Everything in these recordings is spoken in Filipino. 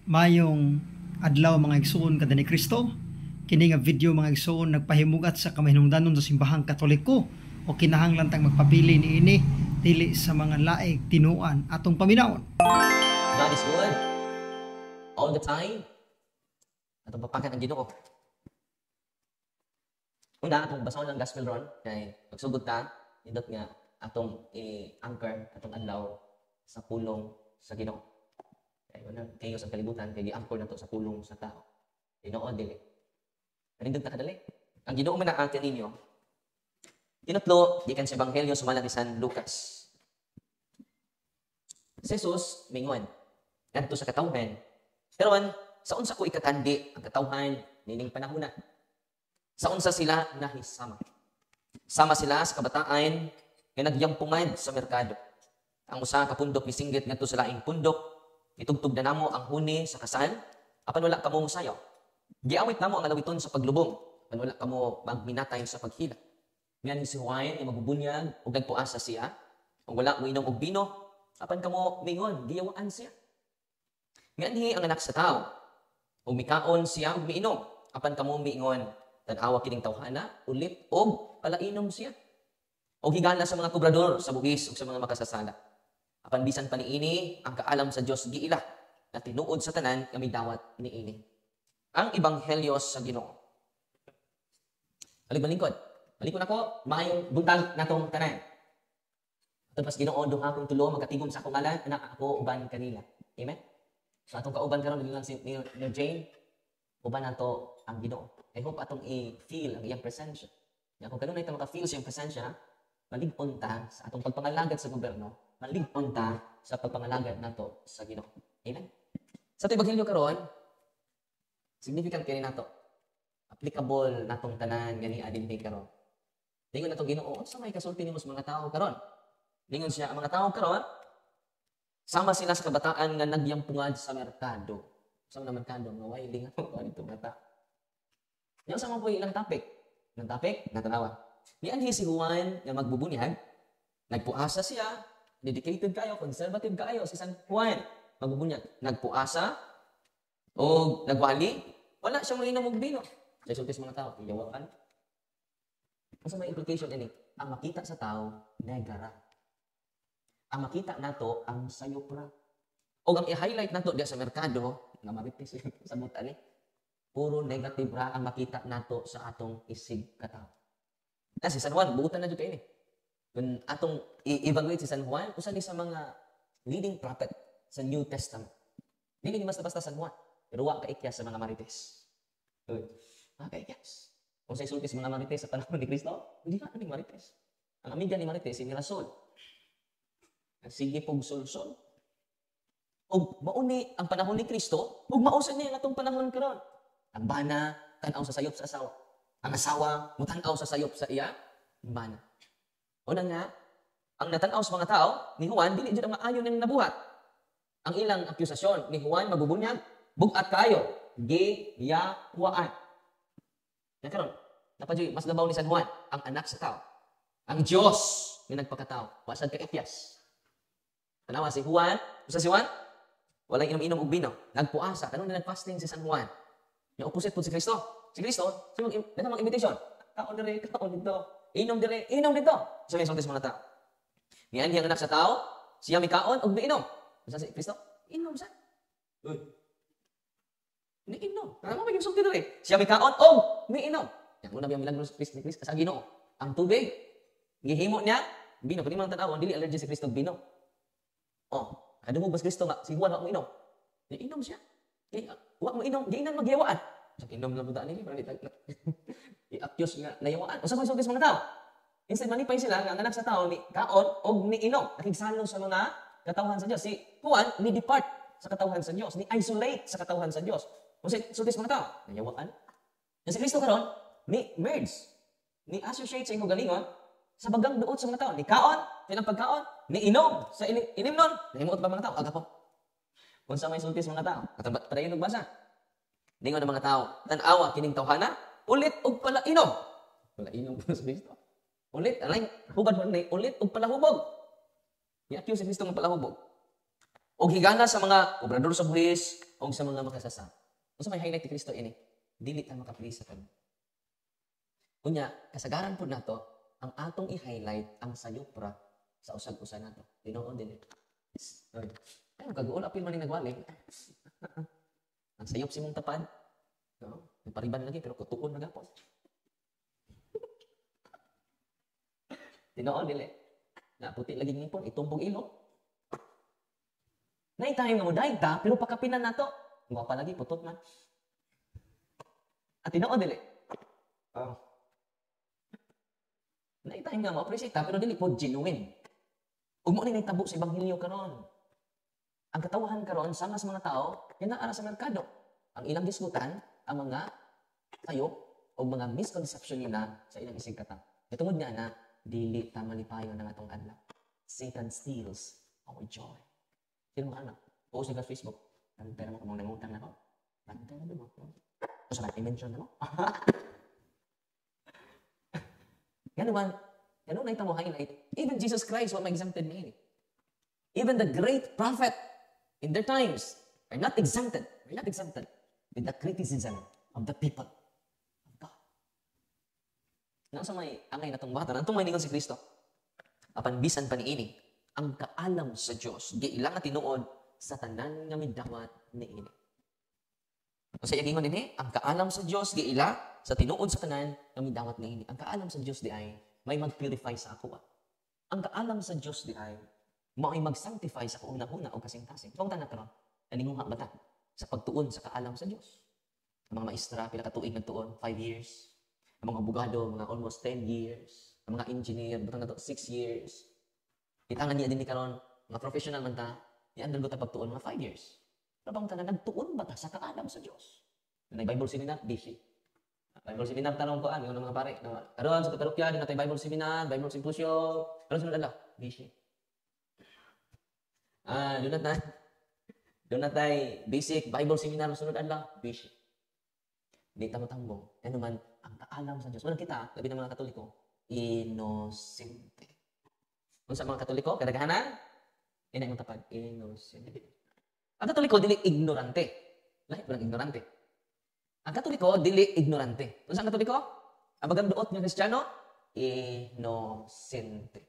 Mayong adlaw mga igsoon kada ni Kristo. Kini nga video mga igsoon nagpahimugat sa kamahinungdanon sa simbahang Katoliko o kinahanglan tang magpapili niini dili sa mga laig tinuan atong paminawon. God is good all the time. Atong papakan ang Ginoo. Una atong basahon ang gospel ron kay pagsugod ta nindot nga atong i-anchor atong adlaw sa pulong sa Ginoo. Kaya wala kayo sa kalibutan, kaya i-anchor na to sa pulong sa tao. Ginoo, dili. Nandun ta kadali. Ang Ginoo man ang atin ninyo, tinutlo, gikan sa Ebanghelyo sumalang ni San Lucas. Si Jesus, mingon, ganito sa katawhan. Pero sa unsa ko ikakandi ang katawhan, nining panahuna. Sa unsa sila nahisama. Sama sila sa kabataan, nga nagyampungan sa merkado. Ang usa ka pundok misinggit ngadto sa laing pundok, itugtog na namo ang huni sa kasal, apan wala kamo musayaw. Giawit namo ang alawiton sa paglubong, apan wala kamo magminatay sa paghila. Ngayon si Juan ay magbubunyag ug nagpuasa siya, ug wala mo inom og bino, apan kamo mingon, giyawaan siya. Ngayon ang anak sa tao, ug mikaon siya ug miinom, apan kamo miingon, tan-awa kining tawhana, ulit og palainom siya. O higala sa mga kobrador sa bugis ug sa mga makasasala. Apan bisan pa niini ang kaalam sa Dios giila na tinuod sa tanan nga may dawat niini. Ang ebanghelyo sa Ginoo. Balingkod. Balikon ako, maayong buntag natong tanan. Aton pas Ginoo duha kong tulo magatigom sa akong ngalan, anak ako uban kanila. Amen. So atong kauban karon lang si ni Jane uban nato ang Ginoo. I hope atong i-feel ang iyang presensya. Ya kung kanunay ta maka-feel sa iyang presensya, malig-on ta sa atong pagpangalagad sa gobyerno. Malig-on ta sa pagpangalagad nato sa Ginoo. Amen. Sa ito ebanghelyo karon, significant kini nato. Applicable natong tanan gani adin karon. Lingon natong Ginoo, sa may kasulti nimo sa mga tawo karon. Lingon siya ang mga tawo karon, sama sila sa kabataan nga nagyampungad sa merkado. Sa mga merkado nga way lingon ko adto bata. Nya sa mo ilang topic. Ng topic natanawa. Nianhi si Juan nga magbubunyag, nagpuasa siya. Dedicated kayo, conservative kayo si San Juan. Magbubunyag, nagpuasa o nagwali, wala siyang mainom og bino. Sa isulti sa mga tao, iyawakan. Ano sa may implication ini? Ang makita sa tao, negara. Ang makita nato, ang sayopra. O ang i-highlight nato diya sa merkado, nga maritis sa buta ni, puro negative ra ang makita nato sa atong isig katao. Si San Juan, buutan na dito ini. Kung atong i-evaluate si San Juan, usa ni sa mga leading prophet sa New Testament. Dili ni basta-basta San Juan, pero wa ka ikyas sa mga marites. Wa ka ikyas. Kung sa isulti sa mga marites sa panahon ni Kristo, hindi na kaming marites. Ang amiga ni marites, si Mirasol. Sige pog sol-sol. Og mauni ang panahon ni Kristo, ug mausan niya atong panahon karon. Ang bana, tan-aw sa sayop sa asawa. Ang asawa, mutan-aw sa sayop sa iya, bana. Una nga, ang natanaw sa mga tao, ni Juan, dili dyan ang maayon ng nabuhat. Ang ilang akusasyon, ni Juan magubunyag, bugat kayo, giyawaan. Yan karon, napadyoy, mas labaw ni San Juan, ang anak sa tao. Ang Diyos, may nagpakatao, wasad ka ipyas. Tanawa si Juan, usa si Juan, walang inom-inom og bino, nagpuasa, kanong na nagfasting si San Juan. Yung opposite po si Kristo. Si Kristo, sino mag-invitation? Kaon dito. Inom dito. So may sulti sa mga tao. Niyan ang anak sa tao, siya may kaon og miinom. Sa si Kristo, inom sa. Uy. Ni inom. Ano mo sulti diri? Siya may kaon og miinom. Yang una biyang milagro sa Kristo sa Ginoo. Ang tubig gihimo niya bino, kani man tan-aw dili allergy si Kristo bino. Oh, adungo ba si Kristo nga si Juan wa mo inom? Ni inom siya. Wa mo inom, giinan magyawaan. Sa inom na buta ni para i-accuse nga nayawaan. Usa man sulti sa mga tao. Instead manipay sila nga ang anak sa tao ni kaon og ni inom, nakigsalo sa mga katawhan sa Dios. Si Juan ni depart sa katawhan sa Dios, ni isolate sa katawhan sa Dios. Usa sulti sa mga tao, nayawaan. Si Kristo karon ni merge, ni associate sa imong galingon sa bagang duot sa mga tao. Ni kaon, ilang pagkaon, ni inom sa inimnon, nahimuot ba mga tao aga po. Unsa may sulti sa mga tao? Padayon og basa. Ningon ang mga tao, tan-awa kining tawhana, ulit og palainom. Palainom po sa Kristo. Ulit, alay, hubad mo ni, ulit og palahubog. I-accuse si Kristo ng palahubog. O higana sa mga obrador sa buhis o sa mga makasasama. Kung sa may highlight ni Kristo ini, dili ta makapili sa kanya. Kunya, kasagaran po nato, ang atong i-highlight ang sayupra sa usag-usa nato. Tinoon din. Ay, kag-uol apil man ni nagwali. Ang sayop si mong tapad. No? Pariban lagi, pero kutuon na gapon. Tinoon dili. Naputi lagi ngipon, itumbog ilok. Naitahin nga mo dahil ta, pero pakapinan na to. Mga pa lagi, putot man. At tinoon dili. Naitahin nga mo, appreciate ta, pero dili po genuine. Ug mo ni naitabo sa Ebanghelyo karon. Ang katawahan karon sama sa mga tao, yan na ara sa merkado. Ang ilang gisgutan, ang mga tayo o mga misconception nila sa ilang isig kata. Itungod nga na, dili ta malipayon ng atong adlaw. Satan steals our joy. Sino mga anak? Post nila sa Facebook. Ang pera mo kung nangutang na ko. Bantay na mo. O sa i-mention na mo. Yan naman, yan na ito mo highlight. Even Jesus Christ, what exempted me. Even the great prophet in their times are not exempted. We're not exempted with the criticism of the people of God. Nasa may angay na itong bata, nantong may ningon si Kristo. Apan bisan pa niini, ang kaalam sa Diyos, di ilang na tinuod sa tanan nga midawat niini. Kasi yung ingon din ang kaalam sa Diyos, di ila sa tinuod sa tanan nga midawat niini. Ang kaalam sa Diyos di ay may mag-purify sa ako. Ang kaalam sa Diyos di ay may mag-sanctify sa kauna-una o kasing-kasing. Kung tanan karon, aninguha ba ta sa pagtuon sa kaalam sa Diyos? Ang mga maestra, pila ka tuig nagtuon, 5 years. Ang mga abogado, mga almost 10 years. Ang mga engineer, butang na to, 6 years. Itangan niya din ni karon, mga professional man ta, iandal ko ta pagtuon, mga 5 years. Pero bang tanan, nagtuon ba ta sa kaalam sa Diyos? Bible seminar, busy. Bible seminar, tanong ko, yung mga pare, karoon sa katarukya, din natin Bible seminar, Bible symposium, pero sunod ala, busy. Doon na tayo basic Bible seminar, sunod ala, busy. Hindi tamo-tambong. Yan naman, ang kaalam sa Diyos. Unang kita, labi ng mga Katoliko, inosente. Kung sa mga Katoliko, kadaghanan, yan ang tapad, inosente. Ang Katoliko, dili ignorante. Lahat walang ignorante. Ang Katoliko, dili ignorante. Kung sa Katoliko, ang bagang duot ng Kristiyano, inosente.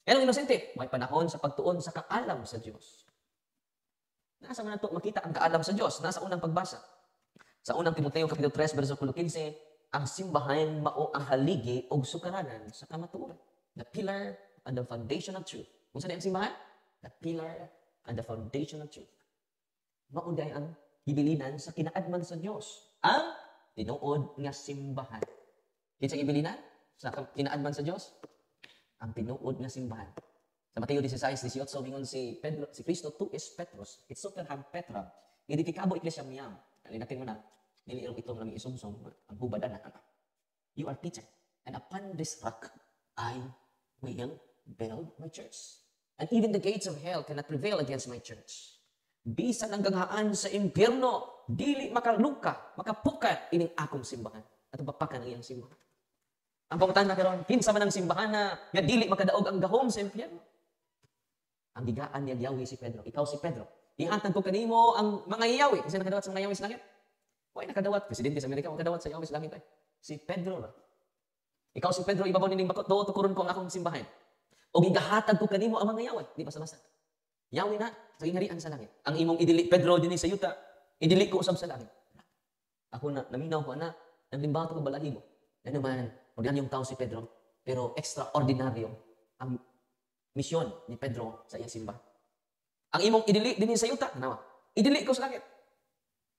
Yan ang inosente. May panahon sa pagtuon sa kaalam sa Diyos. Nasa man ito makita ang kaalam sa Diyos? Nasa unang pagbasa. Sa unang Timoteo, Kapitulo 3, versikulo 15, ang simbahan mao ang haligi o sukaranan sa kamatuoran. The pillar and the foundation of truth. Kung saan ang simbahan? The pillar and the foundation of truth. Maunday ang hibilinan sa kinaadman sa Diyos. Ang tinuod nga simbahan. Kinsa hibilinan sa kinaadman sa Diyos? Ang tinuod nga simbahan. Sa Mateo 16:18, mingon si Kristo, tu es Petros, et soterham Petra, edificabo ecclesiam miam. Alinatin mo na, nilirong itong nami isumsum, ang hubad na. You are teacher, and upon this rock, I will build my church. And even the gates of hell cannot prevail against my church. Bisan ang ganghaan sa impyerno, dili makaluka, makapukat ining akong simbahan. At papakan ang iyang simbahan. Ang pangutan na karon, kinsa man ang simbahan na nga dili makadaog ang gahom sa impyerno. Ang gigaan niya Yahweh si Pedro. Ikaw si Pedro. Ihatag ko kanimo ang mga Yahweh. Kasi nakadawat sa mga Yahweh sa langit. Why nakadawat? Presidente sa Amerika, nakadawat sa Yahweh sa langit. Si Pedro na. Ikaw si Pedro, ibabaw nining bakot, tukuron ko ang akong simbahan. O gigahatag ko kanimo ang mga Yahweh. Di basta-basta. Yahweh na, sa ingarian sa langit. Ang imong idili, Pedro din sa yuta, idili ko usab sa langit. Ako na, naminaw ko na, naglimbato ko balahibo. Yan naman, maglan yung tao si Pedro, pero extraordinaryo ang misyon ni Pedro sa iyang simbahan. Ang imong idili din sa yuta, nawa. Idili ko sa langit.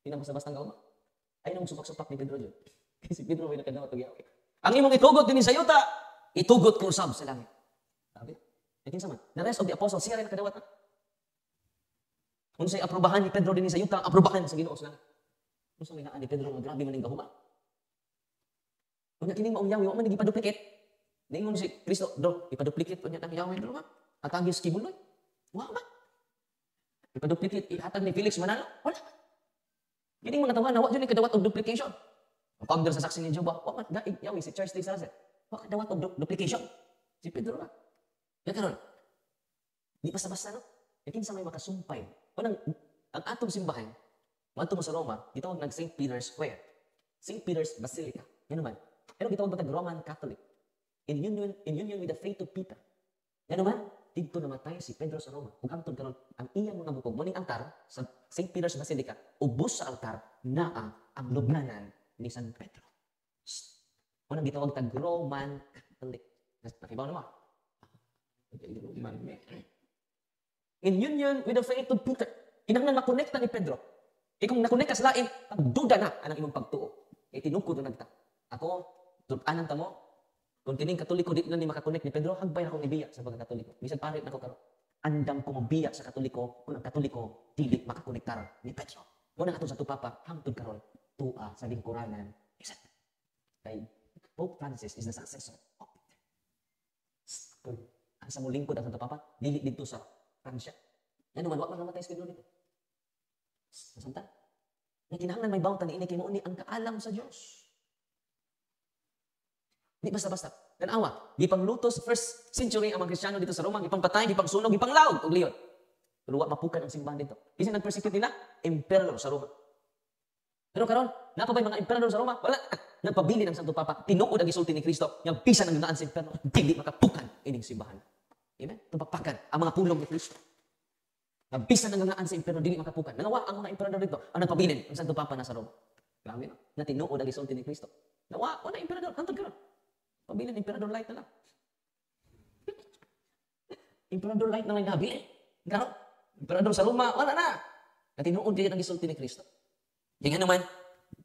Hindi na basta-bastang gawa. Ay nang supak-supak ni Pedro yun. Kasi Pedro may nakadawat ng Yahweh. Ang imong itugot din sa yuta, itugot ko usab sa langit. Sabi? Nakin sa man. The rest of the apostles, siya rin nakadawat na. Kung sa'y aprobahan ni Pedro din sa yuta, aprobahan sa Ginoo sa langit. Kung sa'y naan ni Pedro, grabe man yung gahuma. Kung nakining maong Yahweh, man nag-ipaduplicate. Ningon si Kristo, do, ipaduplicate po niya ng Yahweh, do, ma? At ang giskibuloy. Wala man. Ipaduplicate, ihatag ni Felix Manalo. Wala. Gini mga tawahan, wala dyan yung kadawat of duplication. Ang founder sa saksi ni Jehovah, wala man, daig Yahweh, si Charles D. Salazar. Wala kadawat of duplication. Si Pedro na. Yan ka nun. Di basta-basta, no? kinsa may makasumpay. Unang, ang atong simbahan, madto mo sa Roma, gitawag nag St. Peter's Square. St. Peter's Basilica. Yan naman. Pero gitawag matag Roman Catholic. In union with the faith of Peter. Yan naman, dito namatay si Pedro sa Roma. Ug hangtod karon ang iyang mga bukog muning altar sa St. Peter's Basilica, ubos sa altar naa ang lubnanan ni San Pedro. Unang gitawag tag Roman Catholic. Nakibaw na mo. In union with the faith of Peter. Kinahanglan makonekta ni Pedro. Kung nakonect ka sa lain, pagduda na ang imong pagtuo. Tinungkod na nagta. Ako, tupanan ta mo, kung kining Katoliko, di na ni makakonect ni Pedro, hagbay na akong ibiya sa pagkakatoliko. Bisan parit na ko karon. Andam ko mabiya sa Katoliko, kung ang Katoliko, dili makakonektar ni Pedro. Muna nga sa tupapa, hangtod karon, tua sa lingkuranan. Exact. Kay Pope Francis is the successor of Peter. Ang sa muling ko ang Santo Papa, dili dito sa Pransya. Yan naman, wak man namatay sa Pedro dito. Masanta. Na kinahanglan may bawta ni ini kay mo ni ang kaalam sa Dios. Di basta-basta. Tanawa, di pangluto sa first century ang mga Kristiyano dito sa Roma, di pangpatay, di pangsunog, di panglaog og liyon. Pero wa mapukan ang simbahan dito. Kasi nag-persecute nila emperor sa Roma. Pero karon, napabay mga emperador sa Roma, wala. Nagpabili ng Santo Papa, tinuod ang isulti ni Kristo, yang pisa ng ginaan sa emperor, dili makapukan ining simbahan. Amen? Tupapakan ang mga pulong ni Kristo. Nabisa ng ngangaan sa emperor, dili makapukan. Nangawa ang mga emperador dito, ang nagpabilin ang Santo Papa nasa Roma. Grabe no? Na tinuod ang isulti ni Kristo. Nawa, wala emperador, hantod karon. Pabilin, emperador light na lang. Emperador light na lang nabili. Karon, emperador sa Roma, wala na. Na tinuod din ang isulti ni Kristo. Kaya naman,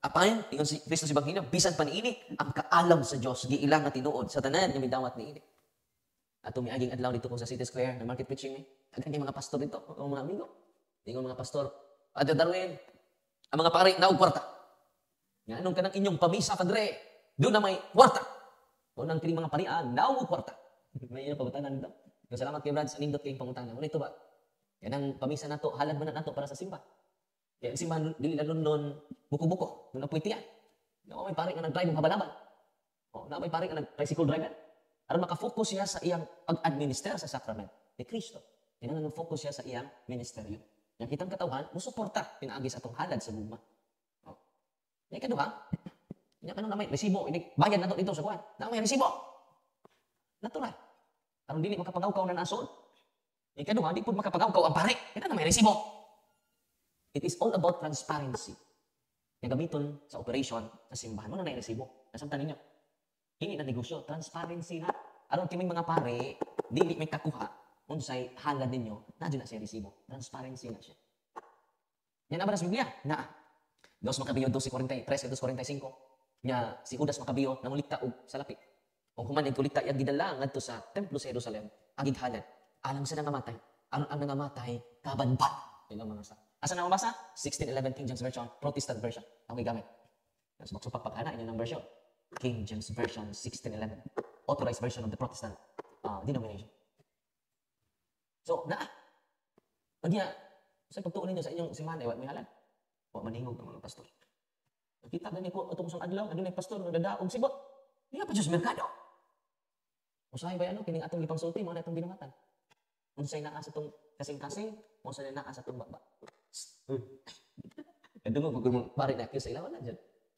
apayan, ingon si Kristo si Bangina, bisan pa niini, ang kaalam sa Diyos, giilang na tinuod sa tanan nga midawat niini. Ato miaging adlaw dito ko sa City Square, na market preaching ni. Daghang kay mga pastor dito, o mga amigo. Ingon mga pastor, Father Darwin, ang mga pare naog kwarta. Nga anong kanang inyong pamisa padre, doon na may kwarta. O nang kining mga parian, naog kwarta. May inyong pabutanan dito. Salamat kay Brad sa nindot kayong pangutana. Ano ito ba? Yan ang pamisa nato, halad man nato para sa simba. Kaya ang simbahan, dili na nun buko-buko, nun apoy tiyan. May pare nga nag-drive ng habalaban. O, may pare nga nag-tricycle driver. Aron makafocus siya sa iyang pag-administer sa sakrament ni Kristo. Kailangan focus siya sa iyang ministeryo. Yang kitang katawhan, musuporta pinaagi sa atong halad sa gugma. O. Yan kaduha, yan kanong na may resibo, bayad na to dito sa kuwan. Na may resibo. Natural. Aron dili makapangawkaw na nasod. Yan kaduha, di po makapangawkaw ang pare. Yan na may resibo. It is all about transparency. Yung gamiton sa operation sa simbahan mo na resibo. Nasamtan ninyo. Hindi na negosyo. Transparency na. Aron kiming mga pare, dili may kakuha, unsay halad ninyo, na dyan na siya resibo. Transparency na siya. Yan naman sa Biblia. Na. Dos Makabiyo 12:43 at 12:45. Nya si Judas Makabiyo nangulikta og salapi. O human igulikta yang gidala ngadto sa templo sa Jerusalem, agig halad. Alang sa nangamatay. Aron ang nangamatay kabanban. Ilang mga sa. Asa na mabasa? 1611 King James Version, Protestant version. Ang gamit. Mas magsupagpagana inyong version. King James Version 1611. Authorized version of the Protestant denomination. So, Pagya, sa pagtuon ninyo sa inyong simbahan, may halad. O maningog ang mga pastor. Nakita na ko itong isang adlaw, ano na yung pastor, nagdadaog sibot. Hindi nga pa Diyos merkado. Usahay ba kining atong gipang sulti, mga atong binamatan. Unsay naa sa itong kasing-kasing, unsay naa sa itong baba. Kadungog, pag pare na sa ilawan na dyan.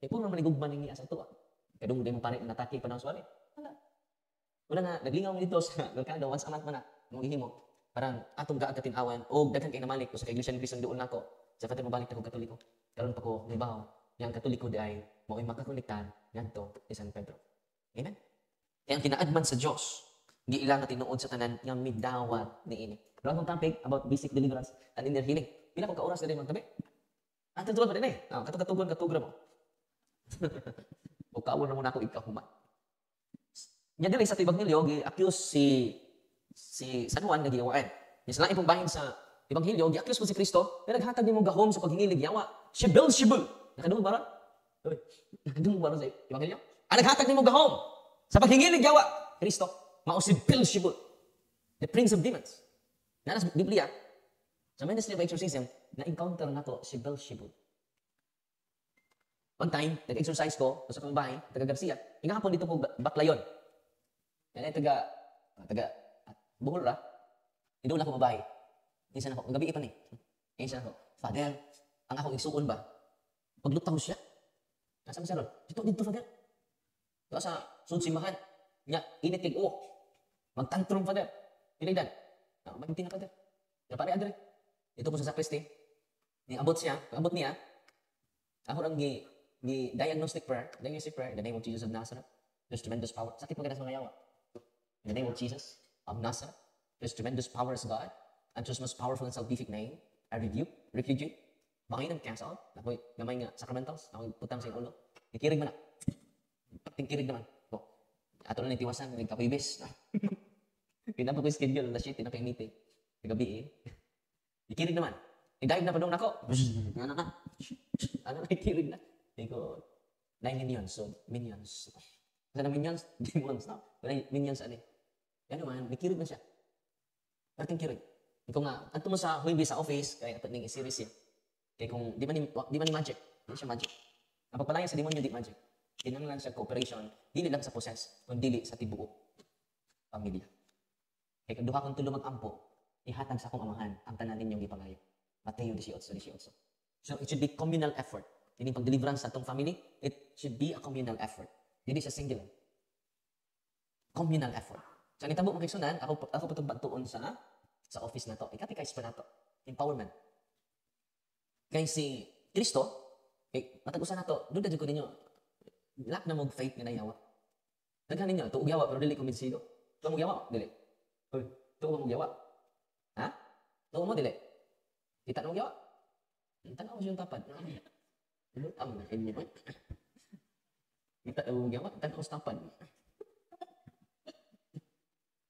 Puro manigugman niya sa tuwa. Kadungog din mo pare na natake pa ng swali. Wala nga, naglingaw mo dito sa merkado, once a month man na, mong ihimo. Parang atong gaag katinawan, o daghan kay namalik ko sa Iglesia ni Cristo doon nako. Sa fatay mabalik na kong Katoliko. Karon pa ko, nibaw, yung Katoliko di ay mo'y makakonektan ngadto ni San Pedro. Amen? Kaya ang kinaagman sa Diyos, giilang na tinuod sa tanan yung midawat ni ini. Pero akong topic about basic deliverance and inner healing. Pila kong kauras na rin magtabi? Ang tutulad pa rin eh. Katugatugon, katugra mo. O kaawon na muna ako ikahuman. Nya dili sa Ebanghelyo gi-accuse si San Juan nga giyawaan. Nya sa lain pong bahin sa Ebanghelyo gi-accuse ko si Kristo nga naghatag nimo gahom sa paghingilig yawa. Si Beelzebul. Nakadungog ba ron? Nakadungog ba ron sa Ebanghelyo? Ang naghatag nimo gahom sa paghingilig yawa. Kristo, mao si Beelzebul, the prince of demons. Na sa Biblia, sa ministry of exorcism, na-encounter nato si Beelzebul. One time, nag-exercise ko sa kong bahay, taga Garcia. Ingahapon dito ko Baklayon. Yan ay taga Bohol ra. Doon ako mabahay. Insan ako, gabi pa ni. Insan ako, Father, ang akong igsuon ba? Paglutaw siya. Nasa masarol, dito, Father. Doon sa sunsimahan. Nya, init kay uok. Magtantrum, Father. Pilidan. Magtinti na, Father. Napari, Adre. Ito po sa sakristi. Abot niya. Ako ang diagnostic prayer, in the name of Jesus of Nazareth, there's tremendous power. Sakit mo sa mga yawa. In the name of Jesus of Nazareth, there's tremendous power as God, and just most powerful and salvific name, I refugee, Manginang cancel out. Ako'y gamay nga sacramentals. Ako'y putang sa ulo. Ikirig man na. Tingkirig naman. O, ato na nitiwasan. Nagkapibis. Pinapa ko yung schedule na shit. Tinapay meeting. Nagabi eh. Ikirig naman. I-dive na pa doon ako. Ano na? Ano na ikirig na? Hindi ko, 9 minions. So, minions. Kasi na minions, demons na. Wala minions ano eh. Yan naman, ikirig na siya. Pero tingkirig. Ikaw nga, ato mo sa huibi sa office, kaya ato ning series yan. Kaya kung di man ni magic, di siya magic. Ang pagpalaya sa demonyo di magic. Kinanglan siya cooperation, dili lang sa possess, kundi dili sa tibuok pamilya. Kaya kung duha kong tulo mag-ampo, ihatag sa akong amahan ang tanan ninyong ipalayo. Mateo 18:18. So it should be communal effort. Ini pag-deliverance sa atong family, it should be a communal effort. Dili siya singular. Communal effort. So nitabo mo kay sunan, ako patong bagtuon sa office na to. Ikatikais pa na to. Empowerment. Kaya si Kristo, matagusan na to, doon ko ninyo, lack na mong faith nga nayawa. Daghan ninyo, tuog yawa, pero dili kumbinsido. Tuog mong yawa, dili. Tuog mong yawa. Ha? Tuog mo, dili. Kita na mong yawa. Tanaw mo siyang tapad. Lutang na inyo ba? Kita na mong yawa, tanaw sa tapad.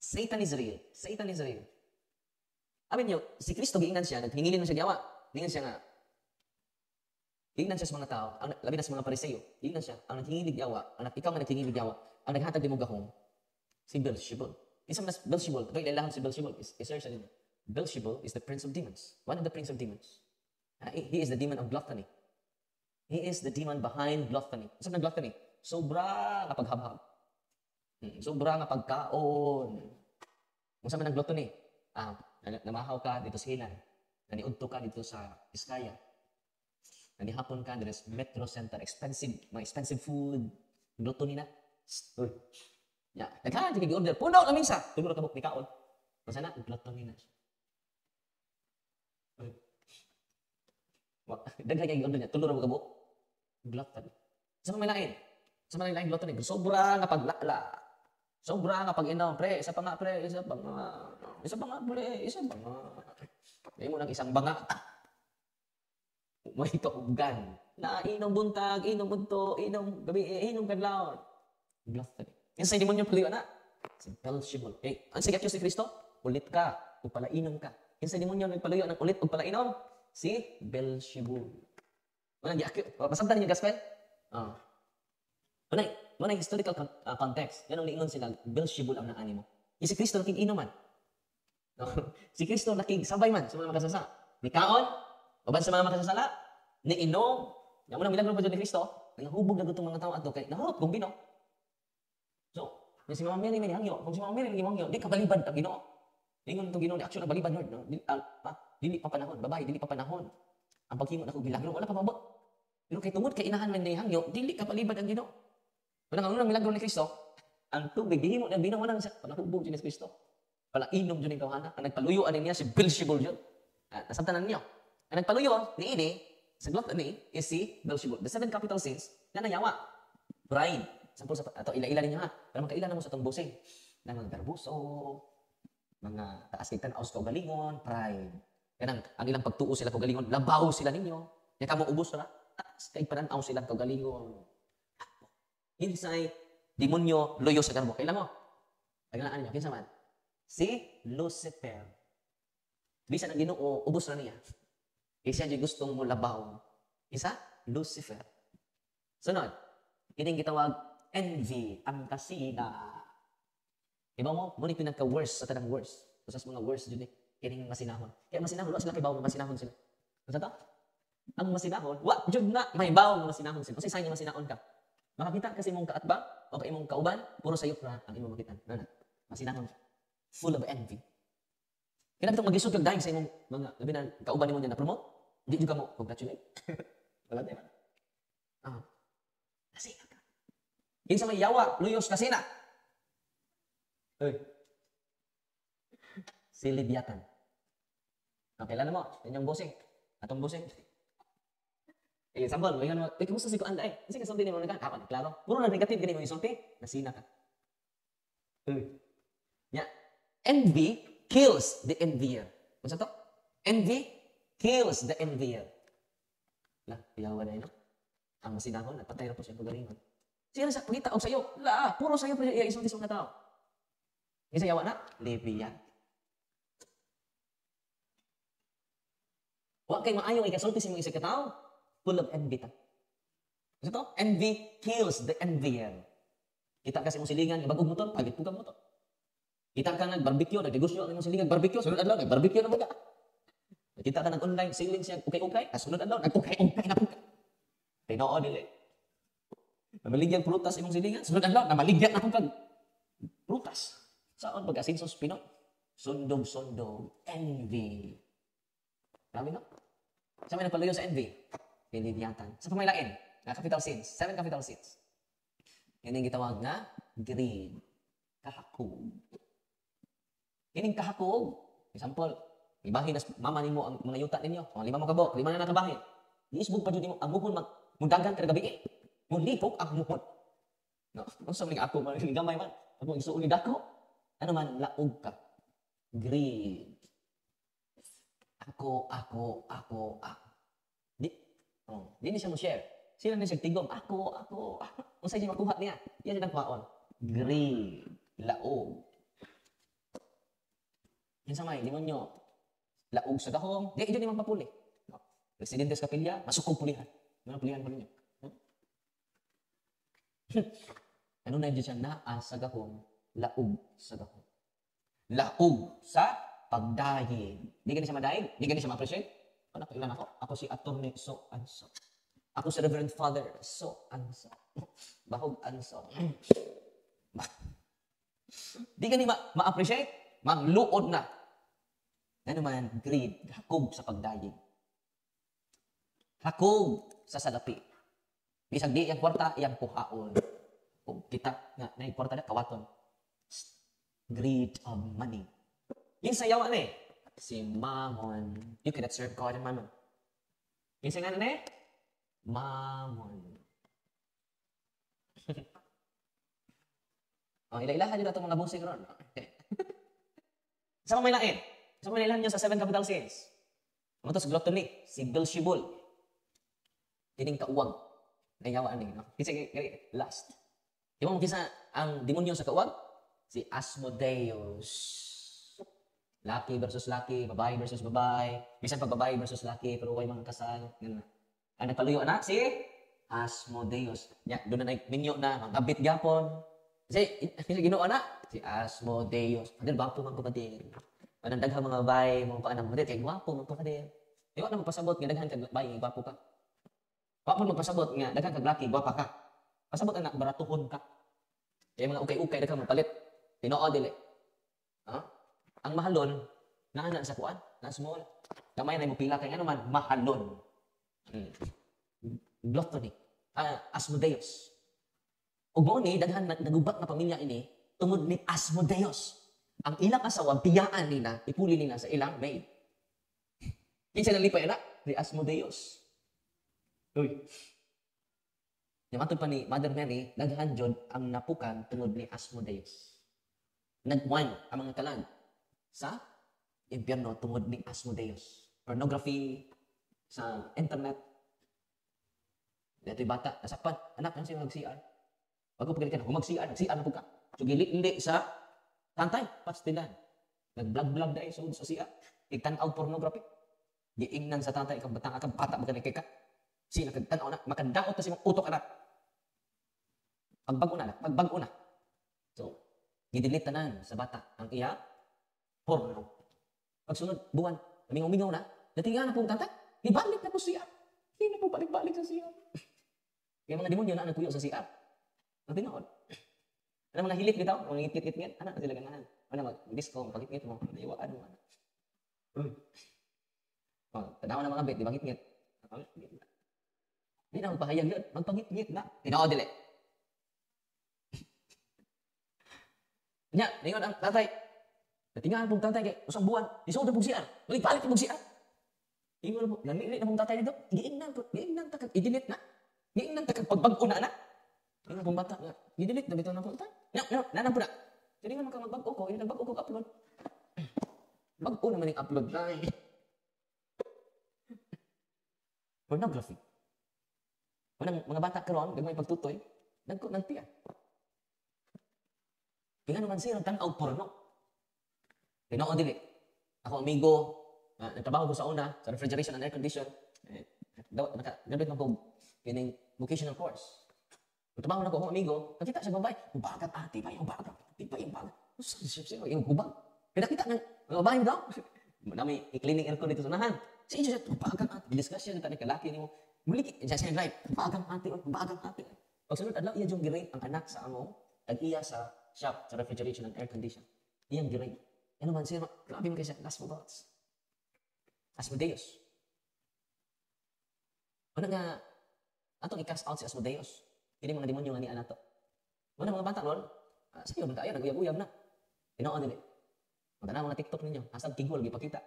Satan is real. Satan is real. Amin nyo, si Kristo, giingan siya, naghingilin mo siya yawa. Giingan siya nga, hingnan siya sa mga tao, labi na sa mga Pariseo. Hingnan siya, ang naghingilig yawa, ikaw nga naghingilig yawa, ang naghatag di mo gahong, si Beelzebul. Isa man Beelzebul, ito ilalang si Beelzebul, is-search na din. Beelzebul is the prince of demons. One of the prince of demons. He is the demon of gluttony. He is the demon behind gluttony. Isa na gluttony? Sobra nga paghabhab. Sobra nga pagkaon. Kung saan man ang gluttony? Namahaw ka dito sa Hilan. Naniudto ka dito sa Iskaya. Nanihapon ka, there's Metro Center, mga expensive food, gluttony na. Uy. Ya, naghaan, sige, order. Puno na minsa. Tuguro ka buk, ni kaon. Masa na, gluttony na. Uy. Daghan yung order niya, tuluro ka buk. Gluttony. Sa mga lain. Sa mga lain gluttony. Sobra nga paglala. Sobra nga pag-inaw. Pre, isa pa nga, pre. Isa pa nga, pre. Isa pa nga. May mo ng isang banga. May kaugan. Na inom buntag, inom bunto, inom gabi, inom kadlawon. Gluttony. Yan sa demonyo paliwan na. Si Beelzebul. Ang sigat si Kristo, ulit ka, upalainom ka. Yan sa demonyo nagpaluyo ng ulit, upalainom. Si Beelzebul. Walang giakit. Masabdan niyo gospel? Wala historical context. Yan ang liingon sila, Beelzebul ang naani mo. Si Kristo naking inuman. Si Kristo naking sabay man sa mga makasasa. Ni kaon, uban sa mga makasasala, ni inom, yung unang milagro pa dyan ni Kristo, nangahubog na gutong mga tao ato kay nahurot kung Ginoo. So, si Mama Mary may hangyo, kung si Mama Mary may hangyo, di ka balibad ang Ginoo. Ingon itong Ginoo, di action na balibad Lord, no? Dili pa panahon, babae, dili pa panahon. Ang paghimo na kong milagro, wala pa mabot. Pero kay tungod kay inahan man ni hangyo, dili ka balibad ang Ginoo. Wala nga unang milagro ni Kristo, ang tubig, dihimo na binawanan siya, panahubog dyan ni Kristo. Palainom dyan yung kawanan, ang nagpaluyuan niya si Beelzebul dyan. Nasabtanan niyo. Ang nagpaluyo ni ini, sa gluttony, is si Beelzebul. The 7 capital sins na nayawa. Pride. Sampol sa ito, ila-ila ninyo ha. Pero magkaila na mo sa itong busing. Na mga garbuso, mga taas kay tanaos kaugalingon, pride. Yan ang ilang pagtuo sila kaugalingon, labaw sila ninyo. Yan kamo ubos na, taas kay pananaw sila kaugalingon. Inside, demonyo, loyo sa garbo. Kailan mo? Kailangan niyo, kinsa man? Si Lucifer. Bisa na Ginoo, ubos na niya. Isa di gustong mo labaw. Isa, Lucifer. Sunod, kining gitawag envy, ang kasina. Iba mo, muna pinagka-worst sa tanang worst. Kusas mga worst dyan eh. Kining masinahon. Kaya masinahon, wala sila kay bawo, masinahon sila. Masa to? Ang masinahon, wak, dyan na, may bawo na masinahon sila. Kasi sign niya masinahon ka. Makakita kasi mong kaatbang, o kay mong kauban, puro sayop na ang imong makita. Nana, masinahon. Full of envy. Kaya itong mag-isod kag dahil sa imong mga labi na kauban nimo niya na promote, di juga mo congratulate. Wala din. Ah. Kasina ka. Kinsa may yawa, luyos kasina. Oy. Si Libyatan. Okay, lalo mo, inyong bossing. Atong bossing. Example, ngayon mo, kumusta si Kuan day? Kasi kasulti ni mo nagkan, ako klaro. Puro na negative gani mo isulti, nasina ka. Yeah. Envy kills the envier. Unsa to? Envy kills the envier. La, yawa na ino. Ang masinahon, nagpatay na po siya pagalingon. Siya sa pagita og sayo. La, puro sayo pa siya isulti sa mga tao. Isa yawa na, Libya. Wa kay maayo ikasulti sa mga isa ka tao, full of envy ta. Kasi to, envy kills the envier. Kita kasi mong silingan, bagong motor, pagit po ka motor. Kita ka nag-barbecue, nag-negosyo, mong silingan, barbecue, sunod adlaw, nag-barbecue na mo ka. Kita ka nag-online, selling siya, ukay-ukay, sunod adlaw, nag-ukay-ukay na po ka. Tinoo dili. Namaligyan prutas imong silingan, sunod adlaw, namaligyan na po ka. Prutas. Saan pagkasinsos Pinoy? Sundog-sundog, envy. Grabe no? Sa may nagpaluyo sa envy, piniliyatan. Sa pamailain, na capital sins, 7 capital sins. Yan yung gitawag na greed, kahakog. Yan yung kahakog. Example, ibahin na mama nimo ang mga yuta ninyo. O, 5 mo kabok, 5 na nakabahin. Iisbog pa dyan mo, ang muhon magdagan ka gabi eh. Mulipok ang muhon. No? Kung sa mga ako, gamay man. Ako isuuli dako. Ano man, laog ka. Greed. Ako. Di siya mo share. Sino na siya tigom? Ako. Kung sa'yo siya makuha niya, yan siya nagpaon. Greed. Laog. Yan sa may, demonyo. Laog sa dahong. Di, ito ni magpapuli. No? Presidente sa kapilya, masukog pulihan. Ano pulihan pa ninyo? No? Ano na yun siya? Naa sa gahong, laog sa gahong. Laog sa pagdayig. Di ka na siya madayig? Di ka na siya ma-appreciate? Ano ko, ilan ako? Ako si Atty. So and so. Ako si Reverend Father so and so. Bahog and so. Di ka ni ma-appreciate? Magluod na. Ano man, greed, hakog sa pagdayig. Hakog sa salapi. Bisag di yung kwarta, yung kuhaon. Kung kita nga, na yung kwarta na, kawaton. Greed of money. Yung sayaw ano eh? Si Mammon. You cannot serve God and Mammon. Yung sayaw ano eh? Mammon. Ila-ilahan nyo na itong mga busing ron. Sa mga lain. Sa mga ilahan nyo sa 7 capital sins. Ano to sa gluttony? Si Beelzebul. Tining kauwag. Nayawaan eh. No? Kasi last. Di ba mo kisa ang demonyo sa kauwag? Si Asmodeus. Laki versus laki, babae versus babae. Minsan pag babae versus laki, pero huwag mga kasal. Ganun. Ang nagpaluyo na, si Asmodeus. Doon na minyo na, magabit gapon. Kasi ginoon na, si Asmodeus. Adil, bapo man pagkadir. Anong daghang mga babae, mga paanang mga kay gwapo man pagkadir. Di ba na magpasabot nga, daghan kag babae, gwapo ka. Gwapo magpasabot nga, daghan kag laki, gwapa ka. Pasabot na, baratuhon ka. Kaya mga ukay-ukay, daghang mapalit. Tinoo dili. Ang mahalon, na sa kuan, na small. Kamay na mo pila kay ano man, mahalon. Gluttony. Asmodeus. Ug mao ni daghan nagubat na pamilya ini tungod ni Asmodeus. Ang ilang asawa biyaan nila, ipuli nila sa ilang maid. Kinsa nalipay na ni Asmodeus. Uy. Yamatod pa ni Mother Mary, daghan jud ang napukan tungod ni Asmodeus. Nagwan ang mga kalan sa impyerno tungod ni Asmodeus. Pornography sa internet. Dito'y bata, nasakpan. Anak, ano siya mag-CR? Pag ko pagalitan, kung mag-CR na po ka. So, gili-ili sa tantay, pastilan. Nag-vlog-vlog dahil sa CR. Igtanaw pornography. Giingnan sa tantay, ikang batang akang bata, magaling ka. Sila kagtanaw na, makadaot na siyang utok anak. Pagbago na. So, gidelete tanan sa bata ang iya porno. Pagsunod buwan, mingaw-mingaw na, natinga na po ang tantay, ibalik na po siya. Hindi na po balik-balik sa siya. Kaya mga demonyo na nagpuyo sa siya. Ang tinood. Ano mga hilit bitaw, mga ngit-ngit-ngit, anak na sila ganahan. Ano mag-disco, pagit-ngit mo, naiwaan mo. Oh, tanaw na mga bit, di ba ngit-ngit? Di na magpahayag yun. Magpangit-ngit na. Tinao dili. Nya, ningon ang tatay. Natingahan pong tatay kay usang buwan. Isuod na pong siya. Balik pong siya. Ingon na po. Nanili na pong tatay nito. Giingnan takag. I-delete na. Giingnan takag pagbago na na. Ingon pong bata. I-delete na bitaw na po. Nya, nanang po na. Jadi nga maka magbago ko. Yung nagbago ko upload. Bago naman yung upload na. Pornography. Mga bata karon, may pagtutoy, nagtiya. Kaya naman siya, nagtanaw porno. Tinoo dili. Ako amigo, nagtrabaho ko sa una, sa refrigeration and air condition. Nagabit na ko, kining vocational course. Nagtrabaho na ko, akong amigo, nakita siya babay, ubagat ate ba yung bagat? Di ba yung bagat? Siya, yung ubag. Kaya nakita ng mga babae daw. Nami, i-cleaning aircon dito sa nahan. Siya, ubagat ate. Discuss siya, kalaki ni mo. Muli, siya drive, ubagang ate. Pagsunod, adlaw, iya yung girate ang anak sa among, iya sa shop, sa refrigeration and air condition. Iyang girate. Ano man siya, grabe mo kayo siya, last robots. Asmodeus. Ano nga, atong i-cast out si Asmodeus. Hindi mga demonyo nga ni anak to. Ano mga bata ron, sayo, nagkaya, nag-uyab-uyab na. Tinoon din eh. Magtanaw mga TikTok ninyo, asang kigol, gipakita.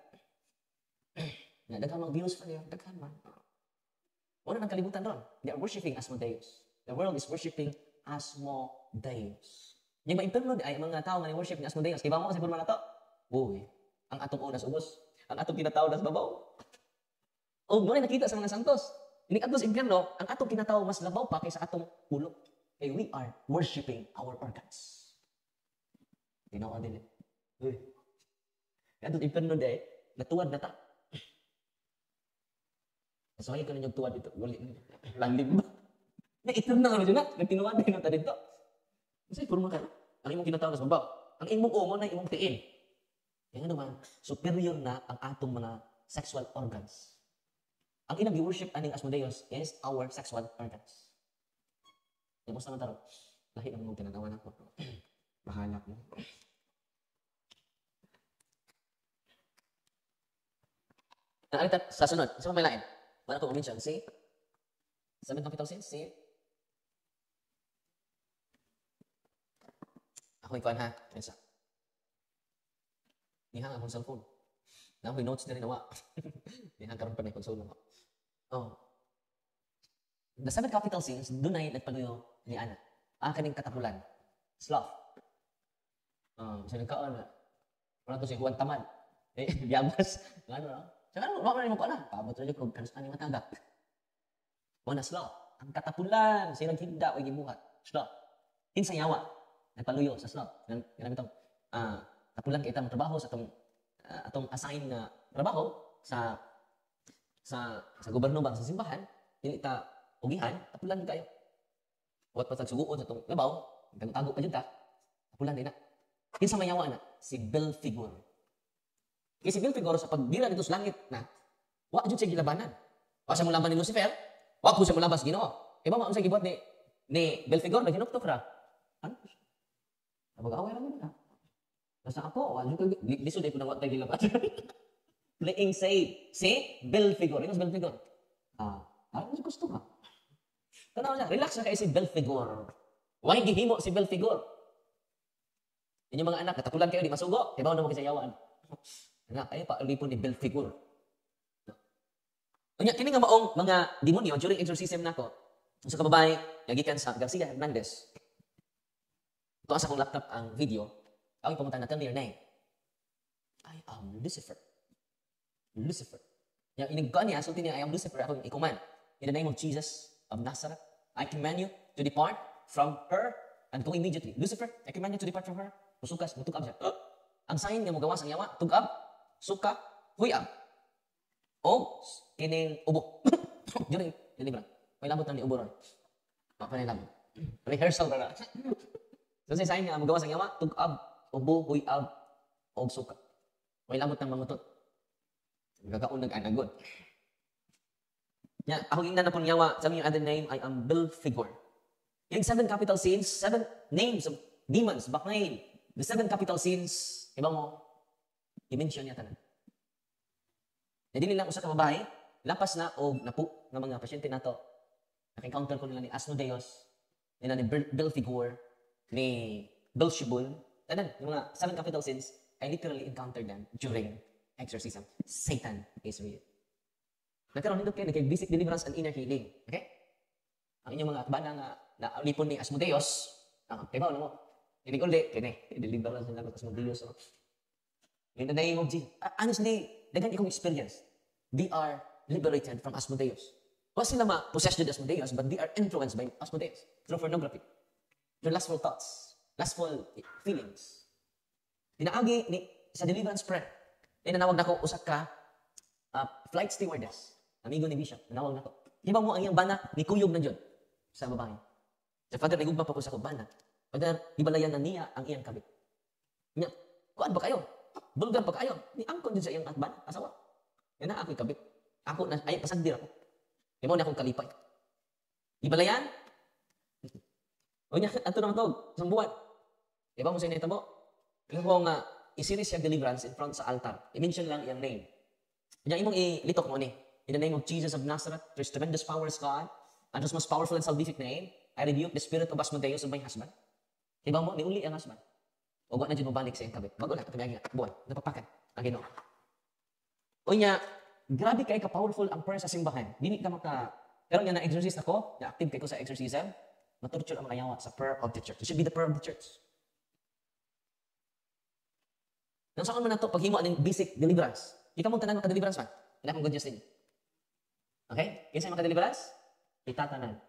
Daghan mga views pa niya, daghan man. Ano nang kalibutan ron? They are worshiping Asmodeus. The world is worshiping Asmodeus. Yung ma-imperno ay mga tao nga ni-worship ni Asmodeus. Kaya ba mo kasi puro na to? Uy, ang atong unas ubos. Ang atong kinataw nas babaw. O, muna nakita sa mga santos. Hindi ato sa impyerno, ang atong kinataw mas labaw pa kaysa atong ulo. Kaya we are worshiping our organs. Tinawa din eh. Uy. Kaya atong impyerno di natuwad na ta. Masaway ko na yung tuwad dito. Landim ba? Na-eternal na dyan na. Nagtinuwad din na ta dito. Kasi puro mga ang imong kinataw nas babaw. Ang imong umo na imong tiin. Kaya naman, superior na ang atong mga sexual organs. Ang ilang i-worship aning Asmodeus is our sexual organs. Tapos naman taro, lahi ang mong tinatawa na ko. Bahala mo. Naalita, sa sunod, isa pa may lain. Wala ko umin siya, see? 7 capital sins, see? Ako ikuan ha, isa. Nihang akong cellphone. Na ako'y notes na rin nawa. Nihang karoon pa na yung console nawa. Oh. The 7 capital sins, doon ay nagpaluyo ni Ana. Ang kaning katapulan. Sloth. Sa nagkaon na. Wala to si Juan Tamad. Biyabas. Ano na? Saka ano, wala na mo ko na. Paabot rin ko, kanus ani matagak. Una, sloth. Ang katapulan. Siya naghinda o gibuhat. Sloth. Insayawa. Nagpaluyo sa sloth. Ganang itong, tapulan kay itang trabaho sa atong assign na trabaho sa gobyerno ba sa simbahan, dili ta ugihan, tapulan kayo. Wat pa suguon sa tong labaw, tago pa jud ta. Tapulan din na. Kinsa mayawa na si Belphegor. Kasi si Belphegor sa pagbira dito sa langit na wa jud siya gilabanan. Wa siya mulaban ni Lucifer, wa po siya mulabas Ginoo. Kay ba unsa gibuhat ni Belphegor naginuktok ra? Ano? Abag-away ra man na. Nasa ako, lisod ay punawat tayo gilabas. Playing safe. See? Belphegor. Ito si Belphegor. Ano si gusto ka? Tanaw niya, relax na kayo si Belphegor. Huwag gihimo si Belphegor. Inyong mga anak, katapulan kayo, di masugo. Diba na mo kisayawaan? Anak, kayo pa, ulipon ni Belphegor. Kanya, kini nga maong mga demonyo during exorcism na ko, sa kababae, nagikan sa Garcia Hernandez. Ito sa akong laptop ang video. Ako pumunta na, tell me your name. I am Lucifer. Lucifer. Yung inigkaan niya, sulti niya, I am Lucifer. Ako ikuman. In the name of Jesus of Nazareth, I command you to depart from her and go immediately. Lucifer, I command you to depart from her. Musukas, mutugab siya. Ang sign nga mo gawa sa yawa, tugab, suka, huyab. O, kining ubo. Yun yung libra. May labot na ni ubo ron. Panay labot. Rehearsal na na. So, sa sign nga mo gawa sa yawa, tugab, ubo, huyab, o suka. May lamot ng mangutot. Gagaon nag-anagod. Yeah, ako yung nanapon yawa, sabi yung other name, I am Belphegor. Yung 7 capital sins, 7 names of demons, baknain. The 7 capital sins, iba mo, i-mention niya tanan. Na dili lang usa ka babae, lapas na og napo nga mga pasyente nato. Naka-encounter ko nila ni Asmodeus, nila ni Belphegor, ni Belzebul, tanan, yung mga 7 capital sins, I literally encountered them during exorcism. Satan is real. Nagkaroon nito kayo, nagkay-basic deliverance and inner healing. Okay? Ang inyong mga bana nga naulipon ni Asmodeus, kay ba, mo? Hindi ko ulit, deliverance nila ng Asmodeus. In the name of Jesus. Honestly, dagan ikong experience. They are liberated from Asmodeus. Wa sila ma-possessed with Asmodeus, but they are influenced by Asmodeus through pornography. Through lustful thoughts, lustful feelings. Dinaagi ni sa deliverance prayer. Nanawag na ko usak ka flight stewardess, amigo ni Bishop. Nanawag na ko. Hiba mo ang iyang bana ni kuyog na dyan sa babae. Sa Father, nagugma pa ko sa bana. Father, ibalayan na niya ang iyang kabit. Niya, kuan ba kayo? Bulgar pa kayo? Ni angkon din sa iyang bana, asawa. Yan na ako'y kabit. Ako na, ay, pasagdir ako. Hibaw na akong kalipay. Ibalayan? O niya, ato naman to, isang buwan. Hibaw mo sa inyo mo? Alam mo nga, isiris siya deliverance in front sa altar. I-mention lang iyang name. Yan imong ilitok mo ni. In the name of Jesus of Nazareth, there's tremendous power is God, and His most powerful and salvific name, I rebuke the spirit of Asmodeus of my husband. Hibaw mo, niuli ang husband. O wag na dyan mabalik sa iyong kabit. Bago na, katabiyang nga, buwan, napapakan, ang Ginoo. O niya, grabe kay ka-powerful ang prayer sa simbahan. Dili ka maka, pero nga na-exorcist ako, na-active kay ko sa exorcism, maturture ang mga yawa sa prayer of the church. It should be the prayer of the church. Nang saan mo na ito, paghimo ng basic deliverance. Ikaw mong tanan maka-deliverance man. Wala akong good news din. Okay? Kinsa yung maka-deliverance? Itatanan.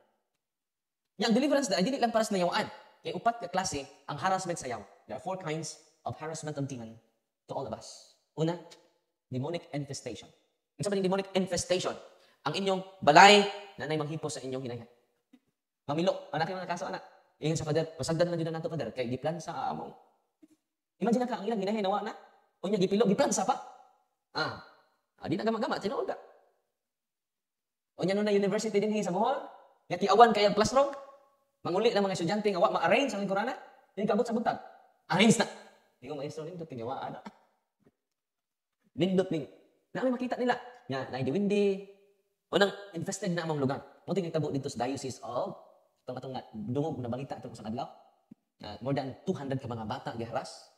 Yang deliverance na, hindi lang para sa nayawaan. Kaya upat ka klase ang harassment sa yaw. There are 4 kinds of harassment of demon to all of us. Una, demonic infestation. Ang sabi ng demonic infestation, ang inyong balay na manghipos sa inyong hinayhan. Mamilo, anak yung nakaso, anak. Iyon sa Father, pasagdan na dyan na ito, Father, kay giplan sa among. Imagine ka, ang ilang hinayhan, nawa na. O niya, gipilo, giplan sa pa. Di na gama-gama, sinood ka. O niya, no na university din sa Bohol, nga tiawan kaya classroom, manguli ng mga estudyante, nga wa ma-arrange ang lingkurana, hindi kabot sa buntag. Arrange na. Hindi ko maestro nindot, tinawaan na. Nindot ning. Na may makita nila. Nga, naidi-windi. O nang infested na among lugar. Munti nagtabo dito sa diocese of itong nga dungog na balita itong sa adlaw. More than 200 ka mga bata giharas.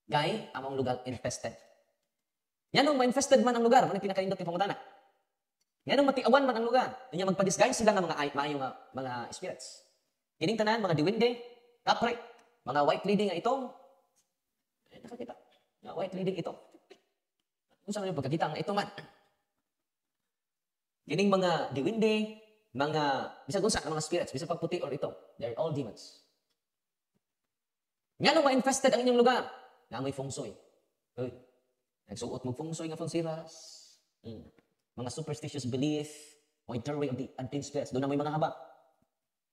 Gay, among lugar infested. Yan nung ma-infested man ang lugar, man ang pinakaindot ng pangutana. Yan nung matiawan man ang lugar. Yan magpa-disguise sila ng mga spirits. Kining tanan, mga diwinde, kapre, mga white lady nga itong. Nakakita. Mga white lady itong. Kung saan yung pagkakita nga ito man. Kining mga diwinde, mga, bisag unsa mga spirits, bisag pagputi or ito, they're all demons. Nga nung ma-infested ang inyong lugar, na may feng shui. Nagsuot mo feng shui nga fonsiras. Mga superstitious belief, o interway of the unclean spirits, doon na may mga habak.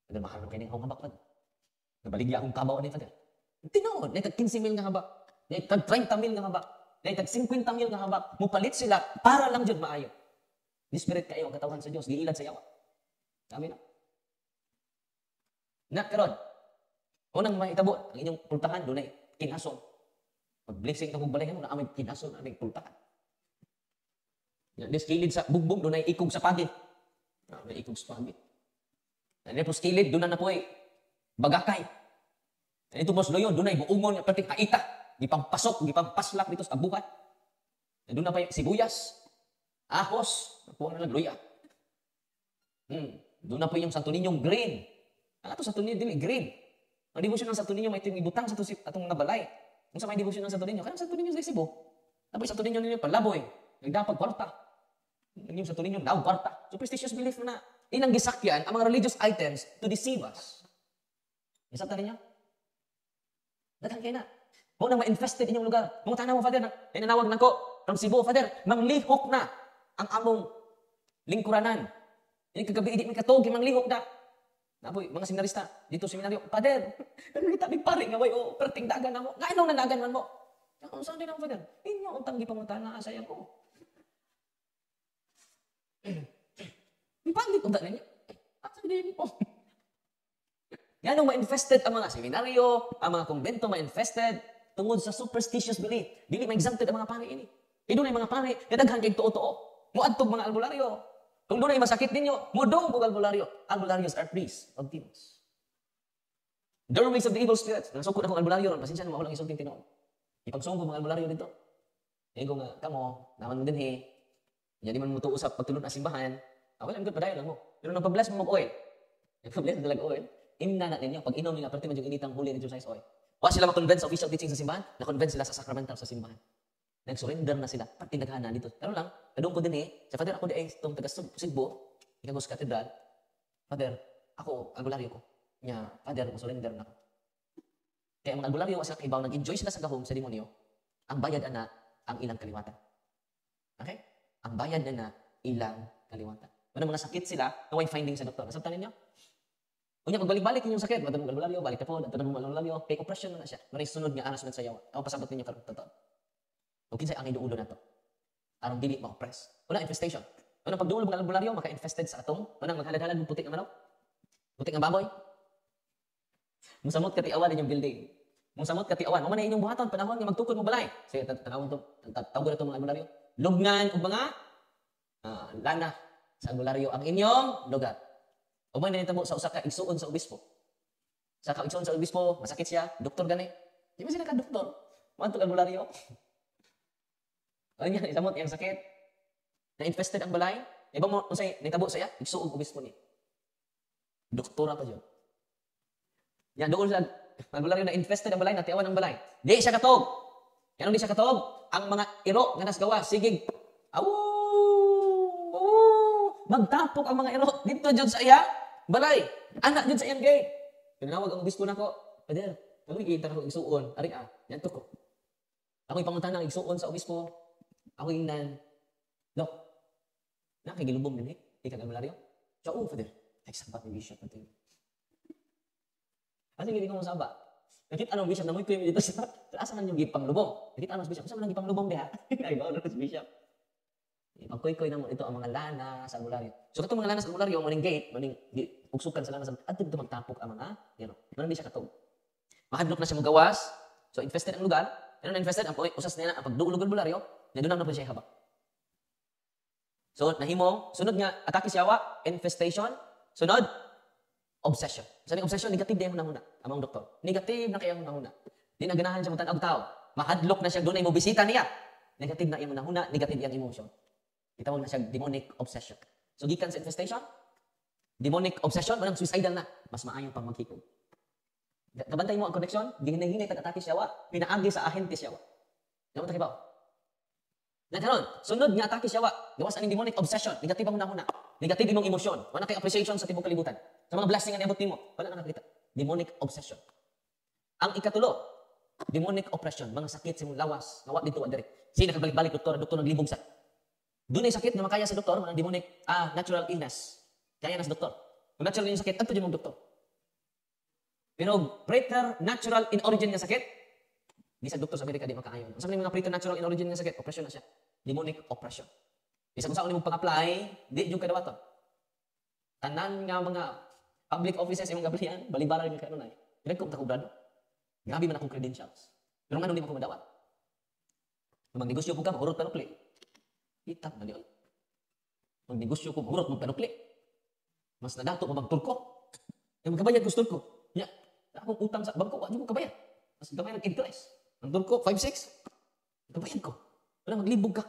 Pagka maharap kayo ng akong habak pa. Nabaligya akong kabaw na yung Father. Tinood, na itag 15 mil nga habak, na itag 30 mil nga habak, na itag 50 mil nga habak, mupalit sila para lang dyan maayo. Di spirit kayo ang katawan sa Diyos, giilad sa yawa. Kami na. Nakaroon, unang mahitabo, ang inyong pultahan, doon ay kinason. Pag-blessing na kong balayan mo, na aming kinason, na aming pultahan. Des kilid sa bugbog, doon ay ikog sa pagi. May ikog sa pagi. Tapos kilid, doon na po ay bagakay. Ito mas loyon, doon ay buungon, pati kaita. Gipampasok, gipampaslak dito sa buhat. Doon na pa yung sibuyas, ahos, napuan na lang luya. Doon na po yung Santo Niño green. Ito Santo Niño, dili green. Ang devotion ng Santo Niño, may ibutang sa atong nabalay. Kung sa may devotion ng Santo Niño, kaya Santo Niño sa Cebu. Tapos Santo Niño ninyo palaboy, nagdapag kwarta. Yung Santo Niño, daw kwarta. Superstitious belief na ilang gisakyan ang mga religious items to deceive us. Isang tanin niya? Dagan kayo na. Huwag nang ma-infested inyong lugar. Mga tanaw mo, Father, nanawag na ko from Cebu, Father, manglihok na ang among lingkuranan. Yung kagabi, hindi may katog, manglihok na. Naboy, mga seminarista, dito seminaryo, Father, kita may pari nga, o perting dagan na mo. Nga inong nanagan man mo. Kung saan din ako, Father? Inyo, ang tanggi pamutana, sayang ko. May pangit, unta ninyo. Asa din po. Yan ang ma-infested ang mga seminaryo, ang mga kumbento ma-infested, tungod sa superstitious belief. Dili ma-exempted ang mga pari ini. Kaya doon ay mga pare, nadaghan kay tuo-tuo. Muadtog mga albularyo. Kung doon ay masakit ninyo, mudong kong albularyo. Albularyos are priests of demons. Doorways of the evil spirits. Nasukod akong albularyo, pasensya na makulang isulting tinoon. Ipagsungko mga albularyo dito. Ego nga, kamo, naman mo din Jadi man mo ito usap pagtulog na simbahan, wala ang good, padayon lang mo. Pero nang pabless mo mag-oil, nag-pabless na talaga oil, imna na ninyo, pag inom nila, pati man yung initang huli ng exercise oil. Wa sila ma-convince sa official teaching sa simbahan, na-convince sila sa sacramental sa simbahan. Nag-surrender na sila, pati naghana dito. Pero lang, kadung ko din sa Father, ako di ay itong taga-Sigbo, ikagos katedral, Father, ako, albularyo ko. Nya, Father, surrender na ako. Kaya mga albularyo, sa ibaw, nag-enjoy sila sa gahom sa demonyo, ang bayad ana, ang ilang kaliwatan. Okay? Ang bayad na ilang kaliwatan. Kung mga sakit sila, naway finding sa doktor. Nasabtan ninyo? Kung pagbalik-balik yung sakit, matulong albularyo, balik na po, matulong albularyo, kay operasyon na siya. Maray sunod nga anas man sa yawa. Ako pasabot ninyo karong totoo. O kinsay ang iduulo na to. Arong dili ma-oppress. Una, infestation. Unang pagduulo ng albularyo, maka-infested sa atong. Unang maghalad-halad ng putik ng manok. Putik ng baboy. Musamot katiawan inyong building. Musamot katiawan. Mamana inyong buhaton, panahon nga magtukod mo balay. Sige, tanawon to. Tawag na itong mga albularyo. Lugnan o mga lana sa albularyo ang inyong lugar. O may nanitabo sa usa ka igsuon sa obispo. Sa ka igsuon sa obispo, masakit siya, doktor gani. Di ba sila ka doktor? Mantok albularyo. O niya, isamot yung sakit. Na-infested ang balay. Iba mo, unsay nitabo sa iya, igsuon obispo ni. Doktora pa dyan. Yan, doon sila, albularyo na infested ang balay, natiawan ang balay. Di siya katog. Yan di siya katog. Ang mga iro nga nasgawa, sigig, magtapok ang mga iro dito dyan sa iya, balay, anak dyan sa iyang gate. Pinanawag ang obispo na ko, Pader, kami kita ko igsuon, ari yan to ko. Ako yung pangunta ng igsuon sa obispo, ako yung Dok, nakikilubong din ikan albularyo. So, Pader, ay sabat ni bishop natin. Kasi hindi ko masaba. Nakita anong bishop na mo dito sa asa man yung gipang lubong. Nakita anong bishop, asa man ang gipang lubong diha? Ay ba anong bishop. Pagkoy-koy na mo ito ang mga lana sa albularyo. So katong mga lana sa albularyo, maning gate, maning ugsukan sa lana sa adto dito magtapok ang mga Manan di siya katog. Mahadlok na siya magawas. So infested ang lugar. Ano na infested ang usas niya ang pagduulog ng albularyo, nadunam na po siya habak. So nahimong sunod nga atake sa yawa, infestation, sunod obsession. Sa obsession, negative din yung nahuna. Amang doktor. Negative na kaya yung nahuna. Di na ganahan siya magtanaw tao. Mahadlok na siya doon ay mobisita niya. Negative na yung nahuna, negative yung emotion. Itawag na siya demonic obsession. So, gikan sa infestation, demonic obsession, manang suicidal na. Mas maayong pang maghikog. Kabantay mo ang connection, gihinay-hinay tag-atake siya wa, pinaagi sa ahente siya wa. Naman takibaw. Nagkaroon, sunod nga atake siya wa, gawas ang demonic obsession, negative ang nahuna. Negative imong emosyon. Wala kay appreciation sa tibok kalibutan. Sa mga blessing nga niabot nimo, wala na nakita. Demonic obsession. Ang ikatulo, demonic oppression, mga sakit sa imong lawas, nawa dito wa diri. Sige nakagbalik-balik doktor naglibog sa. Doon ay sakit na makaya sa doktor, mga demonic natural illness. Kaya na sa doktor. Kung natural yung sakit, ato yung mga doktor. Pero preternatural in origin nga sakit, di sa doktor sa Amerika di makaayon. Sa mga preternatural in origin nga sakit, oppression na siya. Demonic oppression. Isa kung saan mo pang-apply, di yung kadawaton. Tanan nga mga public offices yung gabriyan, balibaran yung kanunay. Pinagkong takubrado. Grabe man akong credentials. Pero nga nung di mo ko madawat. Kung magnegosyo po ka, mahurot panukli. Hitap na diyon. Magnegosyo ko, mahurot mong panukli. Mas nadato mo magturko. Yung magkabayad ko sa turko. Ya, akong utang sa bangko, wala mo kabayad. Mas gamay ng interest. Ang turko, 5-6. Kabayad ko. Wala maglibog ka.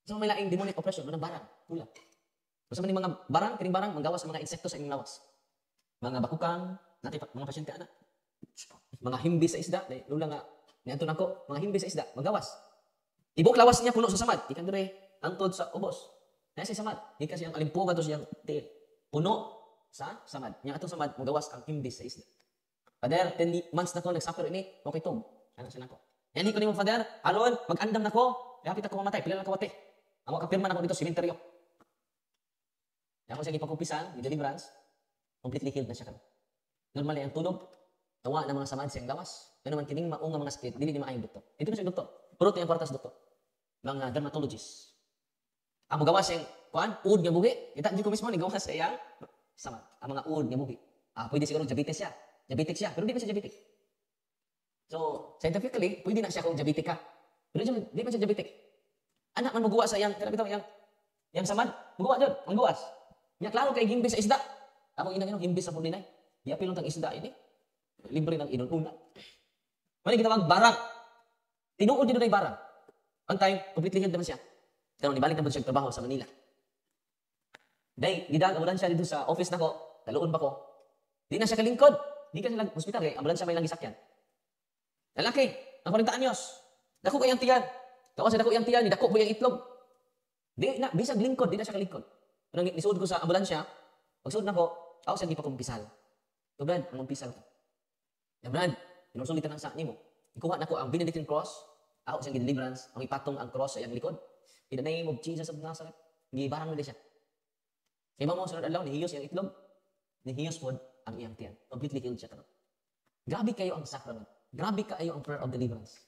So may laing demonic oppression, manang barang, pula. So maning mga barang, kining barang, manggawas sa mga insekto sa inyong lawas. Mga bakukang, mga pasyente ana. Mga himbi sa isda, lula nga, niyanto nako, mga himbi sa isda, magawas. Tibok lawas niya puno sa samad, ikan dire, antod sa ubos. Nasa samad, ikan siyang alimpuga to siyang tail. Puno sa samad. Nya atong samad, magawas ang himbi sa isda. Father, 10 months na ko nagsuffer ini, okay tong. Ano siya nako. Yan ko nimo Father, aron mag-andam nako, kapit ako mamatay, pila na kawate. Amo kapirman ako dito sa cemetery. Ako siya ipagkumpisan, yung deliverance, completely healed na siya kami. Normally, ang tulog, tawa ng mga samad siyang gawas. Ano naman kining maunga mga sakit, dili ni maayong doktor. Ito na siya doktor. Purot yung kwartas doktor. Mga dermatologists. Ang magawas siyang, kuhan, uod nga bugi. Kita, hindi ko mismo, nigawas siya samad. Ang mga uod nga bugi. Pwede siguro diabetes siya. Diabetic siya, pero di ba siya diabetic? So, scientifically, pwede na siya kung diabetic ka. Pero di pa siya diabetic. Anak man magawa sa yang samad, magawa jud, ang gawas. Nya klaro kay gimbis sa isda. Ako ina gimbis sa puninay. Yapilon tang isda ini. Libre ng inuna. Mali kita barang. Tinuod dito na yung barang. On time, completely healed naman siya. Pero nibalik na po siya trabaho sa Manila. Dahil, gidag-ambulan siya dito sa office na ko, taluon pa ko. Di na siya kalingkod. Di ka siya hospital, kaya ambulan siya may lang gisakyan. Lalaki, ang 40 anyos. Dako kayang tiyan. Dako sa dako yung tiyan, dako po yung itlog. Di na, bisag lingkod, di na siya kalingkod. Nang nisuod ko sa ambulansya, pagsuod na ko, ako siya di pa kumpisal. So, Brad, ang umpisal ka. Ya, Brad, pinusulitan ng sa mo. Ikuha na ko ang Benedictine cross, ako siyang deliverance, ang ipatong ang cross sa iyang likod. In the name of Jesus of Nazareth, gibarang na siya. Kaya mo sunod adlaw, nihiyos yung itlog, nihiyos po ang iyang tiyan. Completely healed siya karon. Grabe kayo ang sacrament. Grabe kayo ang prayer of deliverance.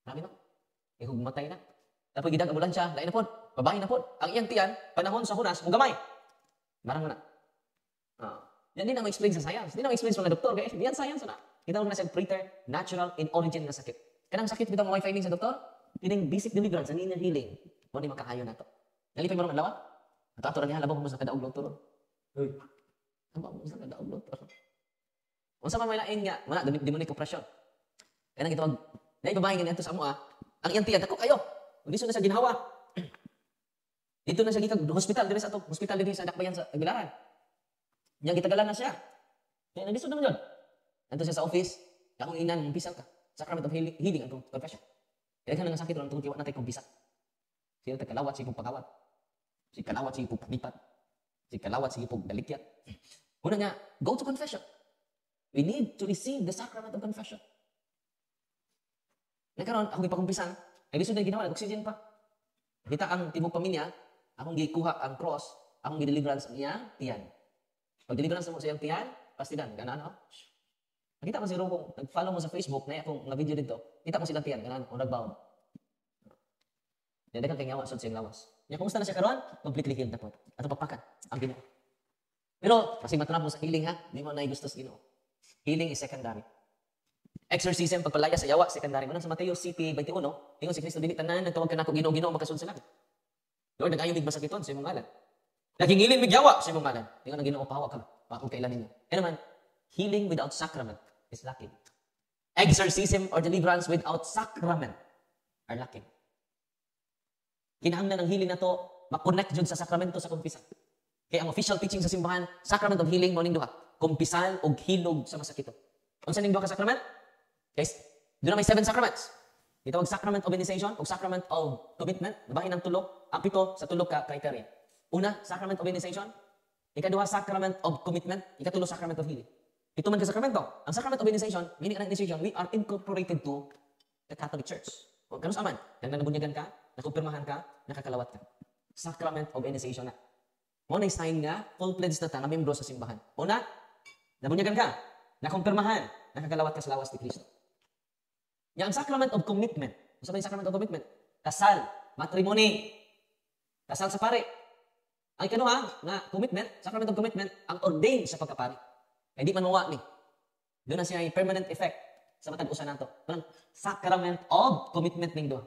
Grabe no? Kung matay na. Tapos gidag amulan siya, lain na po, babae na po. Ang iyang tiyan, panahon sa hunas, mong gamay. Barang na. Yan din ang explain sa science. Din ang explain sa mga doktor. Kaya yan science na. Kita mo na siya preternatural in origin na sakit. Kanang sakit, kita mo may finding sa doktor? Pining basic deliverance, ang inner healing. Mo di makakayo na to. Nalipay mo naman lawa? Ato niya, labang mo sa kadaog doktor. Uy, labang mo sa kadaog doktor. Kung sa may lain nga, wala, demonic oppression. Kaya nang itawag, na ibabahin nga nito sa mua, ang iyang tiyan, ako kayo. Hindi na sa ginhawa. Dito na siya gitag hospital, dito sa hospital dito sa Dakbayan sa Aguilaran. Yang gitagalan na siya. Kaya nandito naman yun. Nandito siya sa office, akong inan, umpisal ka. Sacrament of healing, ang confession. Kaya ka nang sakit, walang tungkiwa natin kumpisal. Sino kalawat, sige pong pagawat. Si kalawat, sige pong panipat. Si kalawat, sige pong dalikyat. Una nga, go to confession. We need to receive the sacrament of confession. Nagkaroon, akong ipakumpisan, ay gusto na ginawa, oxygen pa. Kita ang tibok pamilya, akong gikuha ang cross, akong gideliverance ang iyang tiyan. Pag deliverance mo sa iyang tiyan, pastidan, ganaan ako. Nakita mo siguro kung nag-follow mo sa Facebook, na akong mga video dito, kita mo silang tiyan, ganaan, o nag-bound. Yan, kang kanyawa, sod siyang lawas. Yan, kumusta na siya karon? Completely healed na po. Ato papakan, ang Ginoo. Pero, kasi matunap mo sa healing ha, di mo na gusto sa Ginoo. Healing is secondary. Exorcism, pagpalaya sa yawa, secondary. Manang sa Mateo City 21, ingon si Kristo, dili tanan, nagtawag ka na ako, Ginoo, Ginoo, makasun sa langit. Lord, nag-ayon mig masakiton sa imong ngalan. Nagingilin mig yawa sa imong ngalan. Ingon ang Ginoo, pahawa ka, pakong kailan ninyo. Kaya naman, healing without sacrament is lacking. Exorcism or deliverance without sacrament are lacking. Kinahanglan ng healing na to, makonect dyan sa sakramento sa kumpisan. Kaya ang official teaching sa simbahan, sacrament of healing, morning duha, kumpisan o hilog sa masakito. Kung saan yung duha ka sacrament? Guys, doon na may 7 sacraments. Itawag sacrament of initiation o sacrament of commitment. Nabahin ng tulo, ang pito sa tulo ka criteria. Una, sacrament of initiation. Ikaduha, sacrament of commitment. Ikatulo, sacrament of healing. Ito man ka sakramento. Ang sacrament of initiation, meaning ng initiation, we are incorporated to the Catholic Church. O kanus aman, nang nabunyagan ka, nakumpirmahan ka, nakakalawat ka. Sacrament of initiation na. Mo na sign nga, full-pledged na ta na membro sa simbahan. Una, nabunyagan ka, nakumpirmahan, nakakalawat ka sa lawas ni Kristo. Yang sacrament of commitment. Gusto ba yung sacrament of commitment? Kasal, matrimony, kasal sa pare. Ang ikaduha na commitment, sacrament of commitment, ang ordained sa pagkapari. Ay di manuwa ni. Doon na siya ay permanent effect sa matag-usan nato. Parang sacrament of commitment ning duha.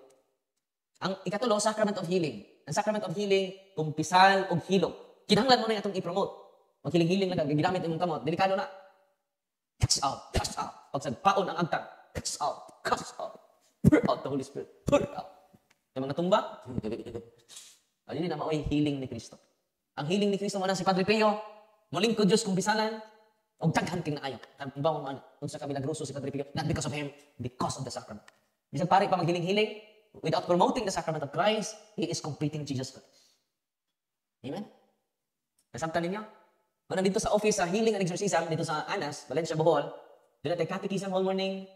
Ang ikatulo, sacrament of healing. Ang sacrament of healing, kumpisal o hilog. Kinahanglan mo na itong i-promote. Pag hiling-hiling na ginamit imong kamot, delikado na. Cast out, cast out. Pag sagpaon ang agtang, cast out, cast out. Pour out the Holy Spirit. Pour out. Yung mga tumba, alin na maoy healing ni Kristo. Ang healing ni Kristo mo na si Padre Pio, muling ko Diyos kung bisalan, o daghan king na ayaw. Ang iba mo man, kung sa kabila gruso si Padre Pio, not because of him, because of the sacrament. Bisag pare pa maghiling-hiling, without promoting the sacrament of Christ, he is completing Jesus Christ. Amen? Nasabtan ninyo? Kung nandito sa office sa healing and exorcism, dito sa Anas, Valencia, Bohol, doon natin catechism all morning,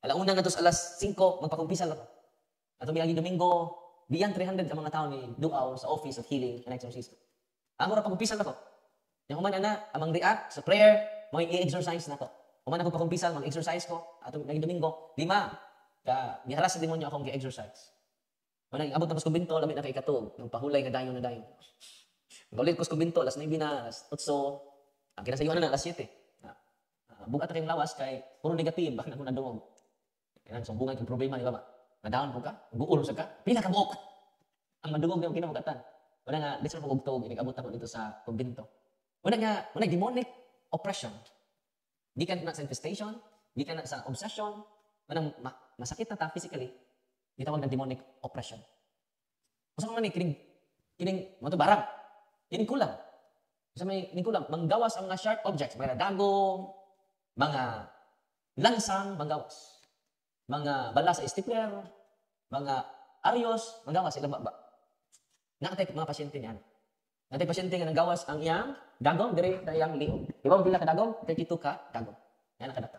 alauna nga to sa alas 5, magpakumpisal ako. At umilaging Domingo, beyond 300 ang mga tao ni Duaw sa office of healing and exorcism. Ang mura pagkumpisal ako. Yung kuman na, amang react sa prayer, may i-exercise na to. Kuman ako pagkumpisal, mag-exercise ko, at umilaging Domingo, 5, giharas sa demonyo akong gi-exercise. Kung naging abot na mas kumbinto, lamit na kay katog, yung pahulay nga dayon na dayon. Ulit ko sa kumbinto, alas 9 na, alas 8, ang kinasayuan na alas 7. Bugat na kayong lawas kay puro negative, bakit na kung nadungog. Kaya sumbungan yung problema, di ba ba? Nadaan po ka, guul sa ka, pila ka buok. Ang madugog ng kinamugatan. Wala nga, di sila magugtog, inag-abot ako dito sa kumbinto. Wala nga, wala demonic oppression. Di ka na sa infestation, di ka na sa obsession, wala masakit na ta physically, di tawag na demonic oppression. Masa naman kining mga barang, kining kulang. Sa may kulang, manggawas ang mga sharp objects, mga dagong, mga lansang, manggawas. Mga bala sa stapler, mga arios, manggawas sila ba? Nakatay mga pasyente niyan. Nakatay pasyente nga nanggawas ang iyang dagong, dire sa iyang liog. Di ba mo pila ka dagong? 32 ka dagong. Yan ang kadata.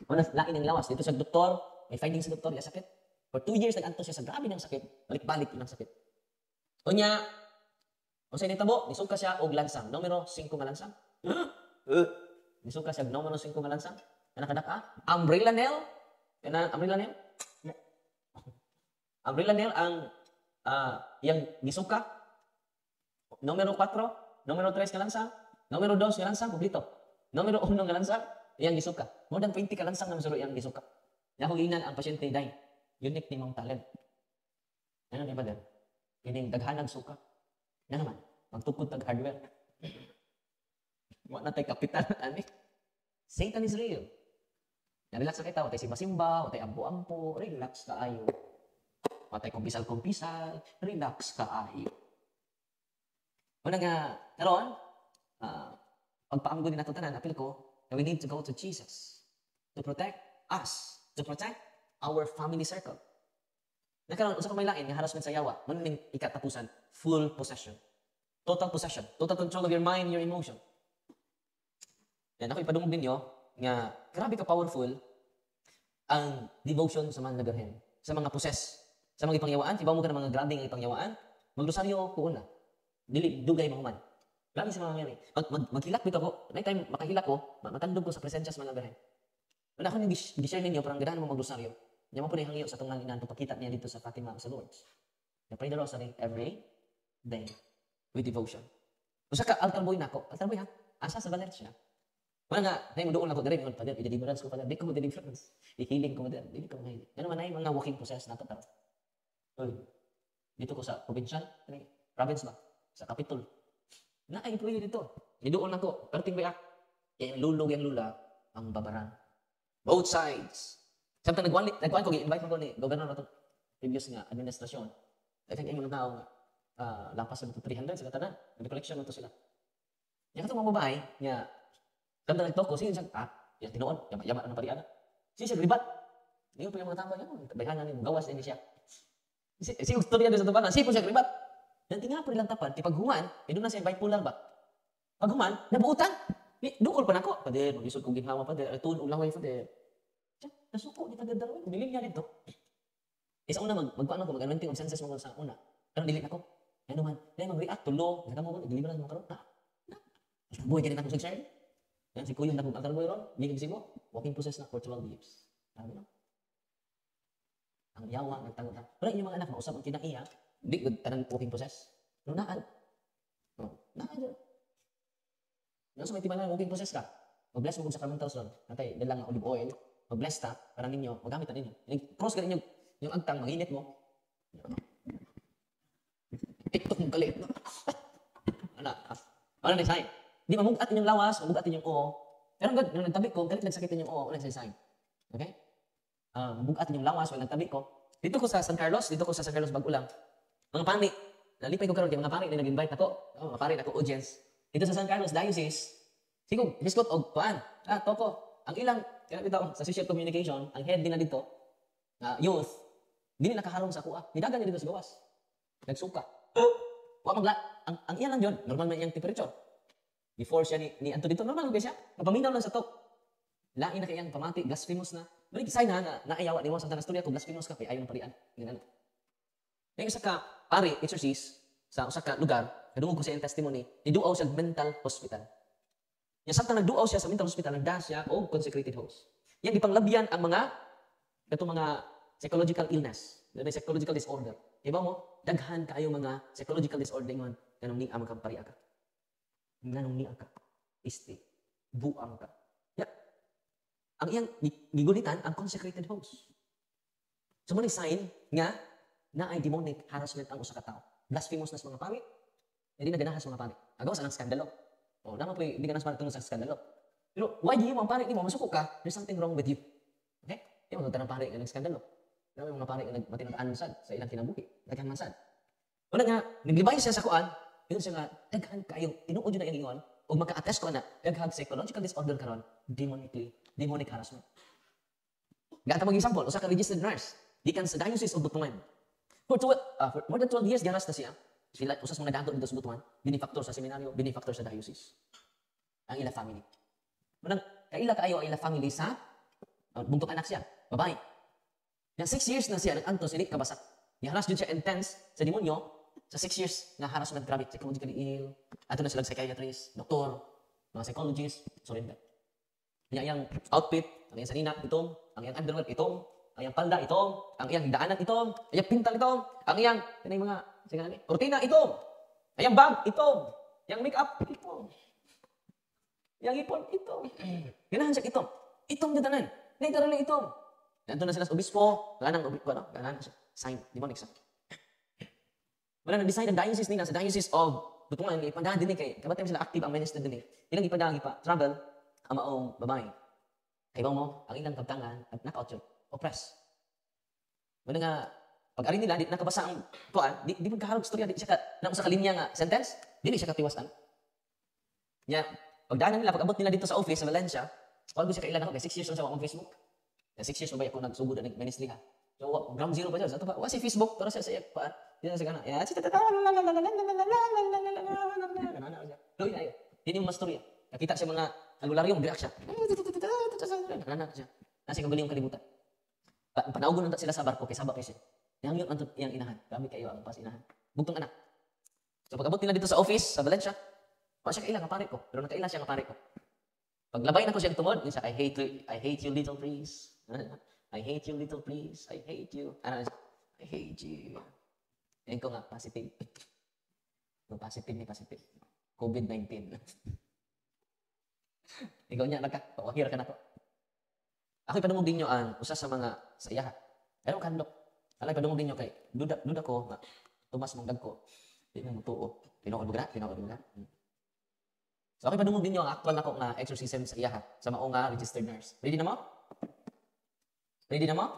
Una, lain ang lawas. Dito sa doktor, may findings sa doktor, yung sakit. For 2 years, nag-anto siya sa grabe ng sakit. Balik-balik yung sakit. Unya, kung sa initabo, nisuka siya og lansang. Numero 5 nga lansang. Nisuka siya numero 5 nga lansang. Yan ang kadata. Umbrella nail. Yan ang umbrella nail. Umbrella nail ang yang gisuka. Numero 4, numero 3 nga lansang. Numero 2 nga lansang, kumplito. Numero 1 nga lansang, yang gisuka. More than 20 ka lansang na masuro yang gisuka. Nahuginan ang pasyente day. Unique ni mong talent. Ano ni ba din? Kining daghanag suka. Na naman, magtukod tag hardware. Wa na tay kapital ani. Satan is real. Na-relax na kita, watay simba-simba, watay ampo-ampo, relax ka ayo. Watay kumpisal-kumpisal, relax ka ayo. Wala nga, karon, pagpaanggo din nato tanan, apil ko, that we need to go to Jesus to protect us, to protect our family circle. Nakaroon, usa ka may lain, nga harassment sa yawa, manuning ikatapusan, full possession. Total possession, total control of your mind, your emotion. Yan, ako ipadungog ninyo, nga grabe ka powerful ang devotion sa mga nagirhen, sa mga possess, sa mga ipangyawaan, ibaw mo ka ng mga grabe nga ipangyawaan, magrosaryo ko una, dili dugay mahuman. Grabe sa mga ngayari. Maghilak dito ako, na time makahilak ko, matandog ko sa presensya sa mga nagirhen. Wala ako nang gi-share ninyo, parang ganahan mo magrosaryo. Yan mo po na hangyo sa tungang inan, pagkita niya dito sa Fatima sa Lourdes. You pray the rosary every day with devotion. Usa ka altar boy nako, altar boy ha, asa sa Valencia. Wala nga, nay mo doon ako dire mingon Father, i-deliverance ko Father, di ko mo deliverance. I-healing ko Father, di ko mo healing. Ano man ay mga walking process nato taro. Oy. Dito ko sa provincial, province ba? Sa capital. Na ay pwede dito. Nidoon ako, perting ba yung lulog yung lula ang babaran. Both sides. Samtang nagkuhan ko, i-invite mo ko ni governor na ito, previous nga administrasyon. I think yung mga tao nga, lampas na ito 300 sila tanan. Nag-collection na ito sila. Yung katong mga babae, nga, samtang nagtoko, sige siya, yung tinoon, yaman ang pariana. Sige siya, libat. Hindi ko pa yung mga tao, bayhan na gawas din siya. Sige, gusto niya doon sa tabanan, sige po siya, libat. Nanti nga po nilang tapan, di paghuman, doon na siya bipolar ba? Paghuman, nabuutan. Dukol pa na ako. Pader, mag-isod kong ginhawa, pader. Tuon, ulaway, pader. Nasuko, di pader dalawin. Bilin niya dito. Isa una, magpaano ko, mag-anointing of senses mo sa una. Pero dilit ako. Ano man, dahil mag-react to law. Naka mo, deliver na mga karoon. Buhay ganit ako sa Israel. Yan, si Kuyong nakong altar boy ron. Bigig sigo, walking process na for 12 years. Tama na. Ang yawa, nagtanggol na. Pero inyong mga anak, mausap ang kinaiya, di ko tanang walking process. Pero naan. Naan dyan. Yung sa may tiba na walking process ka, mag-bless mo kung sacramentals ron. Natay, dalang olive oil, mag-bless ta, para ninyo, magamit na ninyo. Cross ka ninyo, yung agtang, mag-init mo. TikTok mong kalit. Ano na sign? Di mamugat inyong lawas, mamugat inyong oo. Pero nung nagtabi ko, galit nagsakit inyong oo, ano sign? Okay? Mamugat inyong lawas, wala nagtabi ko. Dito ko sa San Carlos Bagulang. Mga pari, nalipay ko karon kay mga pari na nag-invite nako. Mga pari nako audience. Dito sa San Carlos Diocese, sigog, biskot og kuan. Toko. Ang ilang, kaya bitaw sa social communication, ang head din na dito, youth, dili nakaharong sa kuha. Nidagan niya dito sa gawas. Nagsuka. Wa magla. Ang iyan lang yun, normal man iyang temperature. Before siya ni Anto dito, normal ba siya? Mapaminaw lang sa tok. Lain na kayang pamati, blasphemous na. Balik kisay na naayawa ni mo sa tanang storya kung blasphemous ka, kaya ayaw ng parian. Ganyan. Yung isa ka, pari, exorcist, sa usa ka lugar, nadungog ko sa iyang testimony, niduaw siya mental hospital. Yung samtang nagduaw siya sa mental hospital, nagda siya o consecrated host. Yan, ipanglabyan ang mga psychological illness, psychological disorder. Iba mo, daghan kayo mga psychological disorder yun, ganong ni amang kampariya ka. Ganong ni ka. Isti. Buang ka. Yeah. Ang iyang gigulitan, ang consecrated host. So mo sign nga na ay demonic harassment ang usa ka tawo. Blasphemous na sa mga pari. Hindi na ganahas mga pari. Agaw sa nang skandalo. O naman po hindi ka na tungod sa skandalo. Pero why di mo ang pari ni mo masuko ka? There's something wrong with you. Okay? Di mo tanang pari nga nagskandalo. Naman mga pari nga nagmatinag-an sad sa ilang kinabuhi. Daghan man sad. Una nga naglibay siya sa kuan, yun siya nga daghan kayo tinuod yun na ingon ug maka-attest ko na daghan psychological disorder karon demonic harassment. Gata mag example, usa ka registered nurse gikan sa Diocese of Butuan. For more than 12 years ganas na siya. Sila usas mga dato dito sa Butuan, benefactor sa seminaryo, benefactor sa diocese. Ang ila family. Manang kaila kaayo ang ila family sa bungtok anak siya, babae. Yang 6 years na siya nag-antos hindi kabasa. Giharas jud siya intense sa demonyo sa 6 years nga harassment grabe, psychologically ill. Ato na sila psychiatrist, doktor, mga psychologist, surrender. Yang outfit, ang iyang sanina itong, ang iyang underwear itong, ang iyang palda itong, ang iyang daanan itong, ang iyang pintal itong, ang iyang kanay mga kortina itong, ang iyang bag itong, yang makeup itong, yang ipon itong. Ganahan siya itong dadanan, literally itong. Nanto na sila sa obispo, ganang obispo, no? Ganang siya, sign, demonic siya. Wala na design ang diocese nila sa Diocese of Butuan, ipandahan din kay kabatay sila active ang minister din. Ilang ipandahan pa travel ang maong babae. Kay mo ang ilang kabtangan at knockout yun, oppress. Wala nga pag-ari nila di nakabasa ang tuan, di magkaharog storya di siya ka na usa ka linya nga sentence, dili siya katiwasan. Nya pagdaanan nila pag-abot nila dito sa office sa Valencia, wala siya kailan ako kay 6 years na siya on Facebook. 6 years ba ako nagsugod na ministry ha. So ground zero pa siya. Sa wa si Facebook para sa pa. Diyan sa kana. Ya, Loy ayo. Dili mo mastorya. Nakita siya mga albularyo react siya. Nana siya. Nasi kagaling kalibutan. Panaugon nanta sila sa barko kay sabak siya. Yang yun antud yang inahan. Kami kayo ang pas inahan. Bugtong anak. So pag-abot nila dito sa office sa Valencia, wa siya kaila nga pare ko. Pero nakaila siya nga pare ko. Paglabay na ko siya tungod, siya I hate you little please. I hate you little please. I hate you. I hate you. Yan ko nga, positive. No, positive. COVID-19. Ikaw niya, pawahir ka na ko. Ako'y padungog din nyo ang usa sa mga sayaha. Pero kandok. Alay padungog din nyo kay, duda ko, tumas mong ko. Di na mutuo. Pinood mo gana. So ako'y padungog din nyo ang actual na ko nga exorcism sa iyaha. Sa maong registered nurse. Ready na mo?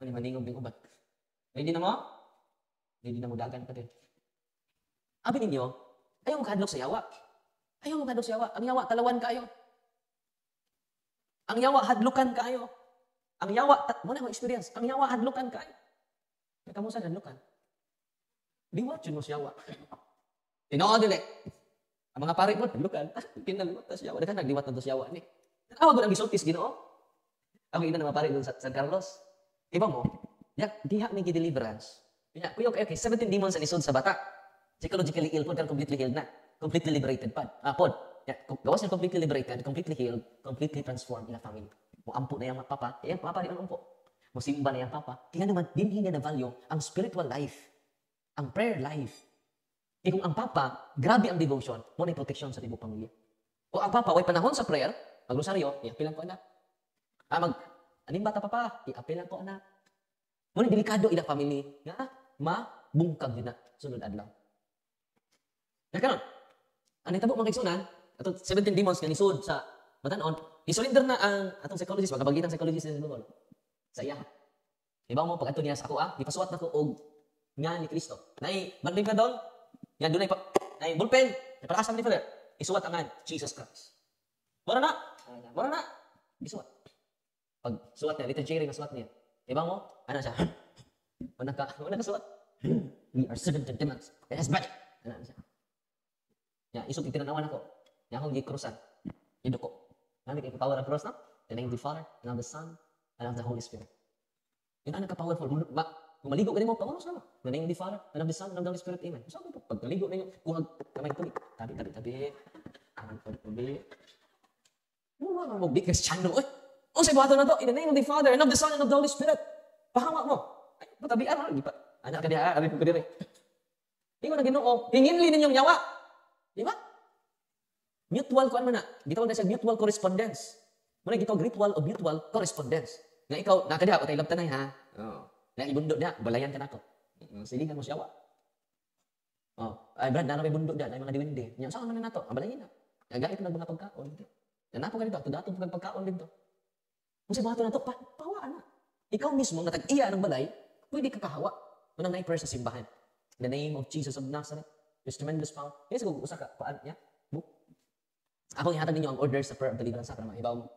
Ano maningog din ubat? Ready na mo? Ready na mo dagan pa din. Abi ninyo, ayaw mo kahadlok sa yawa. Ang yawa, talawan kayo. Ang yawa, hadlukan kayo. Ang yawa, muna mo experience. Ang yawa, hadlukan kayo. Kamu sa hadlukan. Liwat yun mo sa yawa. Tinood dili. Ang mga pare mo, hadlukan. Kinaliwat na sa yawa. Dagan nagliwat na sa yawa ni. Tawag mo ang gisultis Ginoo. Ang ina na mga pare doon sa San Carlos. Iba mo, diha may deliverance. Kuya, okay, 17 demons ang isod sa bata. Psychologically ill po, pero completely healed na. Completely liberated pa. Gawas niya completely liberated, completely healed, completely transformed in a family. Mo ampo na yung papa, papa rin ang ampo. Mo simba na yung papa. Kaya naman, din niya na value ang spiritual life, ang prayer life. Kung ang papa, grabe ang devotion, mo na yung protection sa tibok pamilya. O ang papa, way panahon sa prayer, magrosaryo, i-appeal lang ko anak. Aning bata papa, i-appeal lang ko anak. Mo na delikado ila family, nga, mabungkag din na, sunod adlaw. Karon, ang nitabo mga kaigsunan, atong 17 demons nga nisud sa batanon, isurrender na ang atong psychologist, magabagitan psychologist sa Google. Sa iya. Diba mo pag ato niya sa ako gipasuwat na ko og nga ni Kristo. Nay magling ka doon. Yan dunay pa nay ballpen, para asa ni Father. Isuwat ang nga Jesus Christ. Wala na. Isuwat. Pag suwat niya, little Jerry nga suwat niya. Diba mo? Ano siya? Wala ka suwat. We are 17 demons. It has body. Ano siya? Isog itinanawan ako. Akong gikrusan. Iduko. Nami kay power of cross na? The name of the Father, and of the Son, and of the Holy Spirit. Yun ang nagka-powerful. Kung maligo ka rin mo, pangunos na mo. The name of the Father, and of the Son, and of the Holy Spirit. Amen. Saan mo po? Pag naligo na yun, kuhag kamay tuloy. Tabi. Ano mo, big Christiano, eh. O sa ibato na to, in the name of the Father, and of the Son, and of the Holy Spirit. Pahawa mo. Ay, patabian mo. Anak ka diya, arin ko diri. Ingo na Ginoo, hinginli ninyong yawa. Di ba? Mutual ko ano na. Gitawag na siya mutual correspondence. Muna gitawag ritual of mutual correspondence. Nga ikaw, nakadiha, patay labtanay ha. Oh. Na ibundo na, balayan ka na ko. Sige ka mo siyawa. Oh, ay Brad, na may bundo na, ay mga diwindi. Nya, saan man na to? Balayan na. Nagait na mga pagkaon. Nanapo ka dito, dato pagkaon dito. Kung sa mga na to, pahawaan na. Ikaw mismo, natag-iya ng balay, pwede ka kahawa. Unang na-prayer sa simbahan. In the name of Jesus of Nazareth, His tremendous power. Yes, kung usa ka, paan niya, book. Akong ihatag ninyo ang order sa prayer of deliverance sa mga ibaw mo.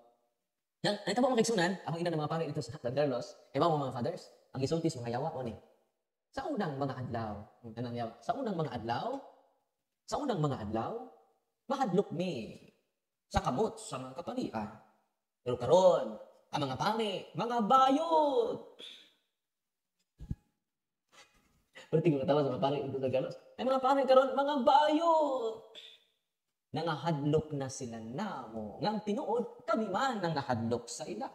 Yan, ay tabo mga kaigsunan, akong ina ng mga pari dito sa San Carlos, ibaw mo mga fathers, ang isultis mga yawa o ni. Sa unang mga adlaw, anong yawa? Sa unang mga adlaw, mahadlok mi sa kamot, sa mga kapalian. Pero karon, ang mga pari, mga bayot. Pero tingin ko tawa sa mga pari dito sa Galos. Ay mga pari karon, mga bayot. Nangahadlok na sila namo. Ngang tinuod, kami man nangahadlok sa ila.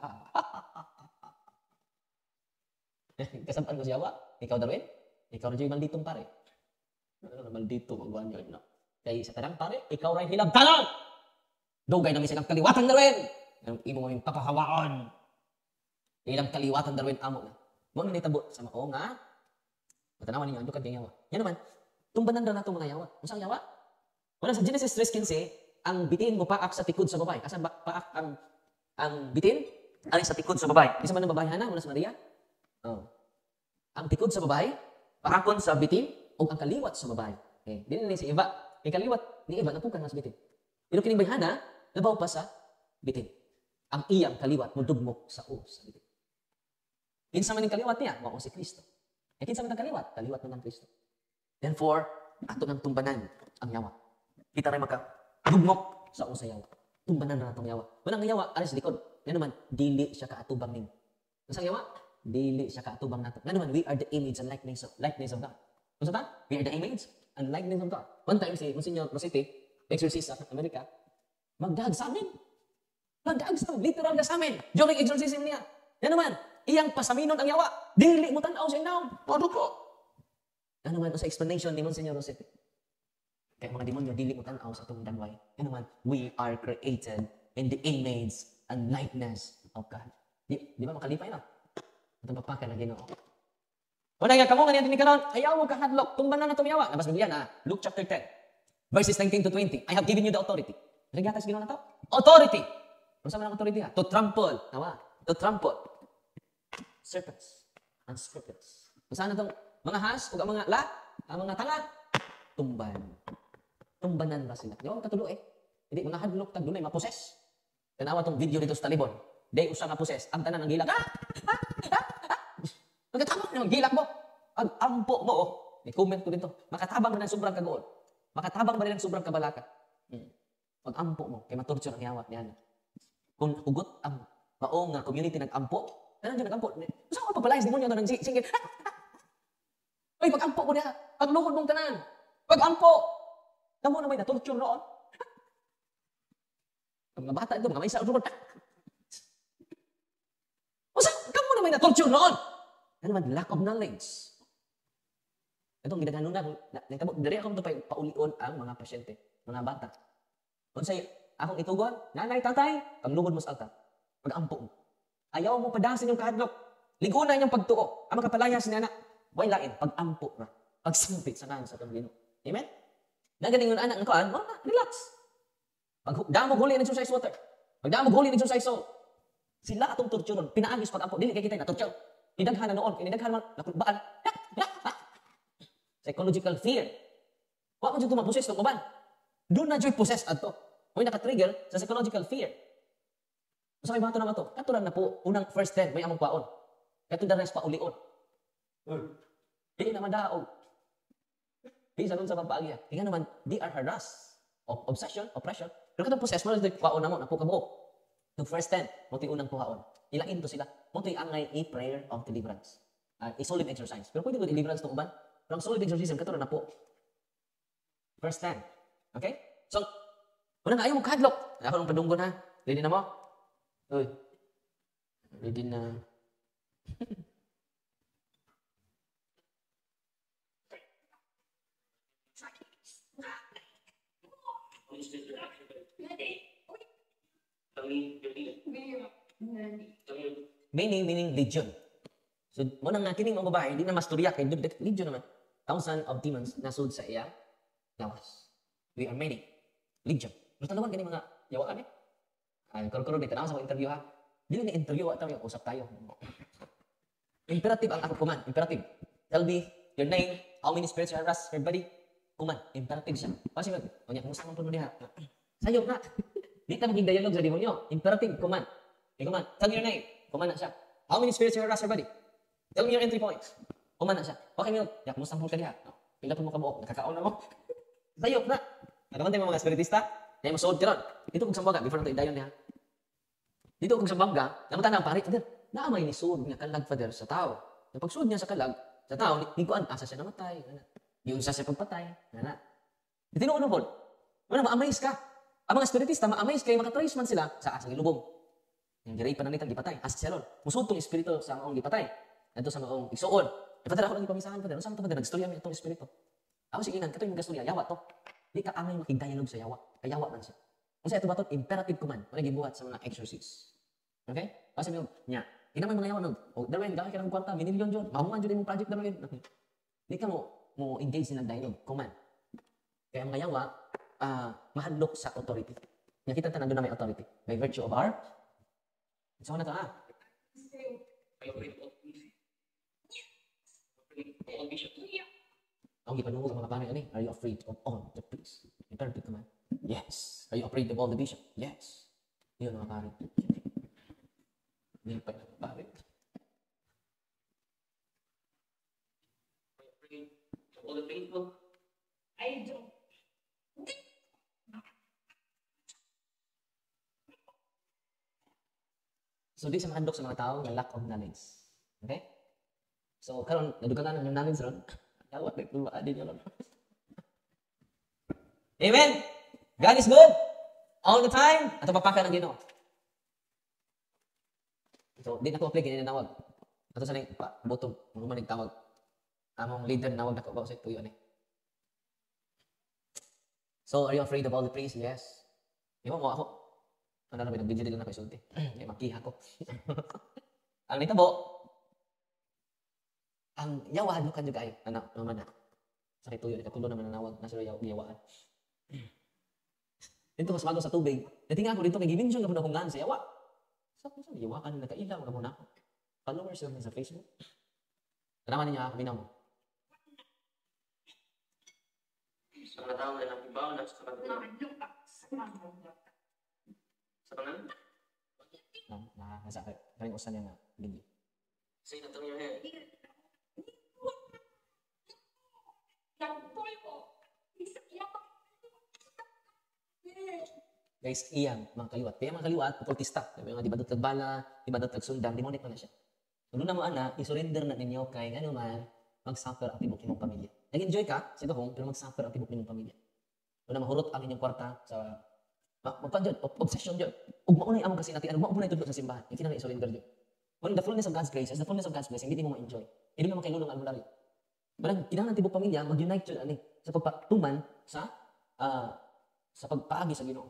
Kasabaan ko siya, wa? Ikaw, Darwin? Ikaw rin yung malditong pare. Maldito, magwan yun, no? Kaya sa tanang pare, ikaw rin hilabtanan! Dugay namin silang kaliwatan, Darwin! Ang imo mo yung papahawaon. Ilang kaliwatan, Darwin, amo na. Mo na itabo sa mao nga. Matanawan ninyo, andukad kang yawa. Yan naman, tumbanan na itong mga yawa. Masang yawa? Wala sa Genesis 3:15, ang bitin mo paak sa tikod sa babae. Asan paak ang bitin? Ari sa tikod sa babae. Isa man ang babae hana, muna sa Maria. Oh. Ang tikod sa babae, paakon sa bitin, o ang kaliwat sa babae. Okay. Dili ni si Eva. Ang kaliwat ni Eva, napukan na sa bitin. Pero kining bayhana, nabaw pa sa bitin. Ang iyang kaliwat, mudugmok sa bitin. Kinsa man ang kaliwat niya, mao si Kristo. E kinsa man ang kaliwat? Kaliwat man ang Kristo. Therefore, ato nang tumbanan ang yawa. Kita rin magka-dugmok sa yawa. Tumbanan na itong yawa. Walang yawa, alis likod. Nga naman, dili siya kaatubang ning. Masang yawa? Dili siya kaatubang nato. Nga naman, we are the image and likeness of God. Kung saan? We are the image and likeness of God. One time, si Monsignor Rosete, exorcist sa Amerika, magdahag sa amin. Magdahag sa amin. Literal na sa amin. During exorcism niya. Nga naman, iyang pasaminon ang yawa. Dili mo tanaw sa inaw. Pado ko. Nga naman, sa explanation ni Monsignor Rosete, kaya mga demonyo, dili mo tanaw sa itong danway. Yan naman, we are created in the image and likeness of God. Di ba makalipay na? Itong papakan na Ginoo. Una nga, kamo nga niya tinikanon, ayaw mo kahadlok, tumbanan na tumiyawa. Nabas Biblia na, Luke chapter 10, verses 19 to 20. I have given you the authority. Nagatas Ginoo na to? Authority! Ano sa mga authority ha? To trample. Nawa? To trample. Serpents and scorpions. Kung saan na itong mga has, o ang mga tanga, tumbanan ba sila? Di ba katulo eh? Hindi, mga hadlok, tagdunay, maposes. Tanawa tong video dito sa talibon. Day usa nga poses. Ang tanan ng gilak. Nagkatabang ng gilak mo. Ang ampo mo. Oh. May comment ko dito. Makatabang ba ng sobrang kagoon? Makatabang ba ng sobrang kabalaka? Pag ampo mo, kay matorture ang yawa niya. Kung hugot ang maong nga community nag-ampo, tanan dyan nag-ampo. Gusto ko pagpalayas, demonyo na ng singit. Uy, pag-ampo ko niya. Pagluhod mong tanan. Pag-ampo. Tamo na may na-torture noon. Mga bata ito, mga may isa. Kamo na may na-torture noon. Ano naman, lack of knowledge. Itong ginagano na, dari akong ito paulion ang mga pasyente, mga bata. Kung sa'yo, akong itugon, nanay, tatay, pagluhod mo sa altar. Pag-ampo mo. Ayaw mo padasin yung kahadlok. Ligunan yung pagtuo. Ang makapalayas ni anak. Way lain, pag-ampo na. Pagsampit sa nang sa Panginoon. Amen? Nagaling yung anak ng kuan, relax. Pag damo huli ng exercise water. Pag damo huli ng exercise soul. Sila atong torturon, pinaagis pag-ampo, dili kay kita na torture. Idaghan na noon, inidaghan man nakulbaan. Psychological fear. Wa man jud mapossess ng uban. Do na joy possess adto. Moy naka-trigger sa psychological fear. Sa may bato naman to, katuran na po, unang first 10, may among paon. Kato the rest pa ulion. Di naman daog. Di sa nun sa papaagya. Tingnan naman, they are harassed of obsession, oppression. Pero katong possess, mo na paon na mo, napo ka buok. Yung first 10, mo unang puhaon. Ilain to sila. Mo angay prayer of deliverance. Solemn exercise. Pero pwede ko deliverance to uban. Pero ang solemn exorcism, katuran na po. First 10. Okay? So, unang ayaw mo kahadlok. Ako nung padunggon ha. Ready na mo? Uy. Ready na. meaning legion. So, mo nang kining mga babae, hindi na masturya kay legion naman. Thousand of demons nasud sa iya lawas. We are many. Legion. Pero tanawan kini mga yawaan eh. Ay, karo-karo ni tanaw sa mga interview ha. Dili ni interview wa tayo usap tayo. Imperative ang ako command. Imperative. Tell me your name, how many spirits you harass your body. Command. Imperative siya. Kasi mag, o niya, kumusta man po mo diha? Sayop na. Di ta maging dialogue sa demonyo. Imperative, command. Command. Tell me your name. Command na siya. How many spirits you harass your body? Tell me your entry points. Command na siya. Okay, Milk. Ya, kumusta po ka diha? Pila po mo kabuok. Nakakaon na mo. Sayop na. Nakamantay mga spiritista. Kaya mo suod ka ron. Dito kung sambaga, before nato idayon niya. Dito kung sambaga, namunta na ang pari. Father, naamay ni suod nga kalag, Father, sa tao. Yung pagsuod niya sa kalag, sa tao, nikuan, asa siya namatay. Yung isa siya pagpatay. Tinuunan po. Ma-amaze ka. Ang mga spiritista, ma-amaze kayo, makatrace man sila sa asang ilubong. Yung diray pananitan, gipatay. Asa siya ron. Musud tong espiritu sa maong gipatay. Ito sa maong igsuon. Father, ako lang ipamisahan, Father. Ano sa mga Father, nagstorya mo itong espiritu. Ako sige nga, kato yung gastorya, yawa to. Di ka amay makig-dialogue sa yawa. Kayawa man siya. Kung sa ito ba ito, imperative command. Wala gibuhat sa mga exorcists. Okay? Kasi mo, niya. Hindi naman mga yawa nun. O, Darwin, gawin ka ng kwarta, minilyon dyan. Mahuman dyan yung project, Darwin. Di ka mo engage in dialogue, command. Kaya mga yawa, mahadlok sa authority. Nakita ta nandun na may authority. By virtue of our, so na ito, Ang ipanungo sa mga pare, are you afraid of all the priests? Imperative command. Yes. Are you afraid of all the bishop? Yes. Yun mga pare. Hindi pa yung pare. Are you afraid of all the faithful? I don't. So, di sa mahadlok sa mga tao na lack of knowledge. Okay? So, karon nadugan na ng knowledge ron. Yawa, nagtulwaan din yun. Amen! God is good! All the time! Ato papaka ng Ginoo. So, di na ko apply, gininanawag. Ato sa nang butog, mga manig tawag. Among leader, nawag na ko ba sa ito yun eh. So, are you afraid of all the praise? Yes. Iwan mo ako. Ano na, nag-video din na ko isulti. Kaya makiha ko. Ang nitabo, ang yawa, lukan juga ay, anak, naman na. Sakit tuyo, ikatulo naman nanawag, nasa yawaan. Dito, mas mago sa tubig. Natinga ko dito, kay giminsion na po na hungan sa yawa. Sa yawaan, nagkailaw na muna ako. Followers yun sa Facebook. Kanaman niya, kaminaw mo. Sa mga tao na nakibaw na sa kabataan. Sa pangalan? Nasa kaling usan niya na video. Say that on your head. Guys, iyang mga kaliwat. Kaya mga kaliwat, okultista. Mga dibadot kagbala, dibadot kagsundan, demonic na siya. So, doon na mo, ana, isurrender na ninyo kay ano man, mag-suffer ang tibok nimong pamilya. Nag-enjoy ka sa doon, pero mag-suffer ang tibok nimong pamilya. Doon na mahurot ang inyong kwarta sa magpa-dyan, obsession dyan. Ug maunay among kasi natin, ug maunay tudlo sa simbahan. Yung kinang i-surrender dyan. When the fullness of God's grace, as the fullness of God's blessing, hindi mo ma-enjoy. Hindi mo makailulong ang albularyo. Barang kinang tibok pamilya, mag-unite dyan, sa pagpatuman sa pagpaagi sa Ginoo.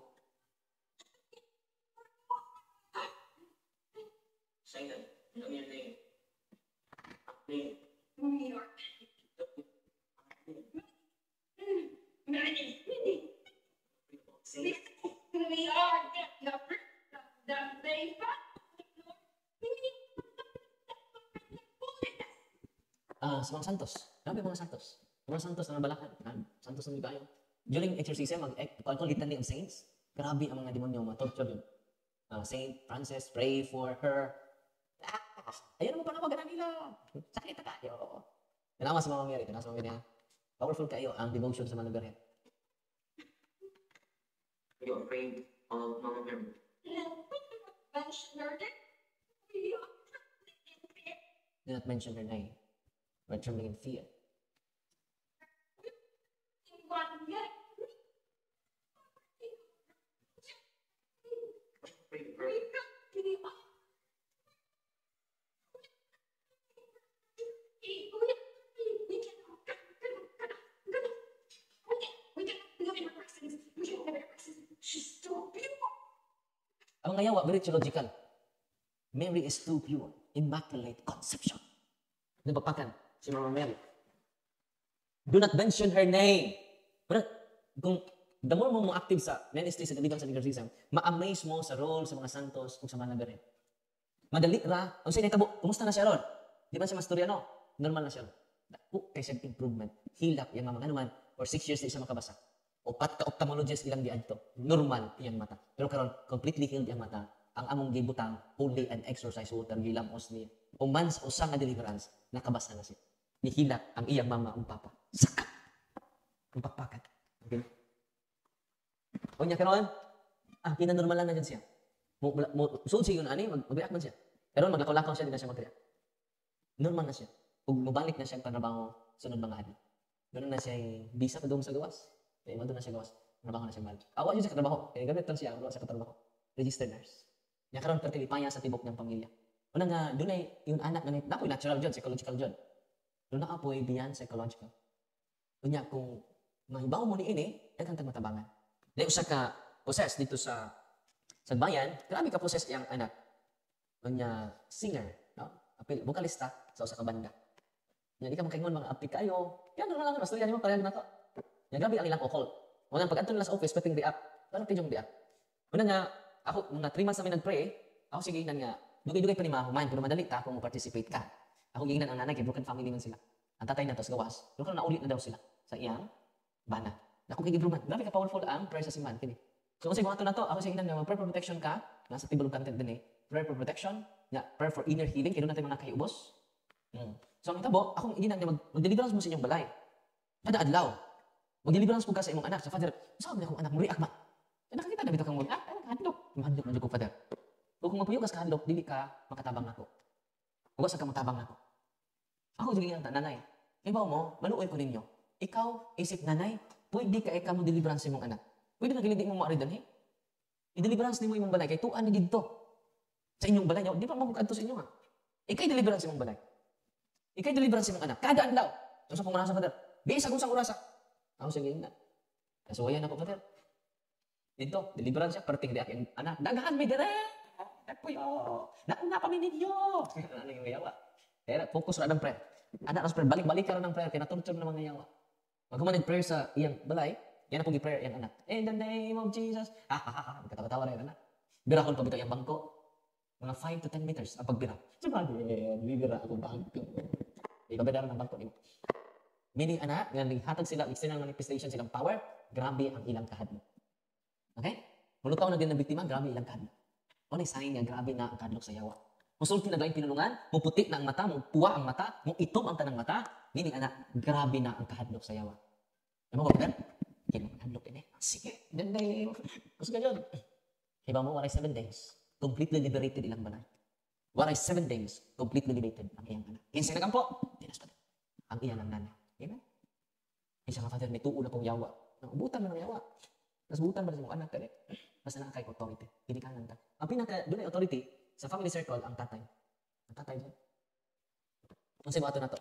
Say that. Tell me your name. Name. New York. We are the sa mga santos. Grabe mga santos. Mga santos na nabalakan. Santos na kayo. During exorcism, mag-litan of saints. Grabe ang mga demonyo, ma-torture yun. Saint Francis, pray for her. Ayun mo panawagan nila. Sakit na kayo. Kanawa sa mga Mary. Kanawa sa mga Mary. Powerful kayo ang devotion sa mga lugar yan. Are you afraid of Mama Mary? Do not mention her name. We're trembling in fear. Ang ngayawa, very theological. Mary is too pure. Immaculate conception. Napapakan si Mama Mary. Do not mention her name. Pero kung the more mo active sa ministry sa deliverance and exorcism, ma-amaze mo sa role sa mga santos kung sa mga nagarin. Madali ra. Ang sinitabo, kumusta na siya ron? Di ba siya mastoryano? Normal na siya ron. Kay siya improvement. Hilak yung mga naman for 6 years di siya makabasa. Upat ka ophthalmologist ilang diadto. Normal iyang mata. Pero karon completely healed iyang mata. Ang among gibutang holy and exercise water gilamos niya. Umans usa nga deliverance nakabasa na siya. Nihilak ang iyang mama ug papa. Saka. Ang pakpakan. Okay. O niya karon, kinanormalan na dyan siya. Suod siya yun, mag-react man siya. Pero maglakaw-lakaw siya, di na siya mag-react. Normal na siya. Kung mabalik na siya ang panrabaho, sunod mga adlaw. Ganun na siya yung visa pa doon sa gawas. Kaya doon na siya gawas. Trabaho na siya mahal. Awa siya sa katrabaho. Kaya gamit lang siya, wala sa katrabaho. Registered nurse. Niya karon pertilipaya sa tibok ng pamilya. Una nga, doon ay yung anak na napoy natural dyan, psychological dyan. Doon na apoy beyond psychological. Doon niya, kung mahibaw mo ni ini, daghang tag matabangan. Dahil usa ka possess dito sa bayan, grabe ka possess yang anak. Unya singer, no? Apil vokalista sa usa ka banda. Nya di ka makaingon mga apil kayo. Yan na lang mastorya nimo pareha na to. Nya grabe ang ilang okol. Unang pag adto nila sa office pating react. Ano tiyong react? Una nga ako mga 3 months namin nag-pray, ako sige nan nga dugay-dugay pa ni mahuman pero madali ta kung participate ka. Ako gingnan ang nanay kay broken family man sila. Ang tatay na to sa gawas. Pero karon naulit na daw sila sa iyang bana. Ako kay improvement. Grabe ka powerful ang prayer sa siman kini. So kasi mga to ako sige nang prayer for protection ka, nasa tibulong content din prayer for protection, prayer for inner healing kay natin mga kayubos. So ang itabo, ako ginang mag-deliverance mo sa inyong balay. Kada adlaw. Mag-deliverance po ka sa imong anak. Sa father, saan mo akong anak mo react ma? Nakakita na bitaw kang mo, handlok. Handlok man jud ko father. Kung mapuyo ka sa handlok, dili ka makatabang nako. Uga sa ka matabang nako. Ako sige ang nanay. Ibaw mo, maluoy ko ninyo. Ikaw isip nanay, pwede ka ikaw mo deliverance imong anak. Pwede na gilidi mo maaridan he. I-deliverance nimo imong balay kay tuan ni didto. Sa inyong balay, di pa mo kadto sa inyo ha. Ikay deliverance imong balay. Ikay deliverance imong anak. Kada adlaw. So sa pumanasan father, di sa kung orasa. Ako sige na. Kasuwayan ako father. Dito, deliverance siya, perting di aking anak. Dagahan may dire. Puyo. Nauna pa ninyo. Ano yung yawa? Kaya focus ra ng prayer. Anak ras prayer, balik-balik ka ra ng prayer kay naturture na mga yawa. Magkuman prayer sa iyang balay, yan na pong prayer iyang anak. In the name of Jesus. Katawa-tawa na yung anak. Bira ko pabito iyang bangko. Mga 5 to 10 meters ang pagbira. Sabi, bibira ako bangko. Ibabayaran ng bangko. Meaning anak, hatag sila, external manifestation silang power, grabe ang ilang kahadlok. Okay? Mulutaw na din ng biktima, grabe ilang kahadlok. O na sign nga, grabe na ang kahadlok sa yawa. Musulti na gawing pinulungan, muputi na ang mata, mupuwa ang mata, itom ang tanang mata, meaning anak, grabe na ang kahadlok sa yawa. Ano mo ba, Kaya naman hadlok din Sige, then gusto ka yun. Iba mo, waray 7 days, completely liberated ilang balay. Waray 7 days, completely liberated ang iyang anak. Kinsa na kampo, tinas pa din. Ang iyang ang nanay. Amen? Isa nga father, may tuo na pong yawa. Ubutan mo ng yawa. Tapos butan ba na mong anak ka basta na kay authority. Hindi ka nang ang pinaka, doon ay authority, sa family circle, ang tatay. Ang tatay doon. Kasi mga ito na to.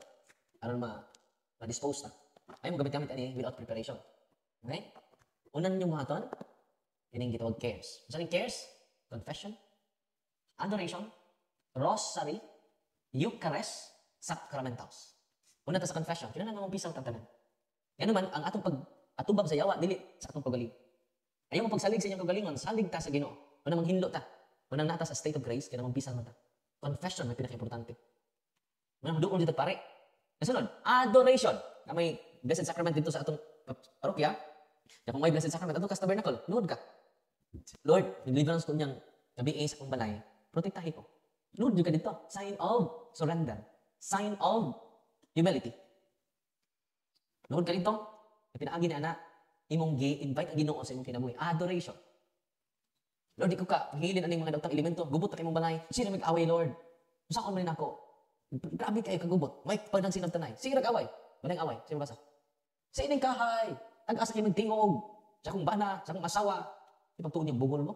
Aron ma-dispose na. Ayaw mo gamit-gamit ani without preparation. Okay? Unan yung mga ito, yun yung gitawag cares. Saan yung cares? Confession, adoration, rosary, Eucharist, sacramentals. Una ta sa confession, kailangan nga umpisang tatanan. Yan naman, ang atong atubab sa yawa, dili sa atong pagaling. Ayaw mo pagsalig sa inyong kagalingon, salig ta sa Ginoo. Unang manghinlo ta. Unang nata sa state of grace, kaya namang pisang ta. Confession, may pinaka-importante. Unang doon dito pare. Nasunod, adoration. Na may blessed sacrament dito sa atong parokya. Na kung may blessed sacrament, atong tabernacle, Lord ka. Lord, deliverance ko niyang gabi sa akong balay, protektahi ko. Lord, yung ka dito. Sign of surrender. Sign of humility. Lord, ka dito. Pinaagi na anak, imong invite ang Ginoo sa imong kinabuhi. Adoration. Lord, di ko ka, hihilin aning mga dautang elemento. Gubot na imong balay. Sino mag-away, Lord? Usa ko man ako. Grabe kayo kagubot. May pagdang sinang tanay. Sige nag-away. Walang away. Sino basa? Sa ining kahay. Ag-asa kayo magtingog. Sa akong bana. Sa akong asawa. Ipagtuon niyang bugol mo.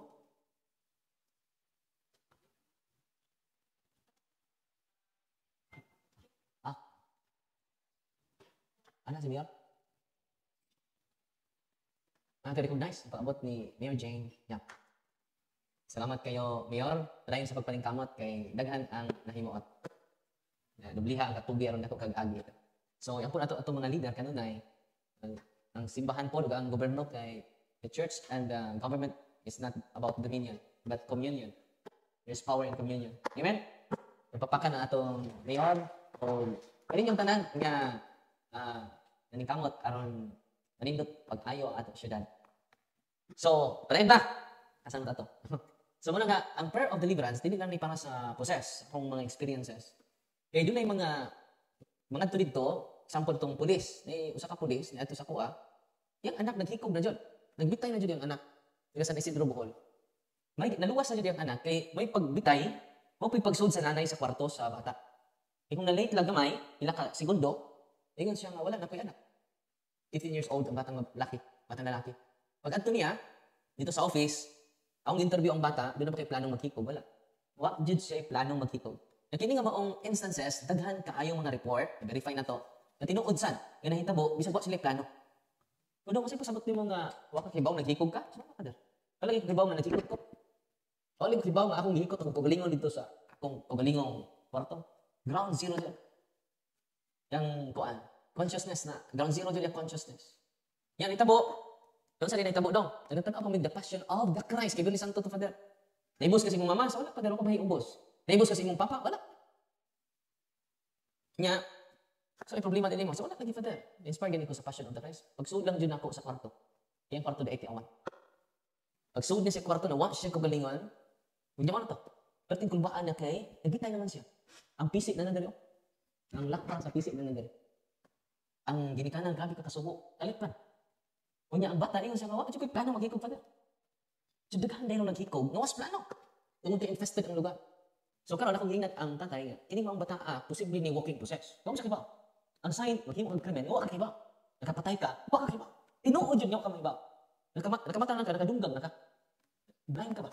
Ano si Mayor? I recognize, paabot ni Mayor Jane. Yep. Salamat kayo, Mayor. Padayon sa pagpaningkamot kay daghan ang nahimuot. Dubliha ang katubi aron dako kag agi. So, yan po ato mga leader kanunay ang simbahan po ug ang gobyerno kay the church and the government is not about dominion but communion. There's power in communion. Amen. Napapakan ang atong mayor o kanin yung tanan nga naningkamot aron manindot pag-ayo ang atong syudad. So, padayon ba? Kasan ato? So, muna nga, ang prayer of deliverance, dili lang ni para sa possess, akong mga experiences. Kaya doon ay mga to dito, sample tong pulis, usa ka pulis, ni ato sa kuha, yung anak naghikog na dyan. Nagbitay na dyan yung anak. Nila sa Isidro Bohol. May naluwas na dyan yung anak, kay may pagbitay, mo pagsud sa nanay sa kwarto sa bata. Kung na-late lang gamay, ila ka segundo, ingon siya nga, wala na ko yung anak. 15 years old ang batang lalaki. Pag adto niya, dito sa office, ang interview ang bata, doon na ba kayo planong maghikog? Wala. What did siya planong maghikog? Nakini nga maong instances, daghan kaayong mga report, verify na to, na tinuod san, nga nahitabo, bisag wa sila plano. Kuno kasi pasabot nimo nga, wa ka kibaw naghikog ka? Saan ka der? Kalagi kibaw na naghikog ko. Wala kibaw nga akong gihikot, akong pagalingon dito sa akong pagalingong kwarto. Ground zero dyan. Yang kuan, consciousness na, ground zero dyan yung consciousness. Yan, itabo, doon sa dinay tabo daw. Nagtanaw pa the passion of the Christ. Kay Billy Santo to Father. Naibos kasi mong mama, so wala pa ko mahi ubos. Naibos kasi mong papa, wala. Nya, so yung problema din mo, so wala lagi Father. Inspire gani ko sa passion of the Christ. Pagsuod lang dyan ako sa kwarto. Yung kwarto da 81. Pagsuod niya sa kwarto na watch siya kagalingon, hindi mo na to. Perting kulbaan na kay, nagbitay naman siya. Ang pisik na nandari. Ang lakpa sa pisik na nandari. Ang ginikanan, grabe ka kasubo. Alit pa. Kunya ang bata ingon siya nga, "Wa ko'y plano maghikog Father." So daghan dayon naghikog, nawas plano. Tungod kay infested ang lugar. So karon ako gingat ang tatay nga, kini mga bata posible ni walking possess. Kamo sa kibaw. Ang sign maghimo ang krimen, wa ka kibaw. Nakapatay ka, wa ka kibaw. Tinuod jud nga ka may baw. Nakamata lang ka, nakadunggang naka. Blind ka ba?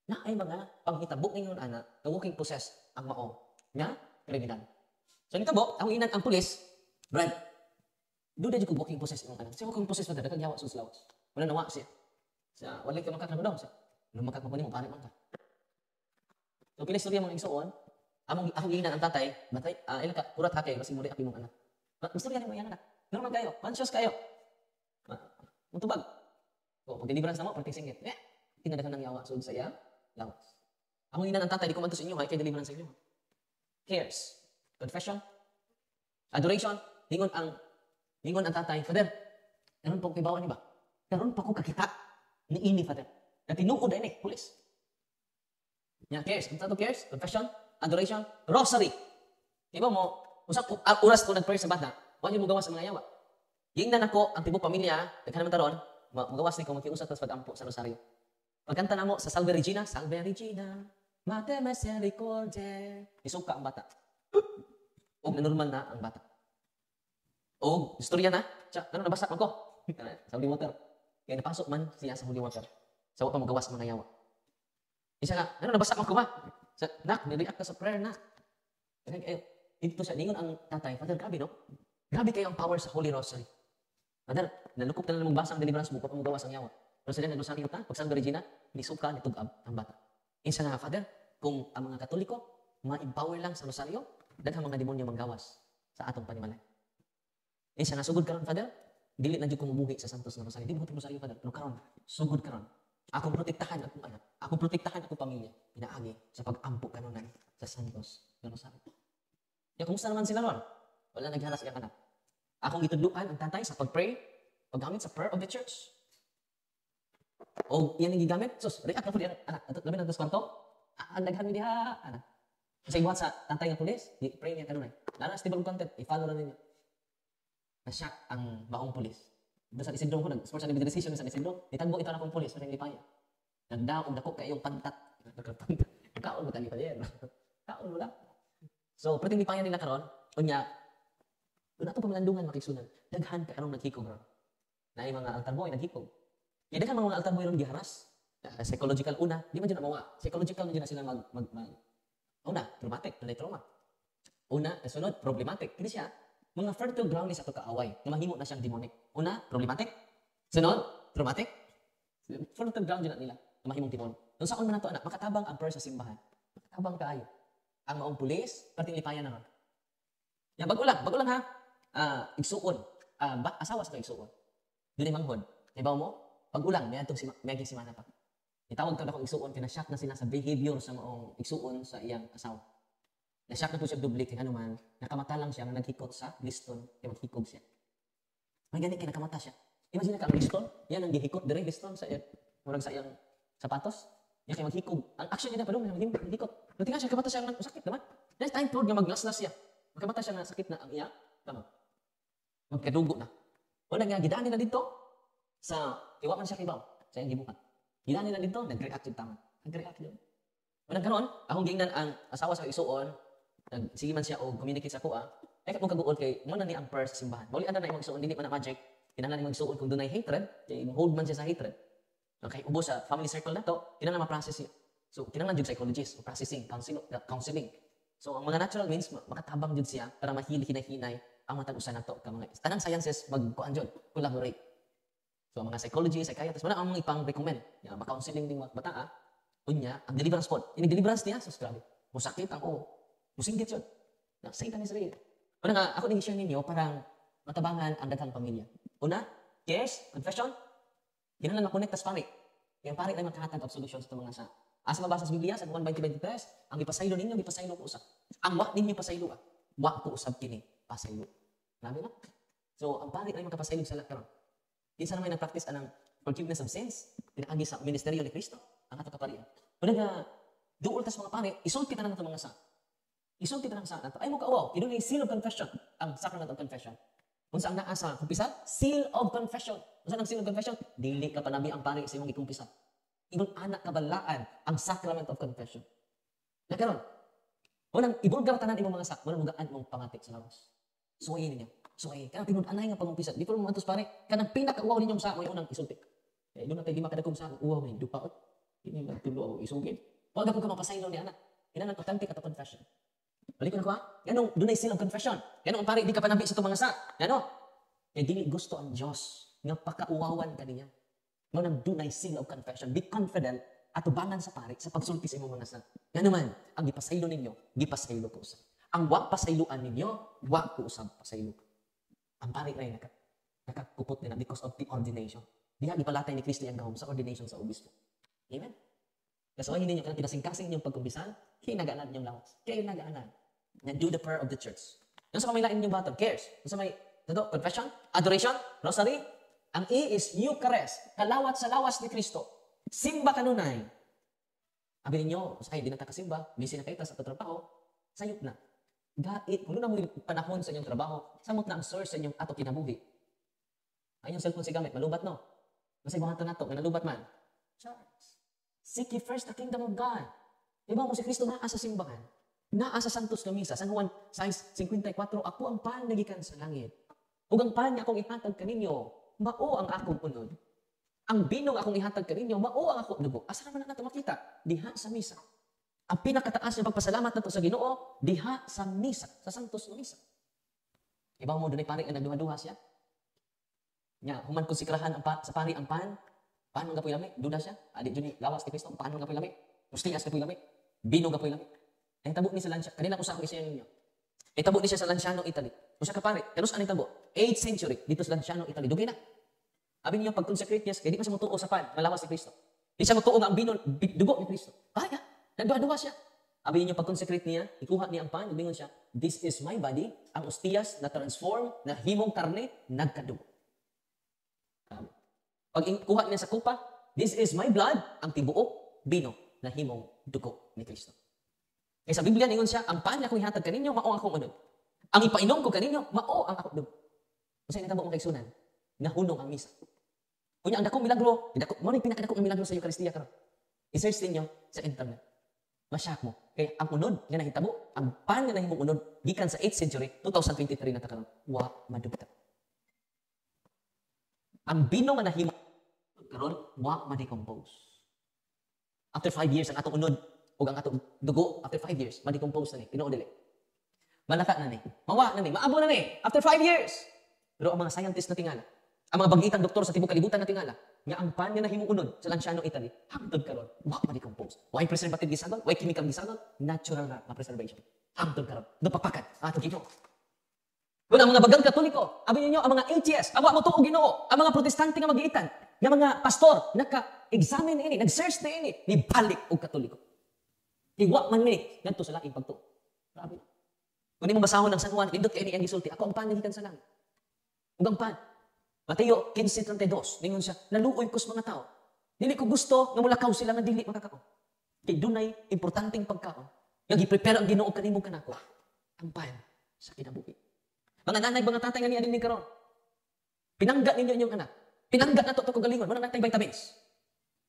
Na ay mga panghitabo ningon ana, na walking possess ang mao. Nga kriminal. So nitabo, ang inan ang pulis, Brad, doon na ko walking possess yung anak. Siya walking possess na dagang yawa sa lawas. Wala nawa siya. Siya, wala ka makaklamo daw siya. Wala makaklamo mo, pari man ka. So, pinistorya mga igsoon, akong iinan ang tatay, batay, ilan ka, kurat hakay, kasi muli api mong anak. Mastorya mo yung anak. Normal kayo, conscious kayo. Mutubag. O, pag deliverance na mo, parting singit. Tinadakan ng yawa, suod sa iya, lawas. Akong iinan ang tatay, di ko man to sa inyo, kay deliverance sa inyo. Cares. Confession. Adoration. Hingon ang tatay, Father, naroon po kibawan niya ba? Naroon pa ko kakita ni ini, Father. Na tinuod ay pulis. Yan, cares. Ang tato cares, confession, adoration, rosary. Iba mo, usap oras ko nag-prayer sa bata, wala niyo mo gawas sa mga yawa. Yingnan ako, ang tibok pamilya, naghanap man taron, magawas ni ko magkiusap sa pag-ampo sa rosaryo. Pagkanta na mo sa Salve Regina, Mate Misericordia. Isuka ang bata. O normal na ang bata. O, istorya na. Siya, ano, nabasa man ko. Sa holy water. Kaya napasok man siya sa holy water. Sa pa magawas mga yawa. Isa nga, ano, nabasa man ko ba? Sa, nak, nireact ka sa prayer na. Ito siya, ningon ang tatay. Father, grabe no? Grabe kayo ang power sa Holy Rosary. Father, nalukop na lang magbasa ang deliverance book, magawas ang yawa. Pero sila nag-rosary ka, pag Salve Regina, nisuka, nitugab ang bata. Isa nga, Father, kung ang mga Katoliko, ma-empower lang sa rosaryo, daghang mga demonyo manggawas sa atong panimalay. Isa nga, sugod karon Father, dili na jud ko mabuhi sa santos nga rosaryo. Di mo rosaryo, Father, pero karon, sugod karon. Akong protektahan akong anak. Akong protektahan akong pamilya. Pinaagi sa pag-ampo kanunan sa santos nga rosaryo. Ya, kumusta naman sila ron? Wala nagharas iyang anak. Akong itudluan ang tatay sa pag-pray, paggamit sa prayer of the church. O yan ang gigamit, sus, react na po diyan, anak. Labi na dos kwarto, ang daghan mi diha, anak. Kasi ibuhat sa tatay nga pulis, pray niya kanunay. Lalo na stable content, i-follow na ninyo. Na-shock ang baong pulis. Doon sa Isidro ko, nag-sports and decision sa Isidro, nitagbo ito na akong pulis, pero hindi pa yan. Nagdaog na ko kayong pantat. Kaon mo tani pa yan. Kaon mo lang. So, pwede hindi pa yan nila karon, unya, doon na ito pamalandungan makisunan. Daghan ka anong naghikog ron. Na yung mga altar boy, naghikog. Yan daghan mga altar boy ron giharas. Psychological una, di man dyan na mawa. Psychological na dyan na sila una, traumatic, na trauma. Una, sunod, problematic. Kini siya, mga fertile ground ni sa ito kaaway, na mahimo na siyang demonic. Una, problematic. Sunod, traumatic. Fertile ground dyan na nila. mahimong timon. Kung saan man nato anak, makatabang ang per sa simbahan. Makatabang kaayo. Ang maong pulis, perting lipayan na. Yan, bago lang ha. Igsuon. Asawa sa igsuon. Dili manghod. Ibaw mo, pag-ulang, may atong may simana pa. Itawag ka na kung igsuon, kinashock na sila sa behavior sa maong igsuon sa iyang asawa. Na-shock na po siya dublik, ano man, nakamata lang siya, naghikot sa liston, kaya maghikog siya. May ganit, nakamata siya. Imagine ka ang liston, yan ang gihikot, dire liston sa iyang, murag sa iyang sapatos, yan kaya maghikog. Ang action niya na pa doon, maghikot. Natinga siya, kamata siya, sakit naman. Next time, toward nga maglaslas siya. Makamata siya na sakit na ang iya, tama. Magkadugo na. Wala nga, gidaan nila dito, sa, iwa man siya kibaw, sa iyang gibukan. Gidaan nila dito, nag-react yung tama. Nag-react yun. Walang karoon, akong gingnan ang asawa sa isuon, sige man siya o communicate sa kuha, ay kung kaguol kay mo na ni ang per sa simbahan. Muli ana na imong isuon dili man na magic, kinahanglan imong isuon kung dunay hatred, kay hold man siya sa hatred. Okay, ubos sa family circle nato, kinahanglan ma-process siya. So kinahanglan jud psychologist o processing, counseling. So ang mga natural means makatabang jud siya para mahili hinay-hinay ang matag usa nato ka mga tanang sciences magkuan jud, collaborate. So mga psychology, psychiatrist, wala ang mga ipang-recommend. Ma-counseling ding mga bata unya ang deliverance pod. Ini deliverance niya sa grabe. Musakit ang musinggit yun. Satan is real. Una nga, ako nang i-share ninyo parang matabangan ang daghang pamilya. Una, cares, confession, kinahanglan makonect tas pari. Kaya pari ay makahatag of solutions sa mga sa. Asa mabasa sa Biblia sa 1:23, ang ipasaylo ninyo, ipasaylo ko usab. Ang wa ninyo pasaylo wa ko usab kini pasaylo. Grabe na. So, ang pari ay makapasaylo sa lahat karon. Kinsa na may nag-practice anang forgiveness of sins, pinaagi sa ministeryo ni Kristo, ang ato kaparian. Una nga, duol tas mga pari, isulti ka na nato mga sa. Isulti ka ng sa nato. Ay mo kaawaw, idun ni seal of confession, ang sacrament of confession. Kung saan naa sa kumpisan, seal of confession. Kung saan ang seal of confession, dili ka panabi ang pari sa imong ikumpisan. Ibon anak kabalaan ang sacrament of confession. Nagkaroon, walang ibulgar tanan imong mga sak, walang mugaan mong pangati sa lawas. Suwayin ninyo. Suwayin. Kanang pinun-anay nga pangumpisan. Di ko naman pare, kanang pinaka-uwaw ninyong sa mo yung unang isulti. Eh, doon natin di makadagong sa uwaw ni dupaot. Hindi magtulo o isugin. Huwag na kung ka mapasaylo ni anak. Kinahanglan authentic at confession. Balik ko na ko ha? Ganong, doon ay seal of confession. Ganong, pare, di ka panabi sa itong mga sa. Gano? Kaya dili gusto ang Diyos nga pakauwawan ka niya. Ganong, doon ay seal of confession. Be confident at ubangan sa pare sa pagsulti sa imong mga sa. Gano man, ang gipasaylo ninyo, gipasaylo ko usab. Ang wak pasayloan ninyo, wak ko usab pasaylo. Ang pare ay nakakupot nila because of the ordination. Diha, ipalatay ni Kristo yung gahom sa ordination sa obispo. Amen? Kasuhin ninyo, kanang pinasingkasing ninyong pagkumbisan, kinagaanan ninyong lawas. Kinagaanan. Do the prayer of the church. Yung sa kamay lain yung button, cares. Yung sa may, confession, adoration, rosary. Ang E is Eucharist, kalawat sa lawas ni Kristo. Simba kanunay. Abi ninyo, sa kayo, di na takasimba, busy na kayo, sa trabaho, sayop na. Gait, kung na mo panahon sa inyong trabaho, samot na ang source sa inyong ato kinabuhi. Ay, yung cellphone si gamit, malubat no? Kasi buhatan na to, nalubat man. Charles, seek ye first the kingdom of God. Diba mo si Kristo naa sa simbahan? Naa sa Santos na Misa, San Juan 6:54, ako ang pan nagikan sa langit. Ug ang pan niya akong ihatag kaninyo, mao ang akong unod. Ang binog akong ihatag kaninyo, mao ang akong dugo. Asa naman nato makita? Diha sa Misa. Ang pinakataas ng pagpasalamat nato sa Ginoo, diha sa Misa, sa Santos na Misa. Iba mo dunay pari nga nagduha-duha siya. Nya, human konsekrahan ang sa pari ang pan man gapoy lami, duda siya. Adi jud ni lawas ni Kristo, pan man gapoy lami. Mustias gapoy lami. Binog gapoy lami. Ang tabo ni sa Lancia, kanina ko sa ako isa ninyo. Ang tabo ni siya sa Lanciano, Italy. Usa ka pare, kanus anong tabo? 8th century, dito sa Lanciano, Italy. Dugay na. Abi niyo, pag-consecrate niya, kaya di pa siya mutuo sa pan, nalawas ni Kristo. Di siya mutuo nga ang dugo ni Kristo. Kaya, nagduha-duha siya. Abi niyo, pag-consecrate niya, ikuha niya ang pan, ibingon siya, this is my body, ang ostias na transform, na himong karne, nagkadugo. Pag ikuha niya sa kupa, this is my blood, ang tibuok, bino, na himong dugo ni Kristo. Kaya sa Biblia, ningon siya, ang paan niya akong ihatag kaninyo, mao ang akong unod. Ang ipainom ko kaninyo, mao ang akong dugo. Kasi natabo mong kaigsunan, nahunong ang misa. Kunya, ang dakong milagro, mo rin pinakadakong milagro sa Eucharistia karon. I-search ninyo sa internet. Masyak mo. Kaya ang unod nga nahitabo, ang paan nga nahimong unod, gikan sa 8th century, 2023 na takaroon, wa madugta. Ang bino nga nahimong karon, wa ma-decompose. After 5 years, ang atong unod, o ang atong dugo, after 5 years, ma-decompose na ni, pinuodili. Malaka na ni, mawa na ni, maabo na ni, after 5 years. Pero ang mga scientists na tingala, ang mga bagitang doktor sa tibok kalibutan na tingala, nga ang pan nga nahimong unod sa Lanciano, Italy, hangtod karon, wa pa decompose. Why preservative gisagon? Why chemical gisagon? Natural na preservation. Hangtod karon. Napapakat. Ato Ginoo. Kung ang mga bagang Katoliko, abi ninyo ang mga atheists, awa mo tuog Ginoo, ang mga protestante nga magiitan, nga mga pastor naka-examine ini, nag-search na ini, ni balik og Katoliko. Iwa man ni ngadto sa laing pagtuo. Grabe. Kung mo basahon ng San Juan, indot kay ni ang gisulti, ako ang pan nga gikan sa langit. Ug ang pan. Mateo 15:32, ningon siya, naluoy ko sa mga tao. Dili ko gusto nga mulakaw sila nga dili makakaon. Kay dunay importanteng pagkaon. Nga gi-prepare ang Ginoo kanimo kanako. Ang pan sa kinabuhi. Mga nanay, mga tatay nga niya din karon. Pinangga ninyo inyong anak. Pinangga na to kagalingon. Wala natay vitamins.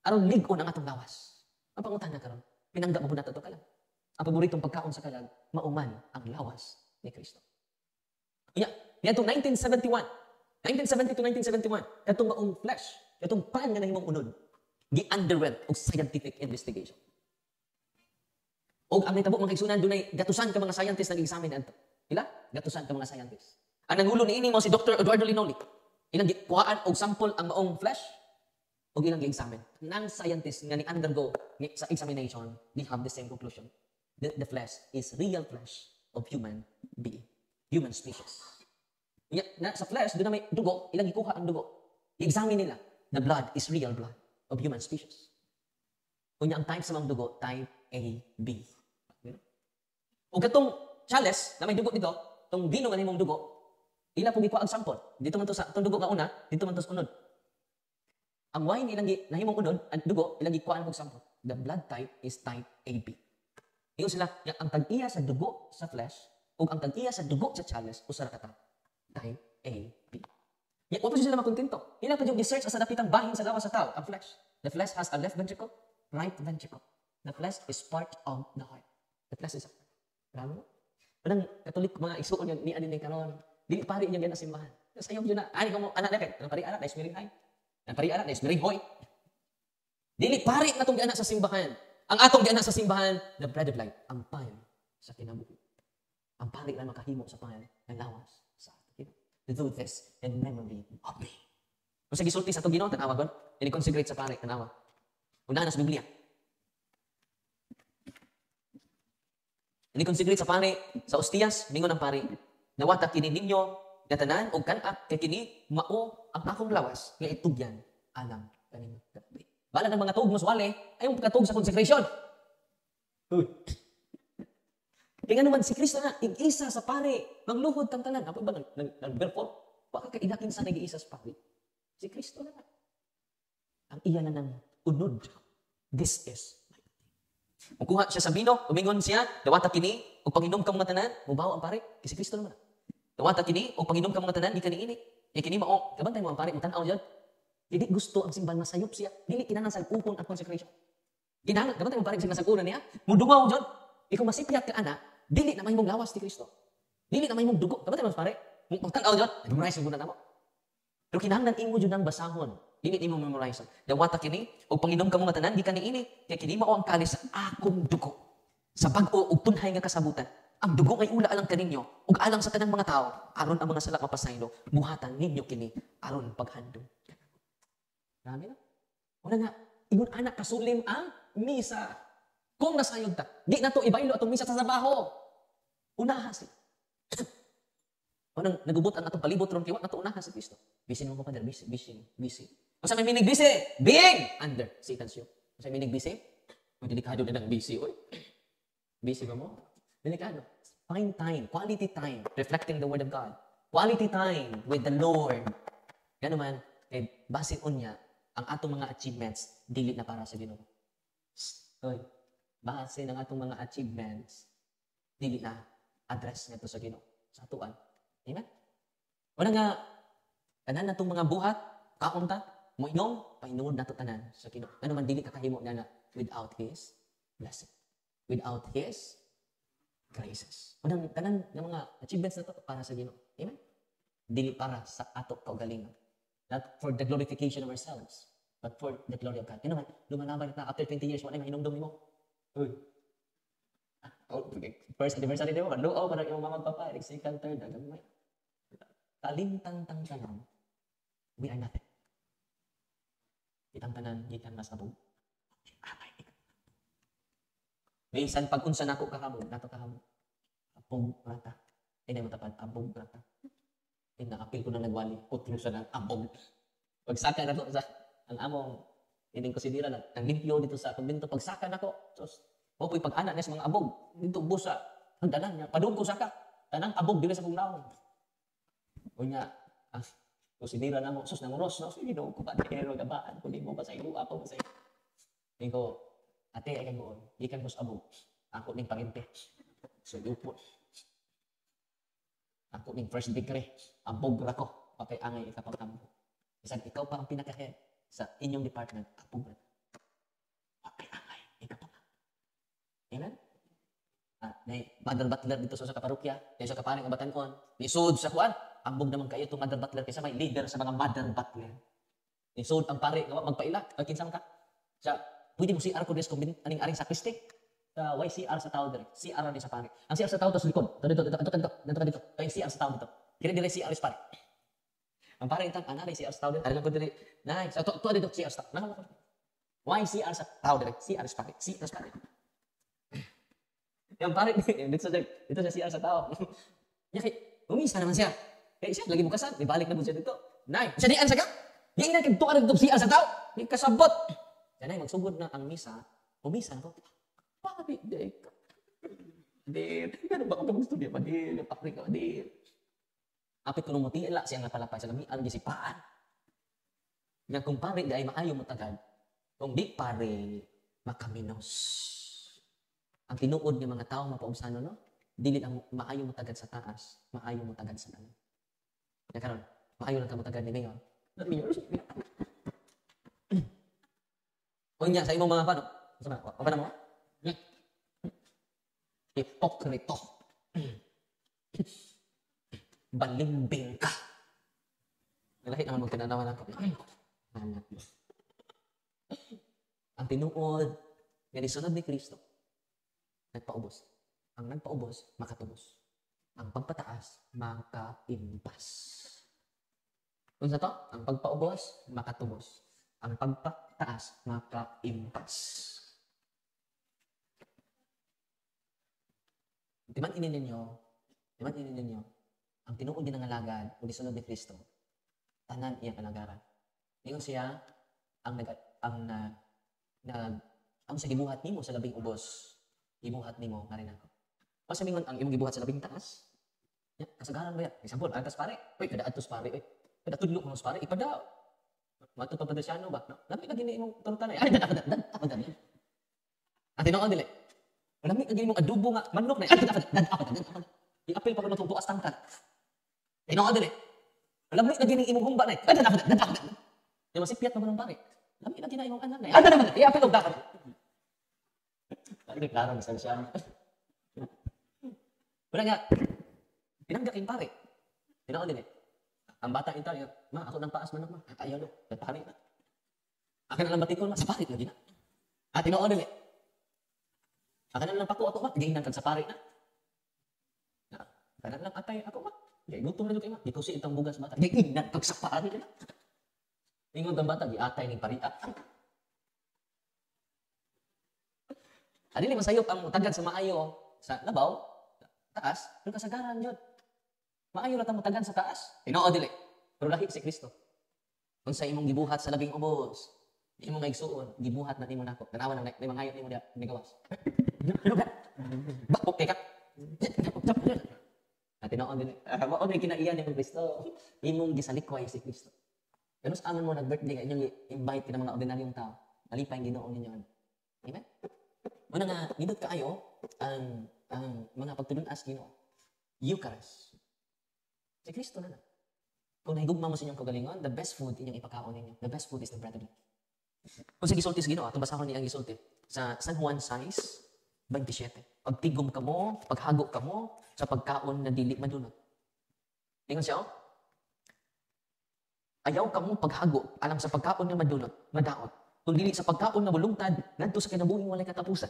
Aron ligon ang atong lawas. Ang pangutan na karon. Pinangga mo na to kalag. Ang paboritong pagkaon sa kalag, mauman ang lawas ni Kristo. Iya, itong 1970 to 1971, katong maong flesh, katong pan nga nahimong unod, gi-underwent og scientific investigation. Og ang nitabo mga igsunan dunay gatusan ka mga scientists nag-examine adto. Ila? Gatusan ka mga scientists. Ang nangulo ni ini mo si Dr. Eduardo Linoli. Ilang kuhaan og sample ang maong flesh og ilang gi-examine. Nang scientists nga ni undergo sa examination, they have the same conclusion. The flesh is real flesh of human being, human species. Na, sa flesh, doon na may dugo, ilang ikuha ang dugo. I-examine nila. The blood is real blood of human species. Kunya ang type sa mga dugo, type A, B. O katong chalice na may dugo dito, itong vino nga nimong dugo, ila pong ikuha ang sample. Dito man to sa itong dugo nga una, dito man to sa unod. Ang wine ilang nahimong unod, ang dugo, ilang ikuha ang sample. The blood type is type AB. Iyon sila, ang tag-iya sa dugo sa flesh, o ang tag-iya sa dugo sa chalice, o sa rakata, type A, B. Yan, wala pa sila makontento. Ilang pa yung research sa dapitang bahin sa lawas sa tao, ang flesh. The flesh has a left ventricle, right ventricle. The flesh is part of the heart. The flesh is a part. Grabe mo? Parang Katolik, mga isuon yun, ni Adin karon. Dili pari niya yan na simbahan. Sa iyo yun na, ani ko mo, anak na kay, ang pari anak, na ismiring hay. Ang pari anak, na ismiring hoy. Dili pari na itong anak sa simbahan. Ang atong anak sa simbahan, the bread of life, ang pan sa kinabuhi. Ang pari na makahimo sa pan, ang lawas sa atin. To do this in memory of me. Kung sa gisulti sa itong Ginoo, tanawa ko, ini-consecrate sa pari, tanawa. Unahan na sa Biblia. Ini-consecrate sa pari, sa ostias, mingon ang pari, nawata kini ninyo, gatanan, o kanak, kay kini, mao, ang akong lawas, nga itugyan, alang kaning gabi. Bala ng mga tug, maswali, ay yung pagkatug sa consecration. Kaya nga naman, si Kristo na, ig-isa sa pari, mangluhod kang tanan. Apo ba, nag-perform? Baka kainakin sa nag-iisa sa pari. Si Kristo na. Ang iya na ng unod. This is kung kuha siya sa bino, umingon siya, dawata kini, o panginom ka mga tanan, mubaw ang pare, kasi Kristo naman. Dawata kini, o panginom ka mga tanan, di ka niini. E kini mao, kabantay mo ang pare, matanaw dyan. Dili gusto ang simbahan masayop siya. Dili kinahanglan sa ukon at consecration. Kinahanglan, kabantay mo ang pare, kasi nasag-una niya, mudungaw dyan. Ikaw masipyat ka ana, dili na may mong lawas ni Kristo. Dili na may mong dugo. Kabantay mo ang pare, matanaw dyan, memorize mo na mo. Pero kinahanglan imo dyan ang basahon. Dili nimo memorize. Dawata kini og panginom ka mga tanan di ka niini kay kini mao ang kalis sa akong dugo. Sa bag-o og tunhay nga kasabutan. Ang dugo ngay ula alang kaninyo ug alang sa tanang mga tao aron ang mga sala mapasaylo buhatan ninyo kini aron paghandom. Rami na. Wala nga ingon anak kasulim ang misa. Kung nasayod ta, di na to ibaylo atong misa sa trabaho. Unaha si. Anong nagubot ang atong palibot ron kiwa nato unaha si Kristo. Busy mo Father, busy. Kung may minig busy, being under Satan's yoke. Kung may minig busy, delikado na ng busy. Oy. Busy ba mo? Delikado. Find time, quality time, reflecting the Word of God. Quality time with the Lord. Yan naman, basin niya, ang atong mga achievements, dili na para sa Ginoo. Oy, basin ang atong mga achievements, dili na address nito sa Ginoo. Sa atuan. Amen? Wala nga, tanan na itong mga buhat, kaunta, mo inom, painuod na ito tanan sa Ginoo. Ano man, dili kakahimo na without His blessing. Without His graces. Walang tanan ng mga achievements na ito para sa Ginoo. Amen? Dili para sa ato kaugalingon. Not for the glorification of ourselves, but for the glory of God. Yun naman, lumalabay na after 20 years, wala yung inom-dom mo. Uy. First anniversary din mo, luaw, parang yung mga magpapa, second, third, may talintang-tang-tanong. We are nothing. Kitang tanan, gikan mas abog. Minsan pag unsa nako kahamog, nato kahamog. Abog rata. Hindi mo tapat, abog rata. Apil ko na nagwali, utro sa ng abog. Pagsaka na to sa, ang among, hindi ko sinira na, ang limpyo dito sa kumbento, pagsaka na ko, sos, po'y pag-anak na sa mga abog, dito busa, ang tanan niya, padoon ko saka, tanang abog, dili sa kong naon. O niya, kung sinira na mo, sus, nangunos, no? Sige, no, kung patero, gabaan, kung di mo ba sa iyo, apo ba sa iyo. Hindi ko, ate, ay kagoon, ikan ko sa abog, ako ning panginte, so, yupo. Ako ning first degree, abog ra ko, okay, angay ikapagtambo. Isang ikaw pa ang pinaka-head sa inyong department, abog ra. Okay, angay ikapagtambo. Amen? May mother butler dito sa kaparokya, kaya sa kaparing abatanon, nisud sa kuan, ambog naman kayo itong mother butler kaysa may leader sa mga mother butler. Nisud ang pare, magpailak, kinsang ka. Sa, pwede mo CR ko des kung aning-aring sakristi. Why CR sa tao dito? CR na sa pare. Ang CR sa tao to sa likod. Dito. Kaya CR sa tao dito. Kaya dire CR is pare. Ang pare itang anay CR sa tao dito. Ano ko dire? Nice. To dito CR sa tao. Why CR sa tao dito? CR is pare. CR is pare. Yang pare dito sa CR sa tao. Yaki, umisa naman siya. Kaya siya lagi mo kasal, ibalik na mo siya dito. Nay, siya diyan sa ka? Di na kagtuan dito CR sa tao. Di kasabot. Yan ay magsugod na ang misa. Umisa na po. Bakit di ka? Di, ano ba kung gusto niya? Di, napakri ka, di. Apit ko nung mutila siyang napalapay sa lami, ang gisipaan. Nga kung pare, di ay maayo mo tagad. Kung di pare, makaminos. Ang tinuod ng mga tao, mapaubsano, no? Dili ang maayo mo tagad sa taas, maayo mo tagad sa langit. Nakaroon, maayo lang ka mo tagad ni Mayor. O niya, sa imong mga paano? O pa na mo? Hipokrito. Balimbing ka. Nalahit naman mong tinanawan ako. Ang tinuod, nga isunod ni Kristo, nagpaubos. Ang nagpaubos, makatubos. Ang pagpataas, makaimpas. Kung sa to, ang pagpaubos, makatubos. Ang pagpataas, makaimpas. Timan ini ninyo, ang tinuod din ng alagad, o disunod ni Kristo, tanan iyang kalagaran. Ngayon siya, ang sa gibuhat nimo sa labing ubos, gibuhat nimo na rin ako. O sabi ang imong gibuhat sa labing taas, kasagaran ba yan? Example, atas pare, kada atos pare, kada tudlo kung pare, ipada, matut papadrasyano ba? Lamig na gini imong turutan ay, dan. Ang tinuod dili, lamig na gini imong adobo nga, manok na, dan. I-apil pa ko ng tuas tangkad. Tinuod dili, lamig na gini imong humba na, dan. Yung masipiat na mo ng pare, lamig na gini imong anak na, dan. I-apil og dapat. Klaro na siya. Wala nga, pinanggak yung pare. Tinuod dili. Ang bata ito, ma, ako nang paas manok ma. Ayaw no, nagpahari na. Akin na lang batikon ma, sa pare lagi na. At tinuod dili. Akin na lang pako ako ma, giingnan kag sa pare na. Akin na lang atay ako ma. Gutom na dito ma, ikusi itong bugas bata. Giingnan kag sa pare na. Ingon ang bata, giatay ning pariat. Adili masayop ang tagad sa maayo sa labaw, taas, pero kasagaran yun. Maayo lang ang matagan sa taas. Tinuod dili. Pero lahi si Kristo. Kung sa imong gibuhat sa labing ubos, di mo maigsuon, gibuhat na nimo nako. Tanawan ang limang hayop nimo diha, migawas. Bakok kay ka. Tinuod dili. Mao ni kinaiyan ni Kristo. Imong gisalikway si Kristo. Pero sa amon mo nag-birthday ka inyong invite ka ng mga ordinaryong tao. Malipay ang Ginoo ninyo. Amen. Muna nga nindot kaayo ang mga pagtulun-as Ginoo. Eucharist. Si Kristo na lang. Kung nahigugma mo sa inyong kagalingon, the best food inyong ipakaon ninyo. The best food is the bread of life. Kung sa gisulti sa Ginoo, atong basahon niya ang gisulti. Sa San Juan 6:27. Pagtigom ka mo, paghago ka mo, sa pagkaon na dili madunot. Tingnan siya, oh. Ayaw ka mo paghago, alam sa pagkaon na madunot, madaot. Kung dili sa pagkaon na bulungtad, ngadto sa kinabuhing walay katapusan.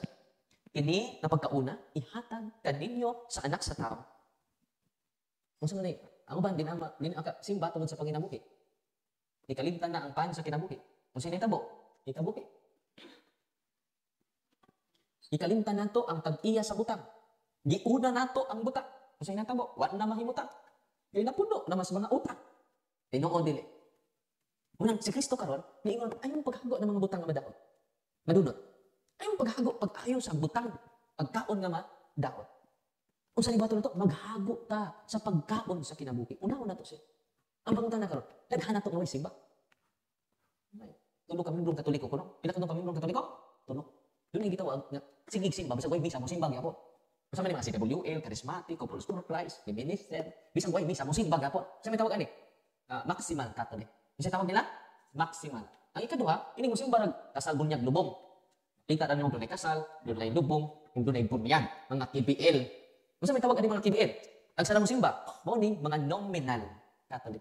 Kini na pagkauna, ihatag kaninyo sa anak sa tao. Kung sa mga ang uban, simba tungod sa panginabuhi. Ikalimtan na ang pan sa kinabuhi. Kung sino itabo? Itabuki. Ikalimtan nato ang tag-iya sa butang. Giuna nato ang butang. Kung sino itabo? Wa na mahimutang. Kaya napuno na mas mga utang. Tinuod dili. Unang si Kristo karon, niingon ayong paghago ng mga butang nga madaot. Madunot. Ayong paghago pag-ayo sa butang, pagkaon nga madaot. Unsa ni bato na to? Maghago ta sa pagkaon sa kinabuhi. Una-una to siya. Ang pangunta na karon, daghan nato nga simba. Tulo ka membrong Katoliko kuno. Pila ka membrong Katoliko? Tulo. Doon yung gitawag nga sigig simba bisag way misa mo simba gyapon. Sa man mga CWL, charismatic, Corpus Christ, minister, bisag way misa mo simba gyapon. Sa may tawag ani? Maximal Catholic. Isa tawag nila? Maximal. Ang ikaduha, ini mo simba kasal bunyag lubong. Kita na nimo dunay kasal, dunay lubong, kung dunay bunyag, mga KBL. Unsa may tawag ani mga KBL? Ang sa mo simba, mao ni mga nominal Catholic.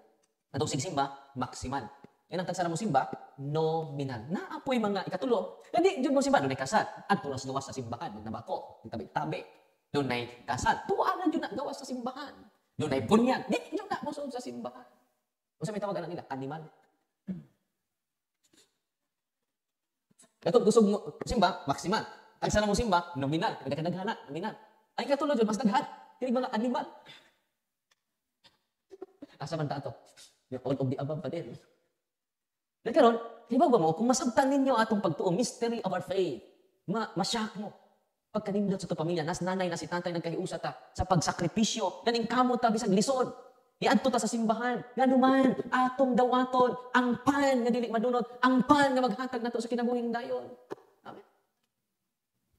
Atong simba, maximal. Yan ang tagsara mo simba, nominal. Naapoy mga ikatulo. Hindi, dyan mo simba, doon ay kasal. At tulas gawas sa simbahan, doon nabako, tabi-tabi. Doon ay kasal. Tuwaan na dyan na gawas sa simbahan. Doon ay bunyag. Di, dyan na musod sa simbahan. Kung sa may tawagan nila, animal. Ito, gusto mo simba, maksimal. Tagsara mo simba, nominal. Kadaghan-daghana, nominal. Ay ikatulo dyan, mas daghan. Kini mga animal. Asa man ta ito? All of the above pa din. Dahil karon, di ba mo, kung masabtan ninyo atong pagtuo, mystery of our faith, masyak mo. Pagkanindot sa ito pamilya, nas nanay na si tatay nagkahiusa ta sa pagsakripisyo, ganing kamot ta bisag lisod. Iadto ta sa simbahan, ganuman, atong dawaton, ang pan nga dili madunot, ang pan nga maghatag nato sa kinabuhing dayon. Amen.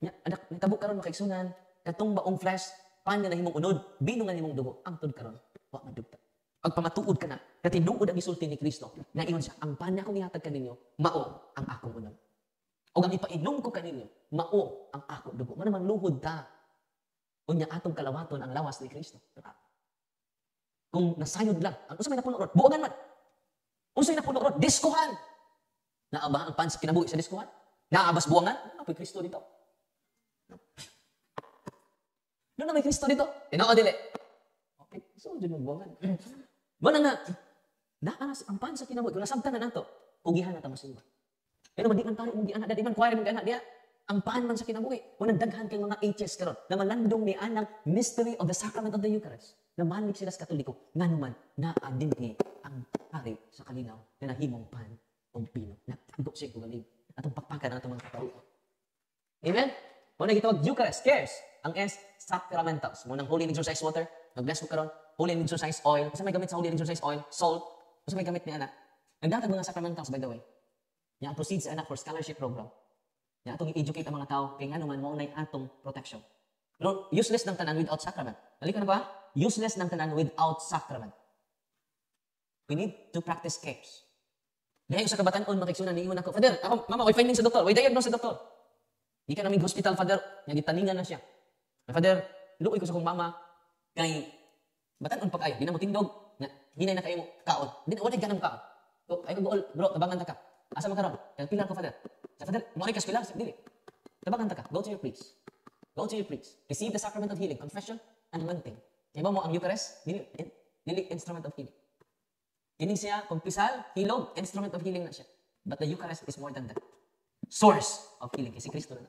Ya, anak, nitabo karon makaigsunan, katong baong flesh, pan nga nahimong unod, binungan nimong dugo, angtod karon, wa madugta. Pag pamatuod ka na, katinuod ang isulti ni Kristo, na iyon siya, ang pan akong ihatag kaninyo, mao ang akong unod. O ang ipainom ko kaninyo, mao ang akong dugo. Manaman luhod ta. Unya atong kalawaton ang lawas ni Kristo. Kung nasayod lang, ang usay na puno rod, buogan man. Usay na puno rod, diskuhan. Naaba ang pan sa kinabuhi sa diskuhan? Naabas buwangan? Apoy Kristo dito. Doon na may Kristo dito. Tinoo dili. Okay, so dyan yung buwangan. Mana na, naanas ang pan sa kinabuhi. Kung nasabtan na nato, ugihan na ta masimba. Pero di man pare ugihan na, di man kware mong gana diya. Ang pan man sa kinabuhi. Kung nagdaghan kay mga HS karon, na malandong ni anang mystery of the sacrament of the Eucharist. Na manig sila sa Katoliko. Nga naman, naadinti ang pare sa kalinaw na nahimong pan o pino. Nagtagok siya kugaling. Atong pakpakan na itong mga katao. Amen? Muna gitawag Eucharist, cares. Ang S, sacramentals. Munang holy and exorcise water. Nag-bless ko karon. Holy and exorcise oil. Kasi may gamit sa holy and exorcise oil, salt. Kasi may gamit ni anak. Nagdatag mga sacramentals, by the way. Yang proceeds sa anak for scholarship program. Yang atong i-educate ang mga tao, kaya nga naman, maunay atong protection. Pero useless ng tanan without sacrament. Dali ka na ba? Useless ng tanan without sacrament. We need to practice cares. Dahil sa kabatanon, makiksunan, niingon ako, Father, ako, mama, may finding sa doktor. May diagnose sa doktor. Di ka namin hospital, Father. Yang gitaningan na siya. Father, luoy ko sa kong mama, kay batanon pa kayo. Di na mo tindog. Hinay na kayo mo kaon. Di na, wala ka ng kaon. So, ay ko gool, bro, tabangan ta ka. Asa man karon? Kaya pilar ko, Father. Sa Father, mo ay kaspilar, dili. Tabangan ta ka. Go to your priest. Go to your priest. Receive the sacrament of healing, confession, and anointing. Kaya ba mo ang Eucharist? Dili instrument of healing. Kini siya, kumpisal, hilog, instrument of healing na siya. But the Eucharist is more than that. Source of healing. Kasi Kristo na.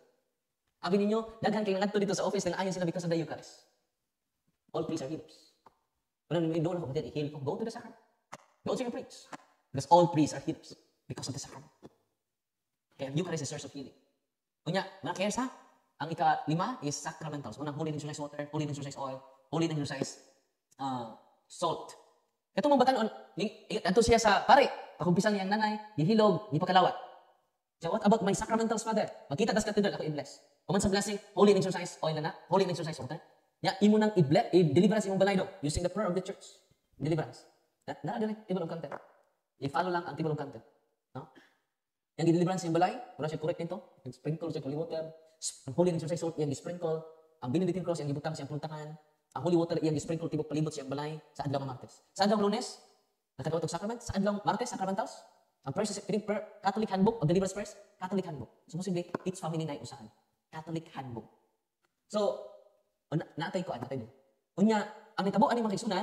Abi ninyo, daghan kayo ngadto dito sa office, nang ayon sila because of the Eucharist. All priests are healers. Wala naman doon ako, heal ko. Go to the sacrament. Go to your priest. Because all priests are healers because of the sacrament. Kaya Eucharist is source of healing. Kunya, mga cares ha? Ang ika-5 is sacramentals. Unang holy and exorcise water, holy and exorcise oil, holy and exorcise salt. Ito mong batanon, ito siya sa pare, pakumpisan niyang nanay, gihilog, gipakalawat. So what about my sacramentals, Father? Magkita das katedral, ako i-bless. Kuman sa blessing, holy and exorcise oil na, holy and exorcise water. Ya, imo nang i-deliverance imong balay do, using the prayer of the church. Deliverance. Nara dire, tibal og kanter. I-follow lang ang tibal og kanter. No? Yang i-deliverance imong balay, wala siya correct nito. Sprinkle siya holy water. Ang holy and exorcise salt, yang i-sprinkle. Ang benedictine cross, yang ibutang siyang puntakan. Ang holy water, yang i-sprinkle, tibok palibot siyang balay sa adlaw ng Martes. Sa adlaw ng Lunes, natagawat og sacrament. Sa adlaw Martes, sacramentals. Ang prayers is Catholic Handbook of Deliverance Prayers, Catholic Handbook. So, posible, each family na usahan. Catholic Handbook. So, natay ko, natay mo. Unya, ang natabo, ano yung makiksunan?